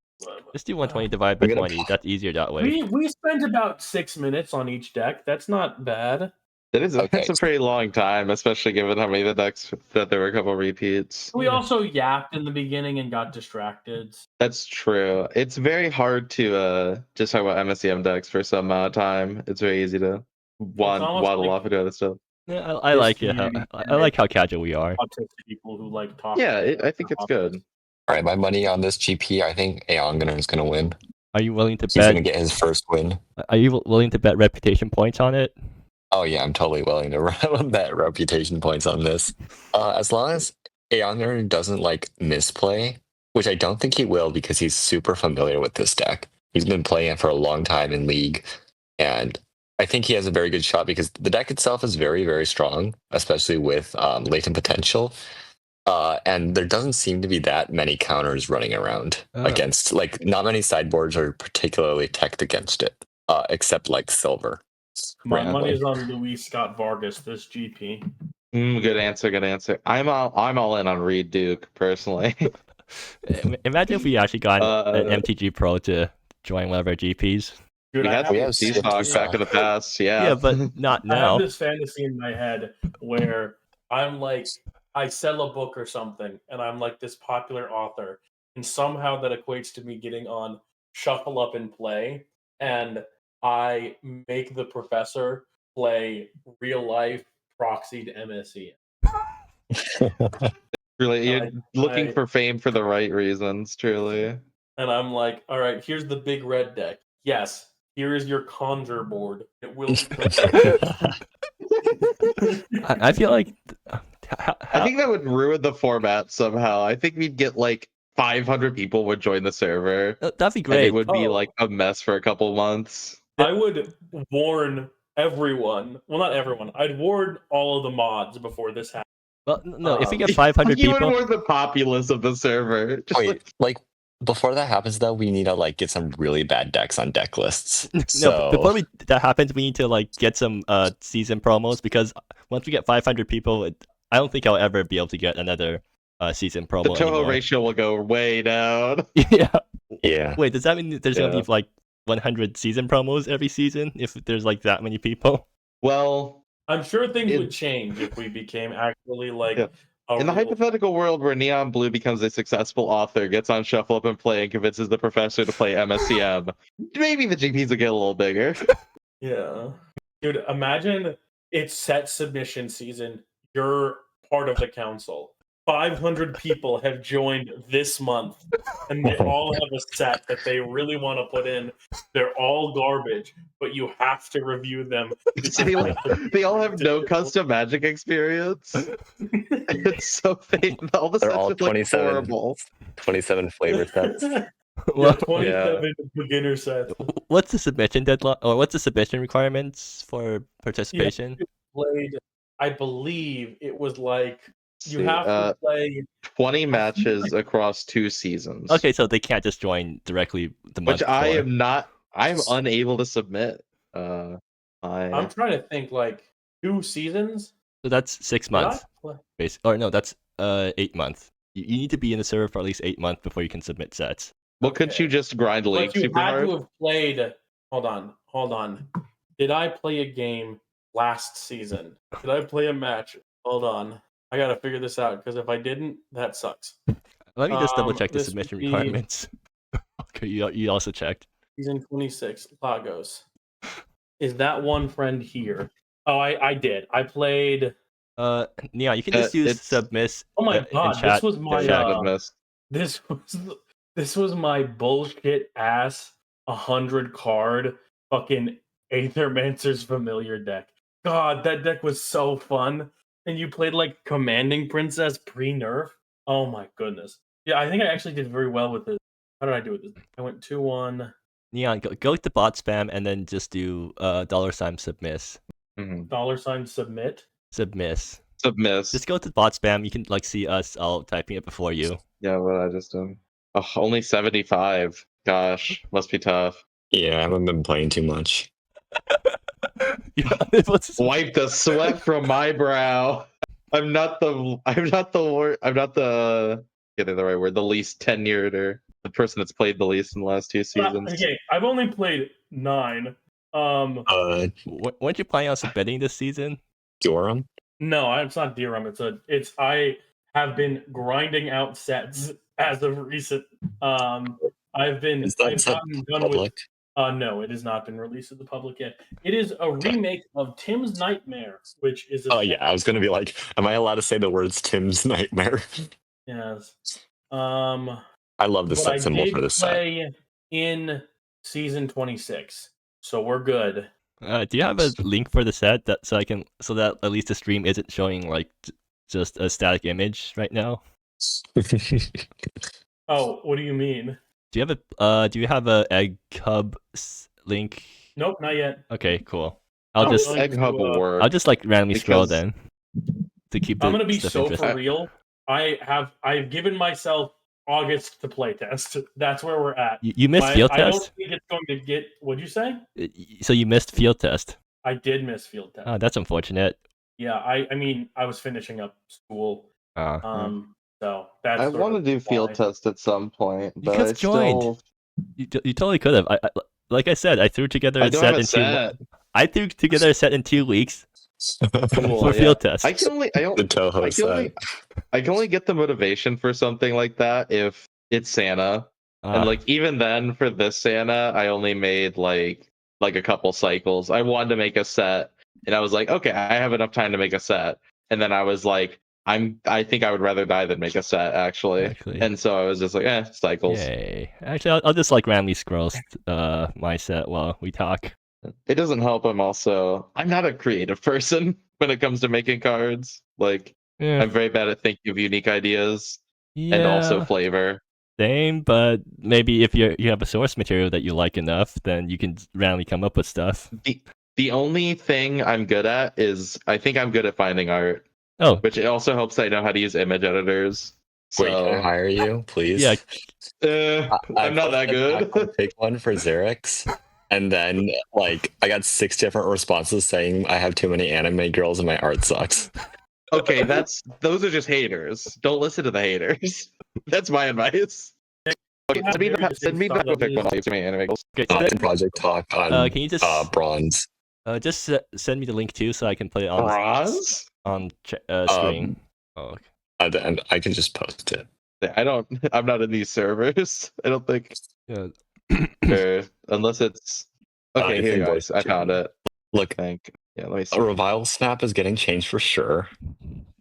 S1: Just do 120 divided by
S5: I'm gonna-
S1: 20. That's easier that way.
S2: We spent about 6 minutes on each deck. That's not bad.
S3: That's
S5: Okay.
S3: a pretty long time, especially given how many of the decks that there were a couple repeats.
S2: We also yapped in the beginning and got distracted.
S3: That's true. It's very hard to just talk about MSEM decks for some amount of time. It's very easy to
S2: almost
S3: waddle
S2: like
S3: off into other stuff.
S1: Yeah, I like it.
S2: community
S1: I like how casual we are.
S2: Autistic people who like talk.
S3: Yeah, I think it's good.
S5: All right, my money on this GP. I think Aonganer is going to win.
S1: Are you willing to
S5: He's going to
S1: bet?
S5: get his first win.
S1: Are you willing to bet reputation points on it?
S5: Oh yeah, I'm totally willing to bet reputation points on this. As long as Aonganer doesn't like misplay, which I don't think he will because he's super familiar with this deck. He's been playing it for a long time in League, and I think he has a very good shot because the deck itself is very, very strong, especially with latent potential. And there doesn't seem to be that many counters running around against, like, not many sideboards are particularly teched against it, except like Silver.
S2: My
S5: randomly.
S2: money is on Luis Scott Vargas, this GP.
S3: Good answer. Good answer. I'm all in on Reed Duke personally.
S1: Imagine if we actually got an
S3: Uh,
S1: MTG Pro to join one of our GPs.
S2: Dude,
S3: we
S2: I
S3: had
S2: have
S3: some
S5: have
S3: sea
S5: Swift
S3: stock
S5: as
S3: back
S5: well.
S3: in the past. Yeah.
S1: Yeah, but not
S2: I have
S1: now.
S2: this fantasy in my head where I'm like, I sell a book or something, and I'm like this popular author, and somehow that equates to me getting on Shuffle Up and Play, and I make the professor play real life proxied MSE.
S3: Really, you're looking
S2: I-
S3: for fame for the right reasons. Truly.
S2: And I'm like, all right, here's the big red deck. Yes, here is your conjure board. It will
S1: I feel like.
S3: I think that would ruin the format somehow. I think we'd get like 500 people would join the server.
S1: That'd be
S3: And
S1: great.
S3: it would be
S2: Oh.
S3: like a mess for a couple months.
S2: I would warn everyone. Well, not everyone. I'd warn all of the mods before this happened.
S1: Well, no, if we
S2: Um,
S1: get 500
S3: You would
S1: people,
S3: warn the populace of the server. Just
S5: Wait, like before that happens, though, we need to like get some really bad decks on deck lists.
S1: no, before that happens, we need to like get some season promos because once we get 500 people, I don't think I'll ever be able to get another season promo
S3: the Toho
S1: anymore.
S3: ratio will go way down.
S1: Yeah.
S5: Yeah.
S1: Wait, does that mean there's gonna be like 100 season promos every season if there's like that many people?
S3: Well,
S2: I'm sure things
S3: It-
S2: would change if we became actually like
S3: Yeah.
S2: a
S3: in the
S2: real-
S3: hypothetical world where Neon Blue becomes a successful author, gets on Shuffle Up and Play, and convinces the professor to play MSEM, maybe the GPs will get a little bigger.
S2: Yeah. Dude, imagine it's set submission season. You're part of the council. 500 people have joined this month, and they all have a set that they really want to put in. They're all garbage, but you have to review them.
S3: They all have no custom Magic experience. It's so fake. All the
S5: They're
S3: sets
S5: all
S3: look like
S5: 27.
S3: horrible.
S5: 27 flavor sets.
S2: Yeah, 27 beginner sets.
S1: What's the submission deadline or what's the submission requirements for participation?
S2: Played, I believe it was like you
S3: See,
S2: have to play
S3: 20 matches across 2 seasons.
S1: Okay, so they can't just join directly the month
S3: Which I
S1: before.
S3: am not. I'm unable to submit.
S2: I'm trying to think like 2 seasons.
S1: So that's 6
S2: Did I
S1: months,
S2: play-
S1: or no, that's 8 months. You need to be in the server for at least 8 months before you can submit sets.
S3: Well, couldn't you just grind League
S2: But you
S3: super
S2: had
S3: hard?
S2: to have played. Hold on. Did I play a game last season? Did I play a match? Hold on. I gotta figure this out because if I didn't, that sucks.
S1: Let me just double check the
S2: This
S1: submission
S2: would be
S1: requirements. Okay, you also checked.
S2: Season 26, Lagos. Is that one friend here? Oh, I did. I played.
S1: Neon, you can just use
S3: it's-
S1: submiss.
S2: Oh my
S1: in
S2: god,
S1: chat.
S2: this was my
S1: chat.
S2: this was my bullshit ass 100 card fucking Aethermancer's Familiar deck. God, that deck was so fun. And you played like Commanding Princess pre-nerf. Oh my goodness. Yeah, I think I actually did very well with this. How did I do with this? I went 2-1.
S1: Neon, go to bot spam and then just do $ submiss.
S2: $ submit.
S1: Submiss.
S3: Submiss.
S1: Just go to bot spam. You can like see us all typing it before you.
S3: Yeah, what I just done. Oh, only 75. Gosh, must be tough.
S5: Yeah, I haven't been playing too much.
S3: Wipe the sweat from my brow. I'm not the getting the right word, the least tenured or the person that's played the least in the last 2 seasons.
S2: Okay, I've only played 9.
S1: Weren't you planning on submitting this season?
S5: Durham?
S2: No, it's not DRM. I have been grinding out sets as of recent. I've gotten done with. No, it has not been released to the public yet. It is a remake of Tim's Nightmare, which is.
S5: Yeah, I was gonna be like, am I allowed to say the words Tim's Nightmare?
S2: Yes.
S5: I love the set symbol for this set.
S2: Play in season 26, so we're good.
S1: Do you have a link for the set so that at least the stream isn't showing like just a static image right now?
S2: Oh, what do you mean?
S1: Do you have a Egg Hub link?
S2: Nope, not yet.
S1: Okay, cool. I'll just
S3: Egg Hub will work.
S1: I'll just like randomly scroll then to keep.
S2: I'm gonna be so for real. I've given myself August to playtest. That's where we're at.
S1: You missed field test?
S2: I don't think it's going to get. What'd you say?
S1: So you missed field test.
S2: I did miss field test.
S1: Oh, that's unfortunate.
S2: Yeah, I mean, I was finishing up school. So that's.
S3: I want to do field test at some point, but I
S1: still. You totally could have. Like I said, I threw together a set in 2. I threw together a set in 2 weeks. For field test.
S3: I can only get the motivation for something like that if it's Santa. And like even then for this Santa, I only made like a couple cycles. I wanted to make a set and I was like, okay, I have enough time to make a set. And then I was like, I think I would rather die than make a set actually. And so I was just like, cycles.
S1: Yay. Actually, I'll just like randomly scroll my set while we talk.
S3: It doesn't help. I'm not a creative person when it comes to making cards. Like I'm very bad at thinking of unique ideas and also flavor.
S1: Same, but maybe if you have a source material that you like enough, then you can randomly come up with stuff.
S3: The only thing I'm good at is I think I'm good at finding art.
S1: Oh,
S3: which it also helps that I know how to use image editors. So...
S5: Wait, can I hire you, please?
S1: Yeah.
S3: I'm not that good.
S5: Pick one for Xerix. And then, like, I got 6 different responses saying I have too many anime girls and my art sucks.
S3: Okay, those are just haters. Don't listen to the haters. That's my advice. Okay, send me the pick one. Too many anime girls.
S5: Okay, Project Talk on
S1: can you just
S5: bronze.
S1: Just send me the link too, so I can put it on
S3: bronze
S1: on screen.
S5: Oh, and I can just post it.
S3: I'm not in these servers. I don't think.
S1: Yeah.
S3: Unless it's okay. Here, guys, I found it.
S5: Look,
S3: let me see.
S5: A revival snap is getting changed for sure.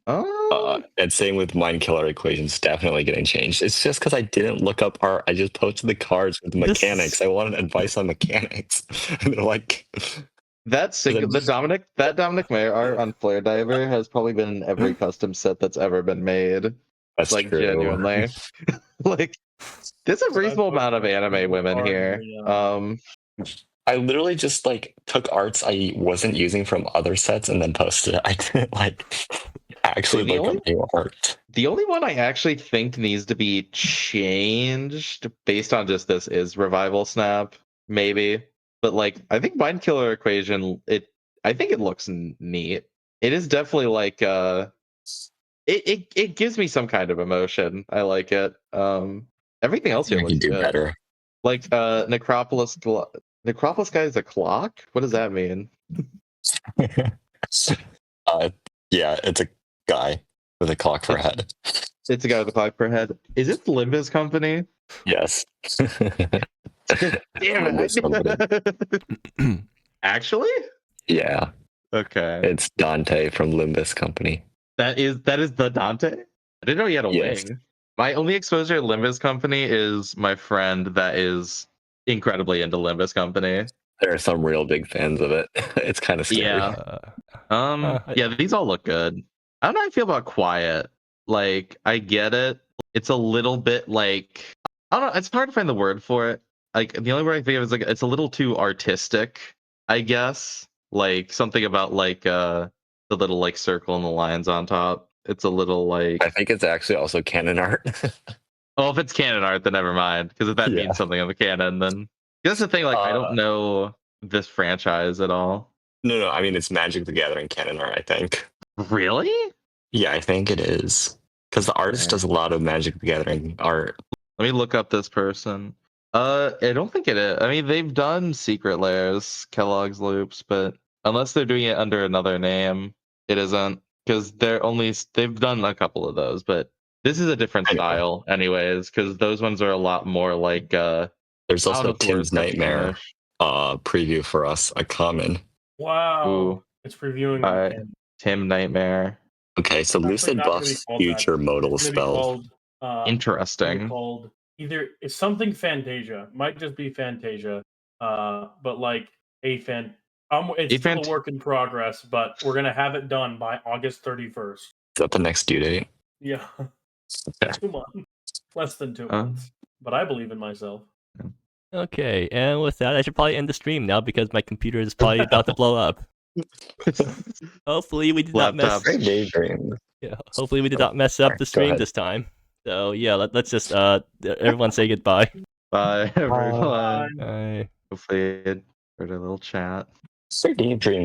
S3: Oh.
S5: And same with Mind Killer Equations, definitely getting changed. It's just because I didn't look up art. I just posted the cards with the mechanics. I wanted advice on mechanics, and they're like.
S3: That Dominic Mayer art on Flare Diver has probably been in every custom set that's ever been made.
S5: That's
S3: like
S5: true.
S3: Genuinely. Like there's a reasonable amount of anime women here.
S5: I literally just like took arts I wasn't using from other sets and then posted it. I didn't like actually look up new art.
S3: The only one I actually think needs to be changed based on just this is Revival Snap, maybe. But like I think Mind Killer Equation, I think it looks neat. It is definitely like it gives me some kind of emotion. I like it. Everything else here looks
S5: do
S3: good.
S5: Better.
S3: Like Necropolis guy is a clock? What does that mean?
S5: Yeah, it's a guy. with a clock for a head.
S3: It's a guy with a clock per head. Is it Limbus Company?
S5: Yes.
S3: Damn
S5: Limbus
S3: it. Actually?
S5: Yeah,
S3: Okay.
S5: it's Dante from Limbus Company.
S3: That is the Dante? I didn't know he had a
S5: Yes.
S3: wing. My only exposure to Limbus Company is my friend that is incredibly into Limbus Company.
S5: There are some real big fans of it. It's kind of scary.
S3: Yeah. Yeah, these all look good. I don't know how I feel about Quiet. Like, I get it. It's a little bit like, I don't know, it's hard to find the word for it. Like, the only word I think of is like, it's a little too artistic, I guess. Like, something about like the little like circle and the lines on top. It's a little like,
S5: I think it's actually also canon art.
S3: oh, if it's canon art, then never mind. Because if that
S5: Yeah.
S3: means something in the canon, then that's the thing. Like, I don't know this franchise at all.
S5: No, I mean, it's Magic the Gathering canon art, I think.
S3: Really?
S5: Yeah, I think it is. Because the artist does a lot of Magic the Gathering art.
S3: Let me look up this person. I don't think it is. I mean, they've done Secret Lairs, Kellogg's Loops, but unless they're doing it under another name, it isn't. Because they've done a couple of those, but this is a different
S5: I know.
S3: style, anyways. Because those ones are a lot more like.
S5: There's
S3: I don't know
S5: also
S3: if the word
S5: Tim's Nightmare preview for us, a common.
S2: Wow.
S3: Ooh.
S2: It's reviewing
S3: Alright.
S2: again.
S3: Tim Nightmare.
S5: Okay, so
S2: It's actually
S5: Lucid
S2: not gonna be
S5: buffs
S2: called that.
S5: future modal
S2: It's gonna be
S5: spells.
S2: called, it's gonna be
S3: Interesting.
S2: called either it's something Fantasia. Might just be Fantasia. But like it's still a work in progress, but we're gonna have it done by August 31st.
S5: Is that the next due date?
S2: Yeah.
S5: Okay.
S2: 2 months. Less than 2 months. But I believe in myself.
S1: Okay, and with that, I should probably end the stream now because my computer is probably about to blow up. Hopefully, we did not mess.
S3: Laptops.
S5: Daydream.
S1: Yeah, hopefully we did not mess up
S5: sorry,
S1: the
S5: go
S1: stream
S5: ahead.
S1: this time. So yeah, let's just everyone say goodbye.
S3: Bye, everyone.
S2: Bye.
S1: Bye.
S3: Hopefully, heard a little chat.
S5: Say Daydream.